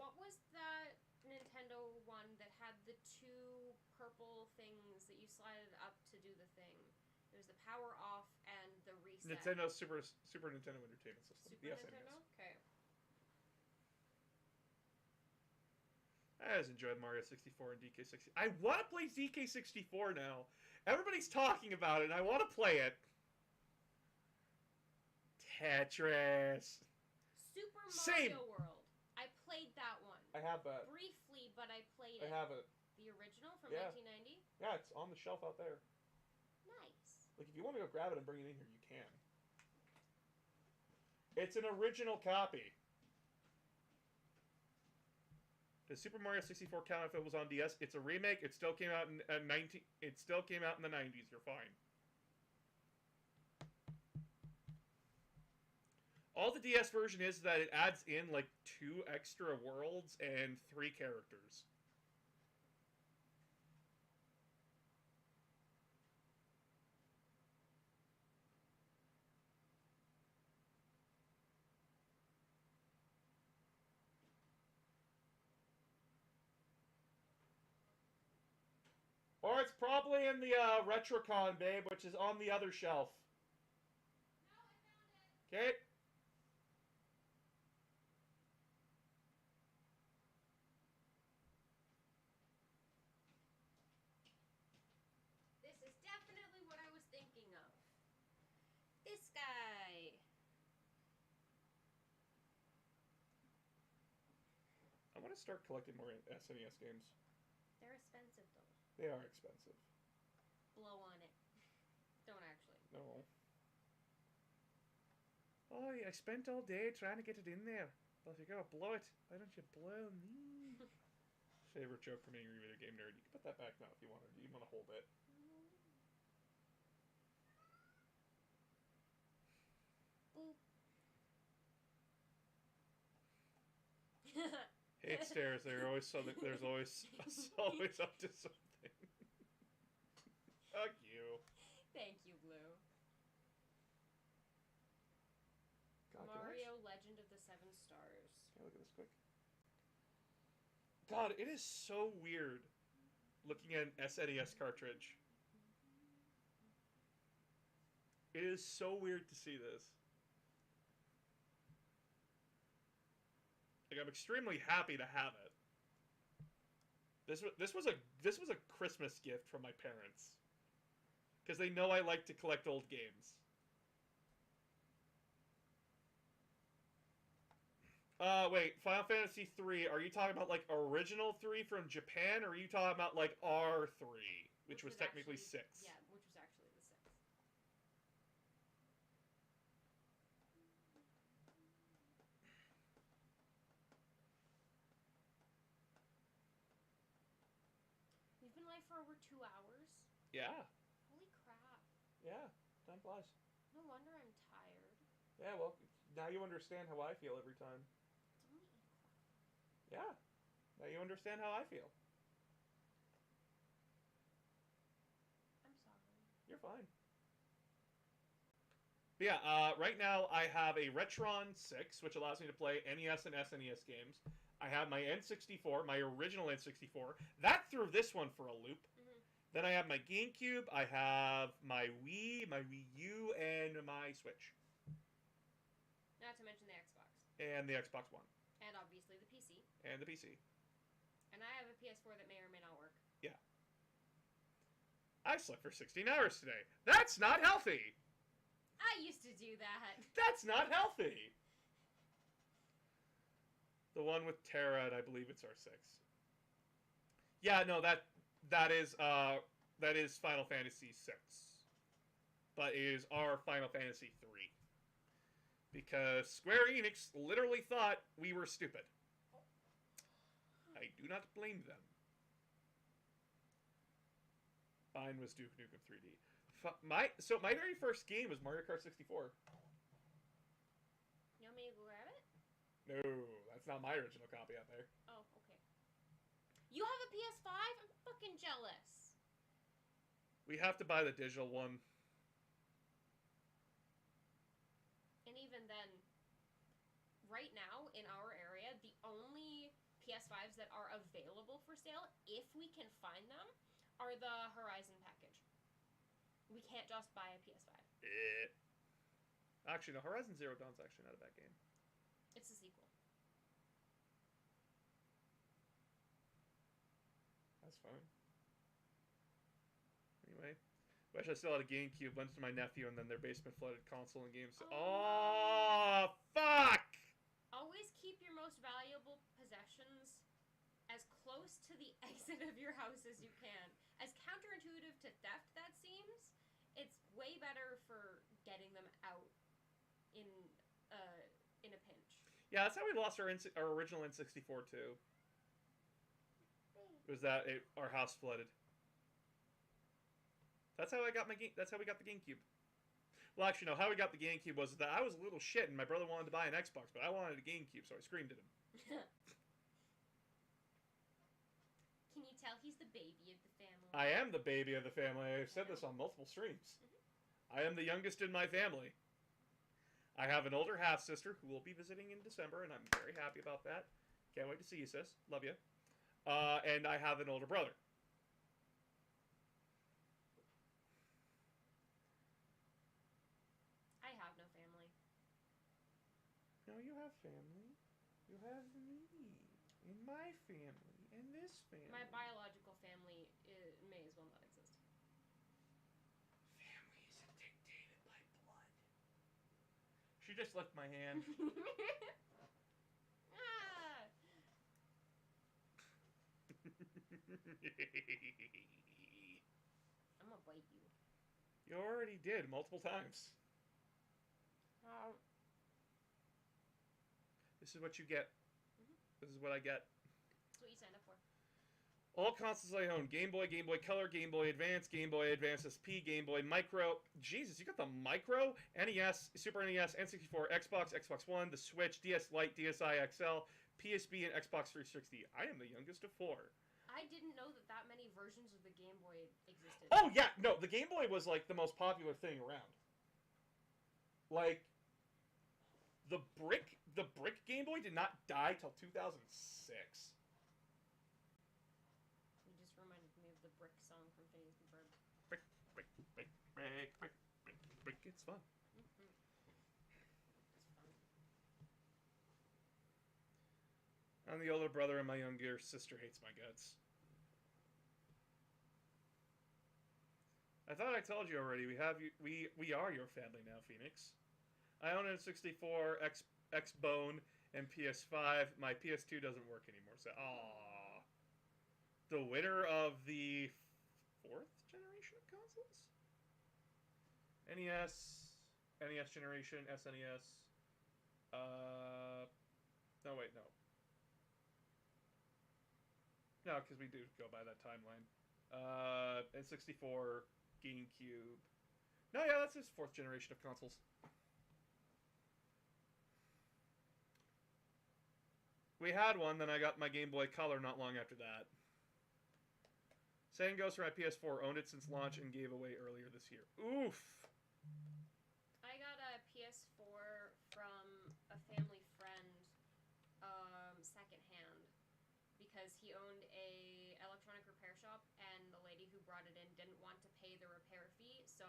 What was that Nintendo one that had the two purple things that you slided up to do the thing? It was the power off and the reset. Nintendo Super Nintendo Entertainment System. Super Yes, Nintendo? Okay. I always enjoyed Mario 64 and DK64. I want to play DK64 now. Everybody's talking about it, and I want to play it. Tetris. Super Mario Same. World. I played that one. I have that. Briefly, but I played I it. have it. The original from Yeah. 1990? Yeah, it's on the shelf out there. Nice. Like, if you want to go grab it and bring it in here, you can. It's an original copy. Does Super Mario 64 count if it was on DS? It's a remake. It still came out in It still came out in the 90s. You're fine. All the DS version is that it adds in like 2 extra worlds and 3 characters. Or it's probably in the Retrocon, babe, which is on the other shelf. No, I found it. Okay. This is definitely what I was thinking of. This guy. I want to start collecting more SNES games. They're expensive, though. They are expensive. Blow on it. Don't actually. No. Oh, I spent all day trying to get it in there. Well, if you're gonna blow it, why don't you blow me? Favorite joke from Angry Video Game Nerd. You can put that back now if you want, or do you want to hold it? Boop. Hate stairs. There's always something. There's always up to something. Fuck you. Thank you, Blue. God, Mario Legend of the 7 stars. Okay, look at this quick. God, it is so weird looking at an SNES cartridge. It is so weird to see this. Like, I'm extremely happy to have it. This was a Christmas gift from my parents, because they know I like to collect old games. Wait, Final Fantasy 3, are you talking about, like, original 3 from Japan, or are you talking about, like, R3, which was technically actually, 6? Yeah, which was actually the 6th. We've been live for over 2 hours. Yeah. Holy crap. Yeah, time flies. No wonder I'm tired. Yeah, well, now you understand how I feel every time. It's only 8 o'clock. Yeah, now you understand how I feel. I'm sorry. You're fine. But yeah, right now I have a Retron 6, which allows me to play NES and SNES games. I have my N64, my original N64. That threw this one for a loop. Mm-hmm. Then I have my GameCube, I have my Wii, my Wii U, and my Switch. Not to mention the Xbox. And the Xbox One. And obviously the PC. And the PC. And I have a PS4 that may or may not work. Yeah. I slept for 16 hours today. That's not healthy! I used to do that. That's not healthy! The one with Terra, and I believe it's R6. Yeah, no, that is Final Fantasy 6. But it is our Final Fantasy 3. Because Square Enix literally thought we were stupid. I do not blame them. Mine was Duke Nukem 3D. So my very first game was Mario Kart 64. You want me to go grab it? No, that's not my original copy out there. Oh, okay. You have a PS5? I'm fucking jealous. We have to buy the digital one. And even then, right now in our area, the only PS5s that are available for sale, if we can find them, are the Horizon package. We can't just buy a PS5. Actually, no, Horizon Zero Dawn's actually not a bad game. It's a sequel. That's fine. Anyway, wish I still had a GameCube. Went to my nephew, and then their basement flooded console and games. Oh, fuck! Always keep your most valuable possessions as close to the exit of your house as you can. As counterintuitive to theft that seems, it's way better for getting them out in a pinch. Yeah, that's how we lost our original N64 too. It was that our house flooded. That's how I got That's how we got the GameCube. Well, actually, no. How we got the GameCube was that I was a little shit, and my brother wanted to buy an Xbox, but I wanted a GameCube, so I screamed at him. Can you tell he's the baby of the family? I am the baby of the family. I've said this on multiple streams. Mm-hmm. I am the youngest in my family. I have an older half-sister who will be visiting in December, and I'm very happy about that. Can't wait to see you, sis. Love you. And I have an older brother. I have no family. No, you have family. You have me. And my family. And this family. My biological family may as well not exist. Family isn't dictated by blood. She just licked my hand. Ah. I'm gonna bite you. You already did multiple times. This is what you get. Mm-hmm. This is what I get. That's what you signed up for. All consoles I own: Game Boy, Game Boy Color, Game Boy Advance, Game Boy Advance SP, Game Boy Micro. Jesus, you got the Micro, NES, Super NES, N64, Xbox, Xbox One, the Switch, DS Lite, DSi XL, PSP, and Xbox 360. I am the youngest of 4. I didn't know that many versions of the Game Boy existed. Oh yeah, no, the Game Boy was like the most popular thing around. Like, the brick the brick Game Boy did not die till 2006. You just reminded me of the brick song from Phineas and Ferb. Brick, brick, brick, brick, brick, brick, brick. It's fun. Mm-hmm. It's fun. I'm the older brother, and my younger sister hates my guts. I thought I told you already. We are your family now, Phoenix. I own a 64, X-Bone, and PS5. My PS2 doesn't work anymore. So, aww. The winner of the 4th generation of consoles? NES generation, SNES. No, wait, no. No, because we do go by that timeline. N64, GameCube. No, yeah, that's his 4th generation of consoles. We had one, then I got my Game Boy Color not long after that. Same goes for my PS4. Owned it since launch and gave away earlier this year. Oof! I got a PS4 from a family friend, secondhand, because he owned a electronic repair shop, and the lady who brought it in didn't want to pay the repair fee, so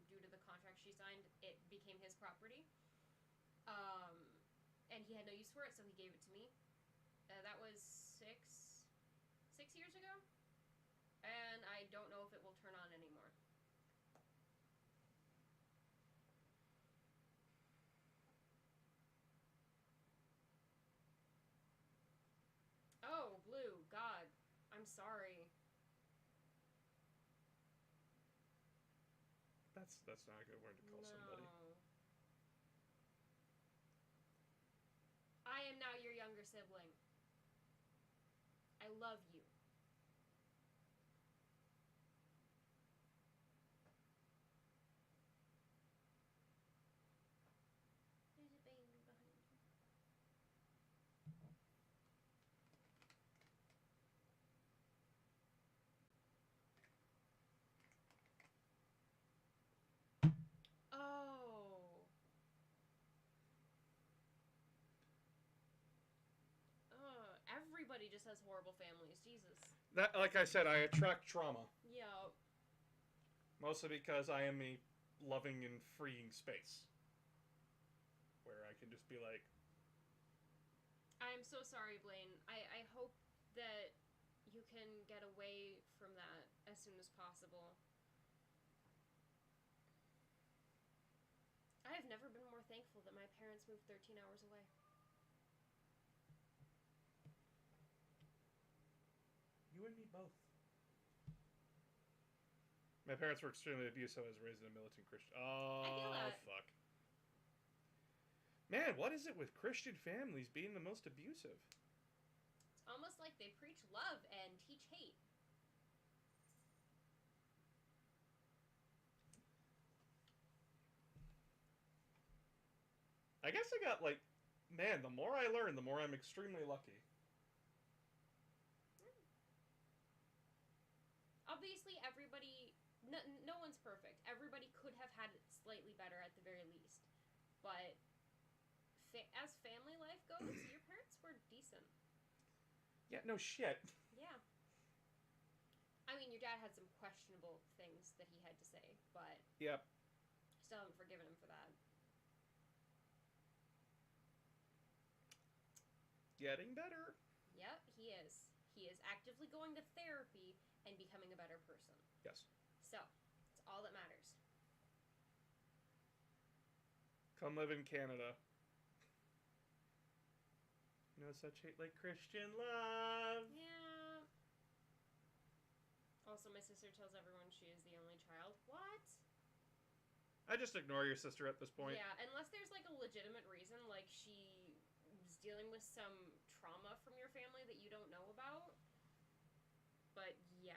due to the contract she signed, it became his property. And he had no use for it, so he gave it to me. That was six years ago, and I don't know if it will turn on anymore. Oh, Blue, God, I'm sorry. That's not a good word to call somebody. I am now your younger sibling. I love you. There's a baby behind you. Oh. Everybody just has horrible families. Jesus. That, like I said, I attract trauma. Yeah. Mostly because I am a loving and freeing space. Where I can just be like... I am so sorry, Blaine. I hope that you can get away from that as soon as possible. I have never been more thankful that my parents moved 13 hours away. You and me both. My parents were extremely abusive. I was raised in a militant Christian... Oh, I feel that. Fuck. Man, what is it with Christian families being the most abusive? It's almost like they preach love and teach hate. I guess I got, like... Man, the more I learn, the more I'm extremely lucky. Obviously, everybody... No one's perfect. Everybody could have had it slightly better at the very least. But as family life goes, your parents were decent. Yeah, no shit. Yeah. I mean, your dad had some questionable things that he had to say, but... Yep. Still haven't forgiven him for that. Getting better. Yep, he is. He is actively going to therapy and becoming a better person. Yes. So, it's all that matters. Come live in Canada. No such hate like Christian love. Yeah. Also, my sister tells everyone she is the only child. What? I just ignore your sister at this point. Yeah, unless there's like a legitimate reason, like she was dealing with some trauma from your family that you don't know about. But yeah.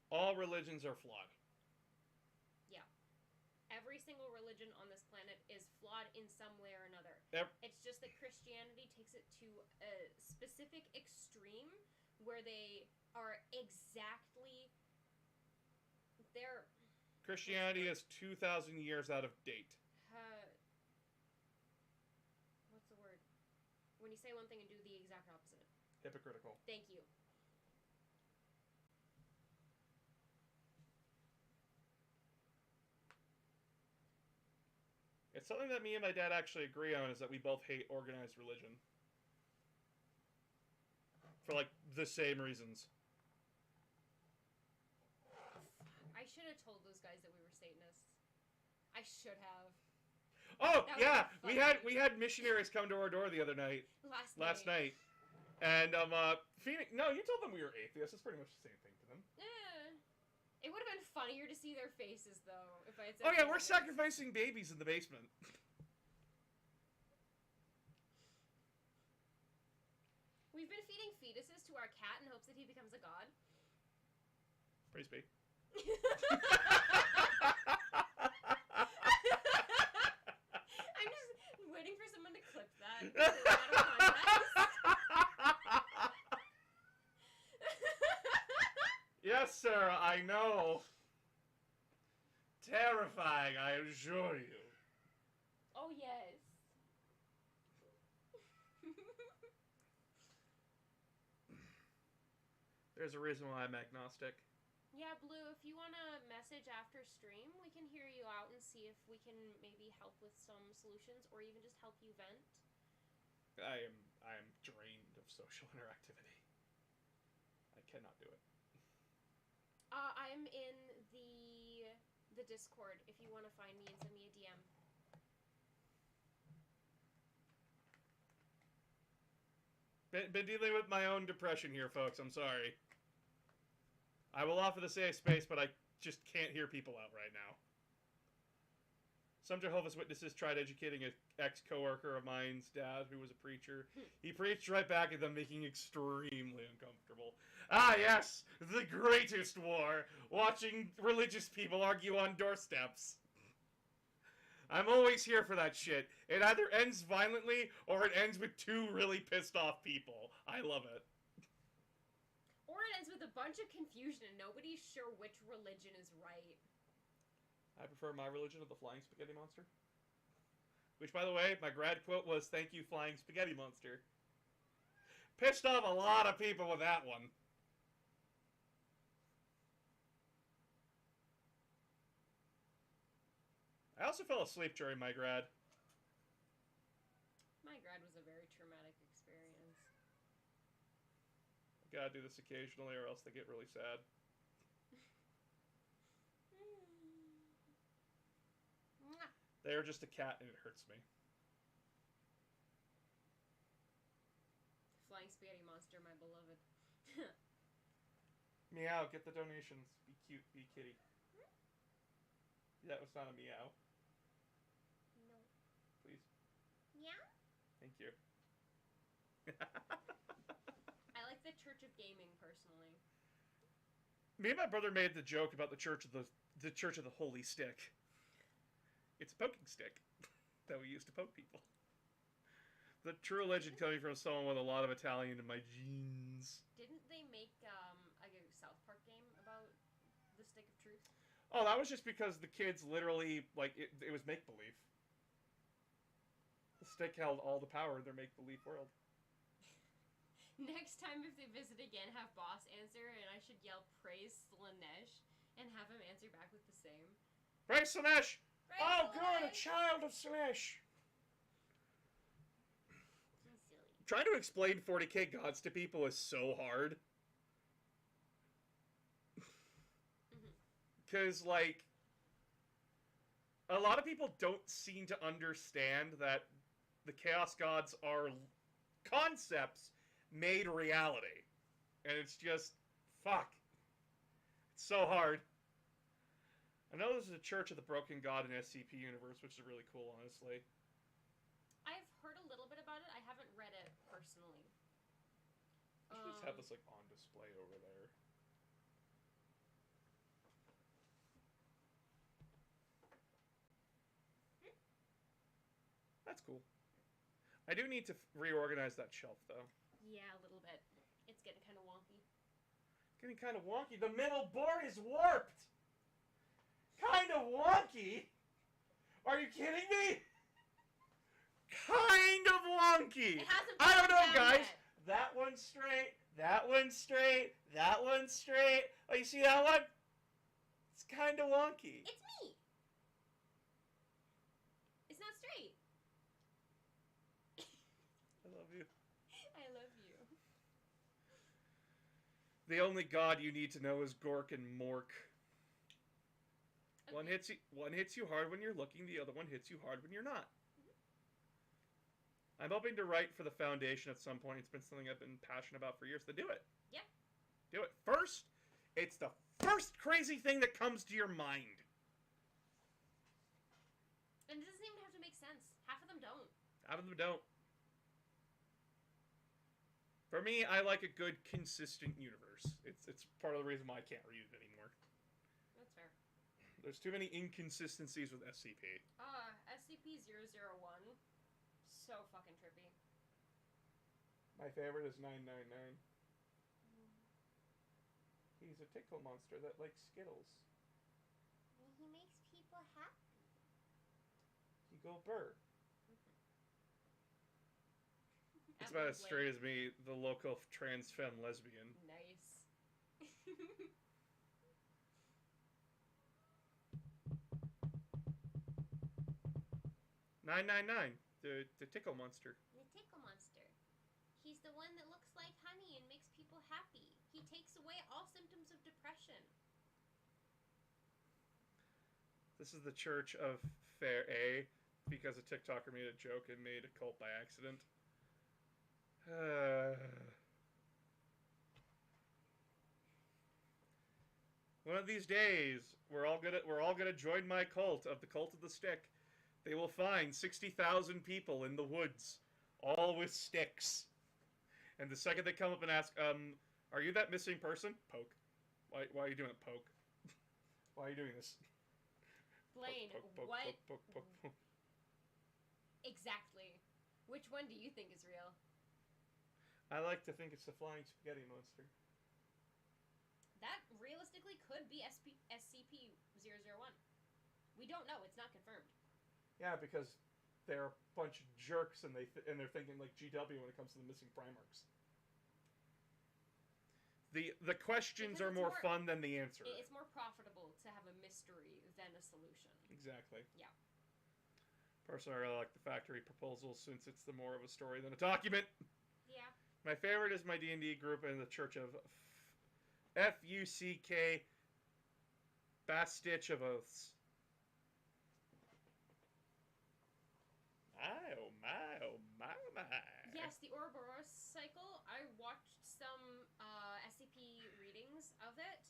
All religions are flawed. Yeah. Every single religion on this planet is flawed in some way or another. It's just that Christianity takes it to a specific extreme where they are exactly... they're Christianity is 2,000 years out of date. What's the word? When you say one thing and do the exact opposite. Hypocritical. Thank you. It's something that me and my dad actually agree on, is that we both hate organized religion. For, like, the same reasons. I should have told those guys that we were Satanists. I should have. Oh, That yeah! would be We had missionaries come to our door the other night. Last night. And, Phoenix... No, you told them we were atheists. It's pretty much the same thing to them. It would have been funnier to see their faces, though, if I had said... Oh, yeah, we're sacrificing babies in the basement. We've been feeding fetuses to our cat in hopes that he becomes a god. Praise be. I'm just waiting for someone to clip that. Out of context. Yes, sir, I know. Terrifying, I assure you. Oh, yes. There's a reason why I'm agnostic. Yeah, Blue, if you want to message after stream, we can hear you out and see if we can maybe help with some solutions or even just help you vent. I am drained of social interactivity. I cannot do it. I'm in the Discord if you want to find me and send me a DM. Been dealing with my own depression here, folks. I'm sorry. I will offer the safe space, but I just can't hear people out right now. Some Jehovah's Witnesses tried educating an ex-coworker of mine's dad who was a preacher. He preached right back at them, making extremely uncomfortable. Ah, yes! The greatest war! Watching religious people argue on doorsteps. I'm always here for that shit. It either ends violently, or it ends with two really pissed off people. I love it. Or it ends with a bunch of confusion and nobody's sure which religion is right. I prefer my religion of the Flying Spaghetti Monster. Which, by the way, my grad quote was, "Thank you, Flying Spaghetti Monster." Pissed off a lot of people with that one. I also fell asleep during my grad. My grad was a very traumatic experience. I gotta do this occasionally or else they get really sad. They are just a cat and it hurts me. Flying Spaghetti Monster, my beloved. Meow, get the donations. Be cute, be kitty. That was not a meow. No. Please. Yeah? Thank you. I like the Church of Gaming, personally. Me and my brother made the joke about the Church of the Holy Stick. It's a poking stick that we use to poke people. The true legend coming from someone with a lot of Italian in my genes. Didn't they make a South Park game about the Stick of Truth? Oh, that was just because the kids literally, like, it was make-believe. The stick held all the power in their make-believe world. Next time if they visit again, have boss answer, and I should yell, "Praise Slanesh," and have him answer back with the same. Praise Slanesh! Praise Oh, Slanesh! good, a child of Slanesh! Silly. Trying to explain 40k gods to people is so hard. Because, like, a lot of people don't seem to understand that the Chaos Gods are concepts made reality. And it's just, fuck. It's so hard. I know this is a Church of the Broken God in SCP universe, which is really cool, honestly. I've heard a little bit about it. I haven't read it personally. I should just have this, like, on display over there. That's cool. I do need to reorganize that shelf, though. Yeah, a little bit. It's getting kind of wonky. Getting kind of wonky. The middle board is warped! Kind of wonky. Are you kidding me? Kind of wonky. It hasn't I don't know, fallen down guys. yet. That one's straight. That one's straight. That one's straight. Oh, you see that one? It's kind of wonky. It's me. It's not straight. I love you. I love you. The only god you need to know is Gork and Mork. One hits you hard when you're looking, the other one hits you hard when you're not. I'm hoping to write for the Foundation at some point. It's been something I've been passionate about for years. To do it. Yeah. Do it. First, it's the first crazy thing that comes to your mind. And it doesn't even have to make sense. Half of them don't. Half of them don't. For me, I like a good, consistent universe. It's part of the reason why I can't read it anymore. That's fair. There's too many inconsistencies with SCP. SCP-001. So fucking trippy. My favorite is 999. He's a tickle monster that likes Skittles. He makes people happy. He go burr. It's about as straight as me, the local trans femme lesbian. Nice. 999, the tickle monster. The tickle monster. He's the one that looks like honey and makes people happy. He takes away all symptoms of depression. This is the Church of Fair A, because a TikToker made a joke and made a cult by accident. One of these days, we're all gonna join my cult of the Cult of the Stick. They will find 60,000 people in the woods, all with sticks. And the second they come up and ask, are you that missing person? Poke. Why are you doing it, Poke? Why are you doing this? Blaine, poke, what? Poke. Exactly. Which one do you think is real? I like to think it's the flying spaghetti monster. That realistically could be SCP-001. We don't know. It's not confirmed. Yeah, because they're a bunch of jerks and they're thinking like GW when it comes to the missing Primarchs. The questions are more fun than the answer. It's more profitable to have a mystery than a solution. Exactly. Yeah. Personally, I really like the factory proposal since it's more of a story than a document. Yeah. My favorite is my D&D group in the Church of FUCK Bastitch of Oaths. My, oh my, oh my, oh my. Yes, the Ouroboros cycle. I watched some SCP readings of it.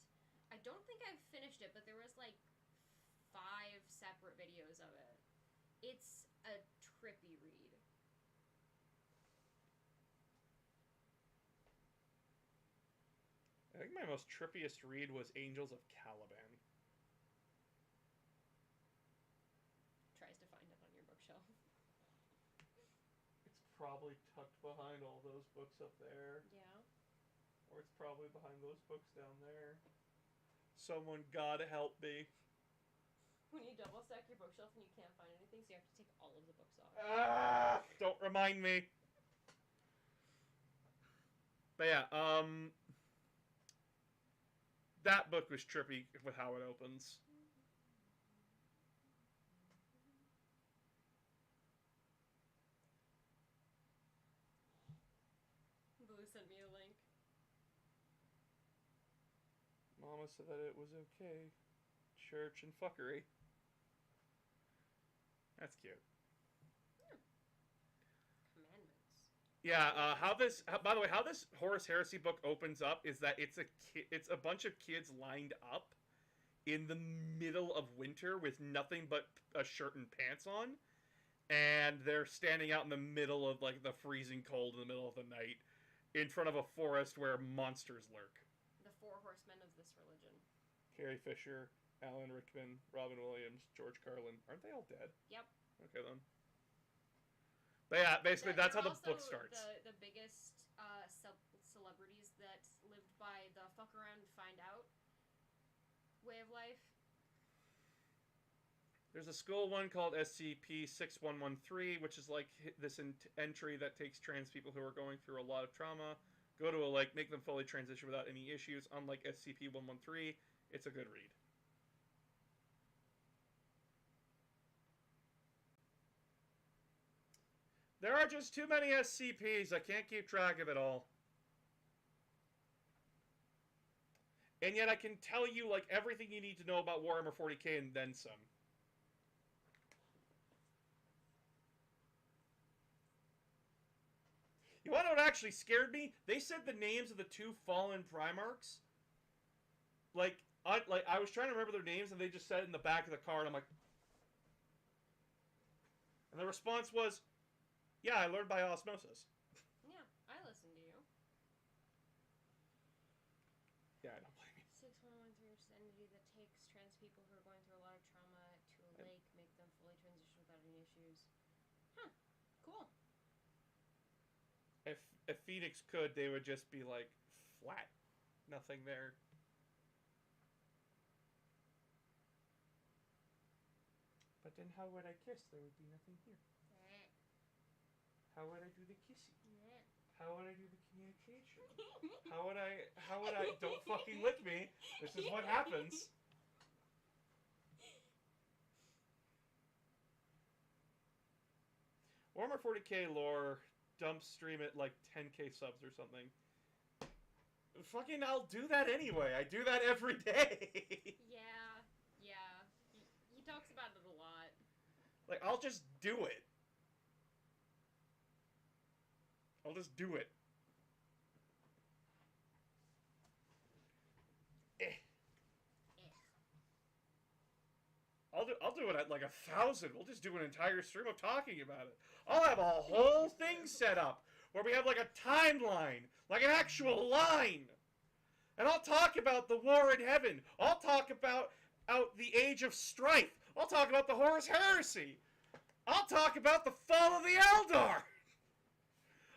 I don't think I've finished it, but there was like 5 separate videos of it. It's a trippy read. I think my most trippiest read was Angels of Caliban. Tries to find it on your bookshelf. It's probably tucked behind all those books up there. Yeah. Or it's probably behind those books down there. Someone gotta help me. When you double stack your bookshelf and you can't find anything, so you have to take all of the books off. Ah! Don't remind me. But yeah, that book was trippy with how it opens. Blue sent me a link. Mama said that it was okay. Church and fuckery. That's cute. Commandments. Yeah, by the way, how this Horus Heresy book opens up is that it's a bunch of kids lined up in the middle of winter with nothing but a shirt and pants on, and they're standing out in the middle of like the freezing cold in the middle of the night in front of a forest where monsters lurk. The 4 horsemen of this religion. Carrie Fisher, Alan Rickman, Robin Williams, George Carlin. Aren't they all dead? Yep. Okay then. But yeah, basically that's how the book also starts. The biggest celebrities that lived by the fuck around find out way of life. There's a school one called SCP-6113, which is like this entry that takes trans people who are going through a lot of trauma, go to make them fully transition without any issues. Unlike SCP-113, it's a good read. There are just too many SCPs. I can't keep track of it all. And yet I can tell you everything you need to know about Warhammer 40k and then some. You want to know what actually scared me? They said the names of the 2 fallen Primarchs. I was trying to remember their names, and they just said it in the back of the card. I'm like... And the response was, yeah, I learned by osmosis. Yeah, I listened to you. Yeah, I don't blame you. 6113 is an entity that takes trans people who are going through a lot of trauma to a lake, make them fully transition without any issues. Huh. Cool. If Phoenix could, they would just be flat. Nothing there. But then how would I kiss? There would be nothing here. How would I do the kissing? How would I do the communication? How would I don't fucking lick me. This is what happens. Warhammer 40k lore, dump stream at 10k subs or something. Fucking, I'll do that anyway. I do that every day. Yeah. He talks about it a lot. I'll just do it. I'll just do it. I'll do it at 1,000. We'll just do an entire stream of talking about it. I'll have a whole thing set up where we have a timeline, an actual line. And I'll talk about the war in heaven. I'll talk about the age of strife. I'll talk about the Horus Heresy. I'll talk about the fall of the Eldar.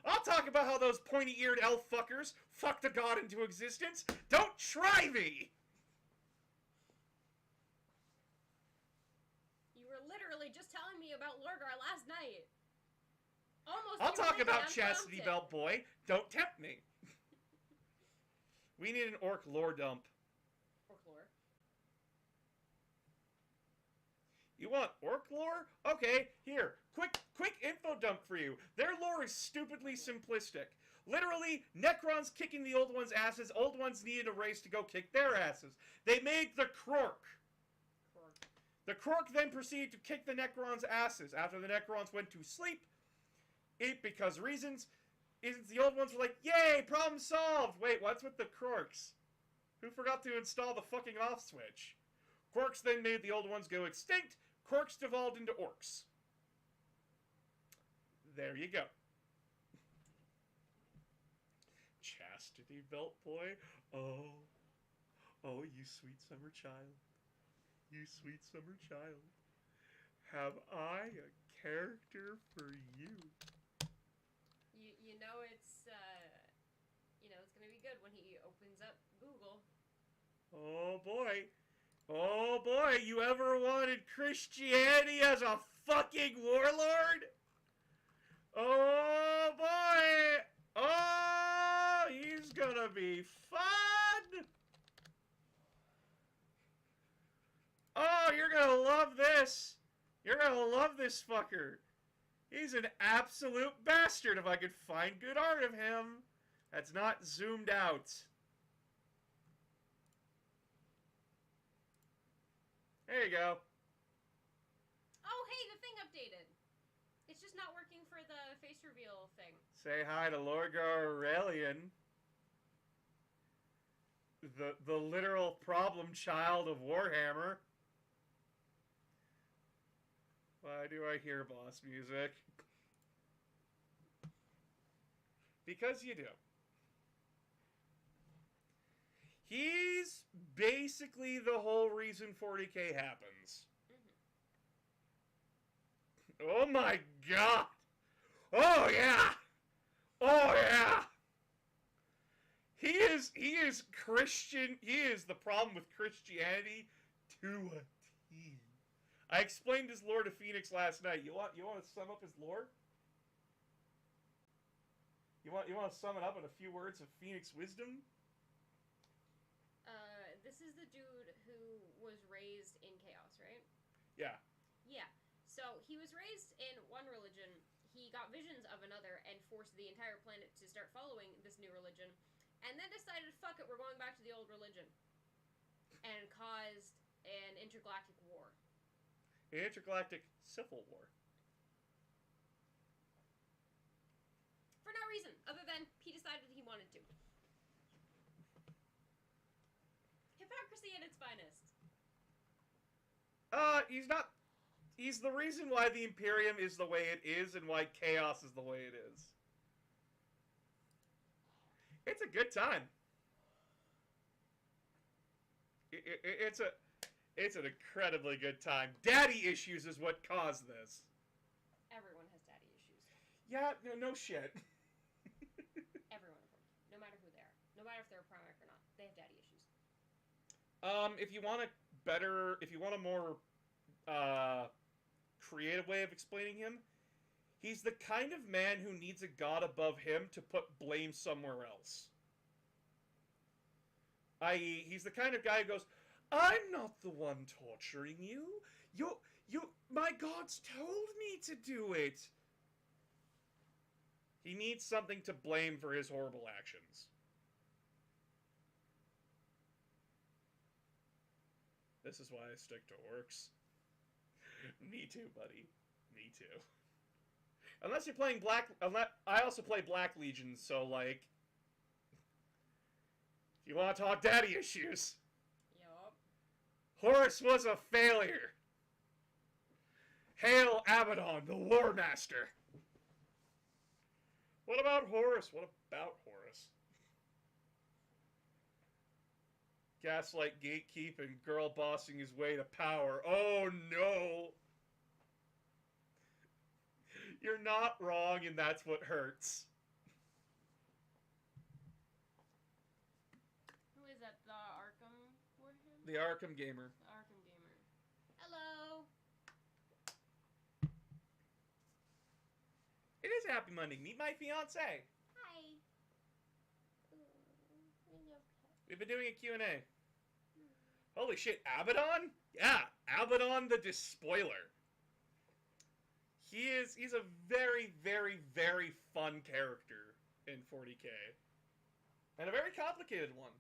I'll talk about how those pointy-eared elf fuckers fucked a god into existence. Don't try me! You were literally just telling me about Lorgar last night. Almost. I'll talk about Chastity Belt Boy. Don't tempt me. We need an orc lore dump. Orc lore? You want orc lore? Okay, here. Quick info dump for you. Their lore is stupidly simplistic. Literally, Necrons kicking the old ones' asses. Old ones needed a race to go kick their asses. They made the Krork. The Krork then proceeded to kick the Necrons' asses. After the Necrons went to sleep, because reasons, the old ones were like, yay, problem solved. Wait, what's with the Krorks? Who forgot to install the fucking off switch? Krorks then made the old ones go extinct. Krorks devolved into orcs. There you go. Chastity Belt Boy. Oh, you sweet summer child. You sweet summer child. Have I a character for you? You know it's gonna be good when he opens up Google. Oh boy, you ever wanted Christianity as a fucking warlord? Oh boy! Oh, he's gonna be fun! Oh, you're gonna love this! You're gonna love this fucker! He's an absolute bastard if I could find good art of him. That's not zoomed out. There you go. Oh, hey, the thing updated. It's just not working for the face reveal thing. Say hi to Lorgar Aurelian. The literal problem child of Warhammer. Why do I hear boss music? Because you do. He's basically the whole reason 40k happens. Oh my god! Oh yeah! Oh yeah! He is Christian. He is the problem with Christianity to a T. I explained his lore to Phoenix last night. You want to sum up his lore? You want to sum it up in a few words of Phoenix wisdom? This is the dude who was raised in chaos, right? Yeah. Yeah. So he was raised in one religion. He got visions of another and forced the entire planet to start following this new religion, and then decided, fuck it, we're going back to the old religion, and caused an intergalactic war. An intergalactic civil war. For no reason other than he decided he wanted to. Hypocrisy at its finest. He's not. He's the reason why the Imperium is the way it is and why chaos is the way it is. It's a good time. It's an incredibly good time. Daddy issues is what caused this. Everyone has daddy issues. Yeah, no shit. Every one of them. No matter who they are. No matter if they're a Primarch or not. They have daddy issues. If you want a more creative way of explaining him, he's the kind of man who needs a god above him to put blame somewhere else. I.e., he's the kind of guy who goes, I'm not the one torturing you. My gods told me to do it. He needs something to blame for his horrible actions. This is why I stick to orcs. Me too, buddy. Me too. Unless you're playing I also play Black Legion, so, like... If you want to talk daddy issues... Yup. Horus was a failure! Hail Abaddon, the War Master! What about Horus? What about Horus? Gaslight gatekeeping, girl bossing his way to power. Oh no! You're not wrong, and that's what hurts. Who is that? The Arkham Warhammer? The Arkham Gamer. The Arkham Gamer. Hello! It is Happy Monday. Meet my fiance. Hi. We've been doing a Q&A. Holy shit, Abaddon? Yeah, Abaddon the Despoiler. He's a very, very, very fun character in 40k. And a very complicated one.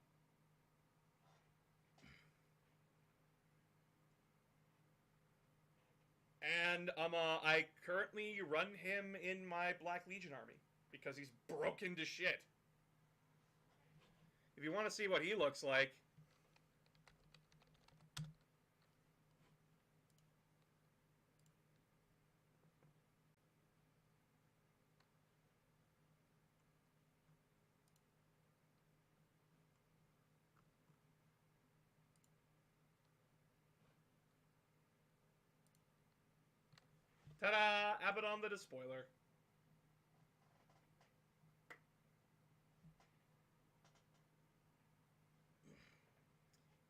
And I currently run him in my Black Legion army because he's broken to shit. If you want to see what he looks like, ta-da! Abaddon the Despoiler.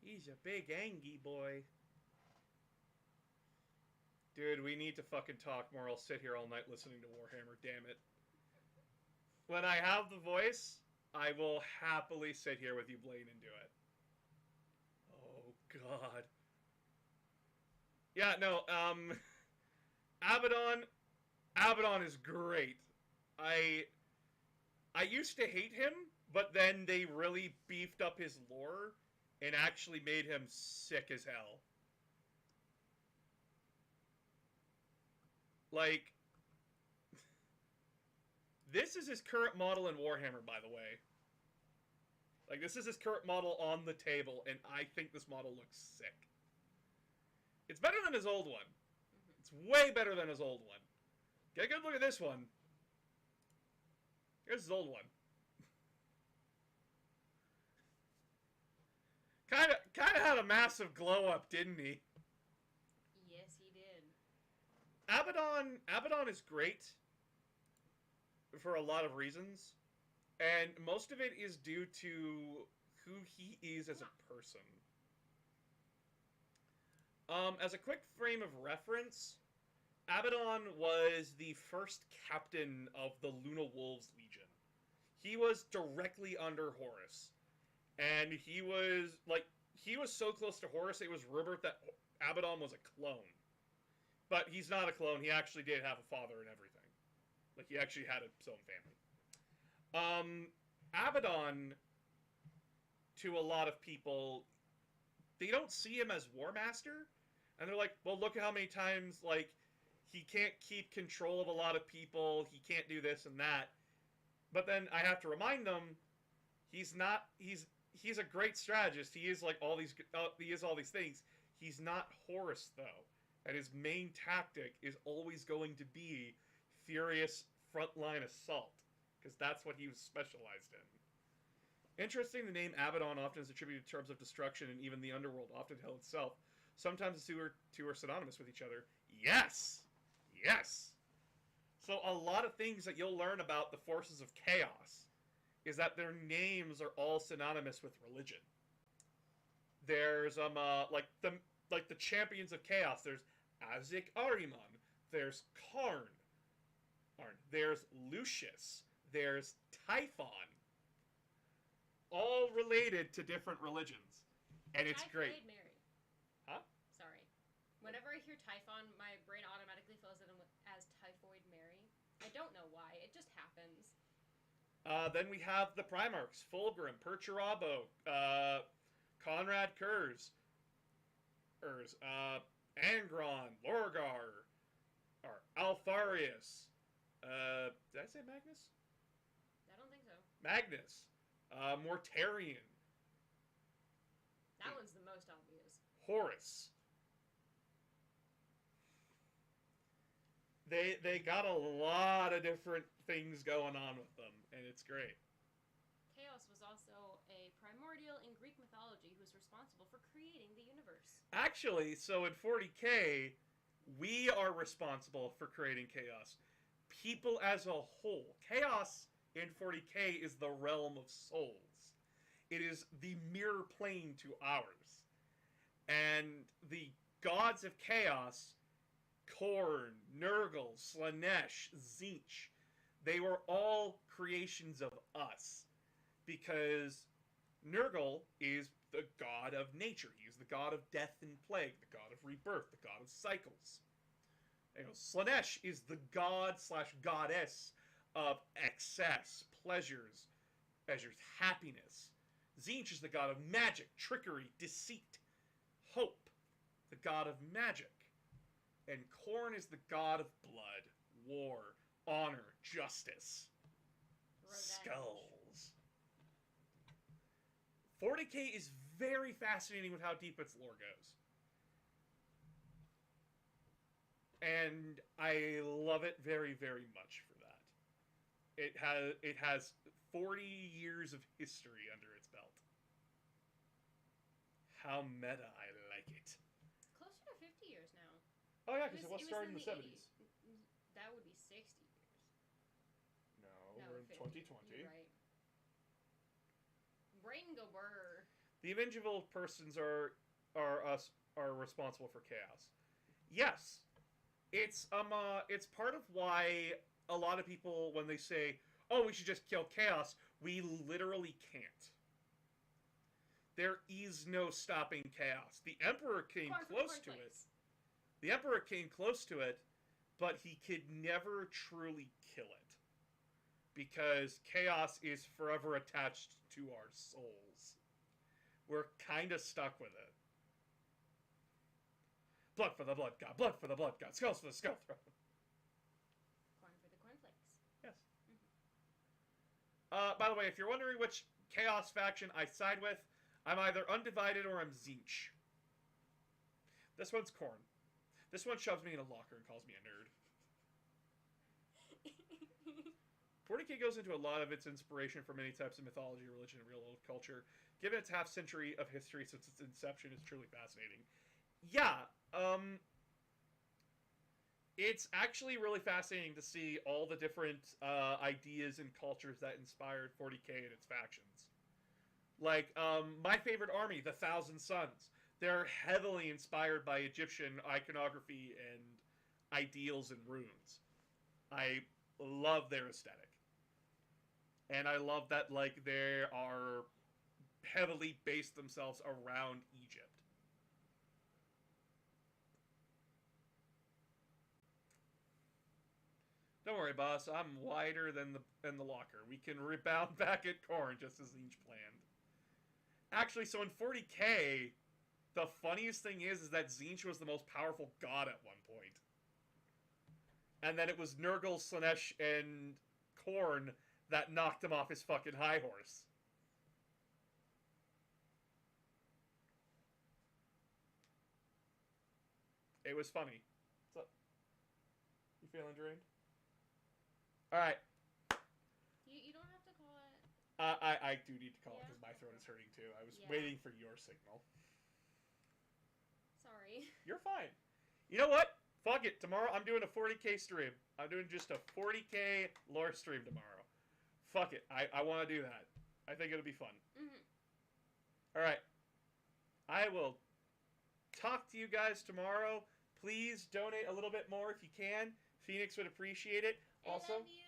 He's a big angry boy. Dude, we need to fucking talk more. I'll sit here all night listening to Warhammer, damn it. When I have the voice, I will happily sit here with you, Blaine, and do it. Oh, God. Yeah, no, Abaddon is great. I used to hate him, but then they really beefed up his lore and actually made him sick as hell. Like, this is his current model in Warhammer, by the way. Like, this is his current model on the table, and I think this model looks sick. It's better than his old one. It's way better than his old one. Get a good look at this one. Here's his old one. Kind of had a massive glow up, didn't he? Yes, he did. Abaddon is great for a lot of reasons, and most of it is due to who he is as a person. As a quick frame of reference, Abaddon was the first captain of the Luna Wolves Legion. He was directly under Horus. And he was so close to Horus, it was rumored that Abaddon was a clone. But he's not a clone. He actually did have a father and everything. Like, he actually had his own family. Abaddon, to a lot of people, they don't see him as War Master. And they're like, well, look at how many times, like, he can't keep control of a lot of people. He can't do this and that. But then I have to remind them, he's a great strategist. He is like all these things. He's not Horus, though. And his main tactic is always going to be furious frontline assault, because that's what he was specialized in. Interesting, the name Abaddon often is attributed to terms of destruction, and even the underworld, often hell itself. Sometimes the two are synonymous with each other. Yes! Yes! So a lot of things that you'll learn about the forces of chaos is that their names are all synonymous with religion. There's like the champions of chaos. There's Azik Ahriman. There's Karn. There's Lucius. There's Typhon. All related to different religions, and it's great. Typhoid Mary. Huh? Sorry. Whenever I hear Typhon, my brain automatically fills it in as Typhoid Mary. I don't know why. It just happens. Then we have the Primarchs: Fulgrim, Perturabo, Conrad Kurz, Angron, Lorgar, or Alfarius. Did I say Magnus? I don't think so. Magnus. Mortarion. That one's the most obvious. Horus. They got a lot of different things going on with them, and it's great. Chaos was also a primordial in Greek mythology who was responsible for creating the universe. Actually, so in 40K, we are responsible for creating chaos. People as a whole. Chaos in 40K is the realm of souls. It is the mirror plane to ours. And the gods of chaos, Khorne, Nurgle, Slanesh, Tzeentch, they were all creations of us. Because Nurgle is the god of nature. He is the god of death and plague, the god of rebirth, the god of cycles. You know, Slanesh is the god / goddess of excess, pleasures, happiness. Tzeentch is the god of magic, trickery, deceit, hope, the god of magic. And Khorne is the god of blood, war, honor, justice, skulls. 40K is very fascinating with how deep its lore goes. And I love it very, very much for that. It has 40 years of history under its belt. How meta I like it. Closer to 50 years now. Oh yeah, because it was started in the 70s. That would be 60 years. No, we're in 2020. You're right. Brain go burr. The Invisible Persons are responsible for chaos. Yes. It's part of why a lot of people, when they say, oh, we should just kill chaos, we literally can't. There is no stopping chaos. The Emperor came close to it. The Emperor came close to it, but he could never truly kill it. Because chaos is forever attached to our souls. We're kind of stuck with it. Blood for the blood god, blood for the blood god, skulls for the skull throne. Corn for the cornflakes. Yes. By the way, if you're wondering which chaos faction I side with, I'm either Undivided or I'm Tzeentch. This one's Khorne. This one shoves me in a locker and calls me a nerd. 40K goes into a lot of its inspiration from many types of mythology, religion, and real-world culture. Given its half-century of history since its inception, it's truly fascinating. Yeah, it's actually really fascinating to see all the different ideas and cultures that inspired 40K and its factions. Like, my favorite army, the Thousand Sons. They're heavily inspired by Egyptian iconography and ideals and runes. I love their aesthetic. And I love that, like, they are heavily based themselves around Egypt. Don't worry, boss. I'm wider than the locker. We can rebound back at Korn just as each planned. Actually, so in 40k, the funniest thing is that Tzeentch was the most powerful god at one point. And then it was Nurgle, Slaanesh, and Korn that knocked him off his fucking high horse. It was funny. What's up? You feeling drained? Alright. You don't have to call it. I do need to call it Yeah? because my throat is hurting too. I was Yeah. waiting for your signal. Sorry. You're fine. You know what? Fuck it. Tomorrow I'm doing a 40k stream. I'm doing just a 40k lore stream tomorrow. Fuck it. I want to do that. I think it'll be fun. Alright. I will talk to you guys tomorrow. Please donate a little bit more if you can. Phoenix would appreciate it. Also, I love you.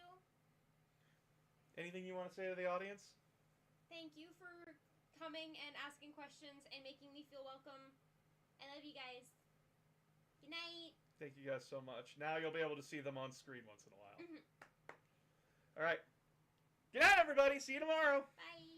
anything you want to say to the audience? Thank you for coming and asking questions and making me feel welcome. I love you guys. Good night. Thank you guys so much. Now you'll be able to see them on screen once in a while. All right. Good night, everybody. See you tomorrow. Bye.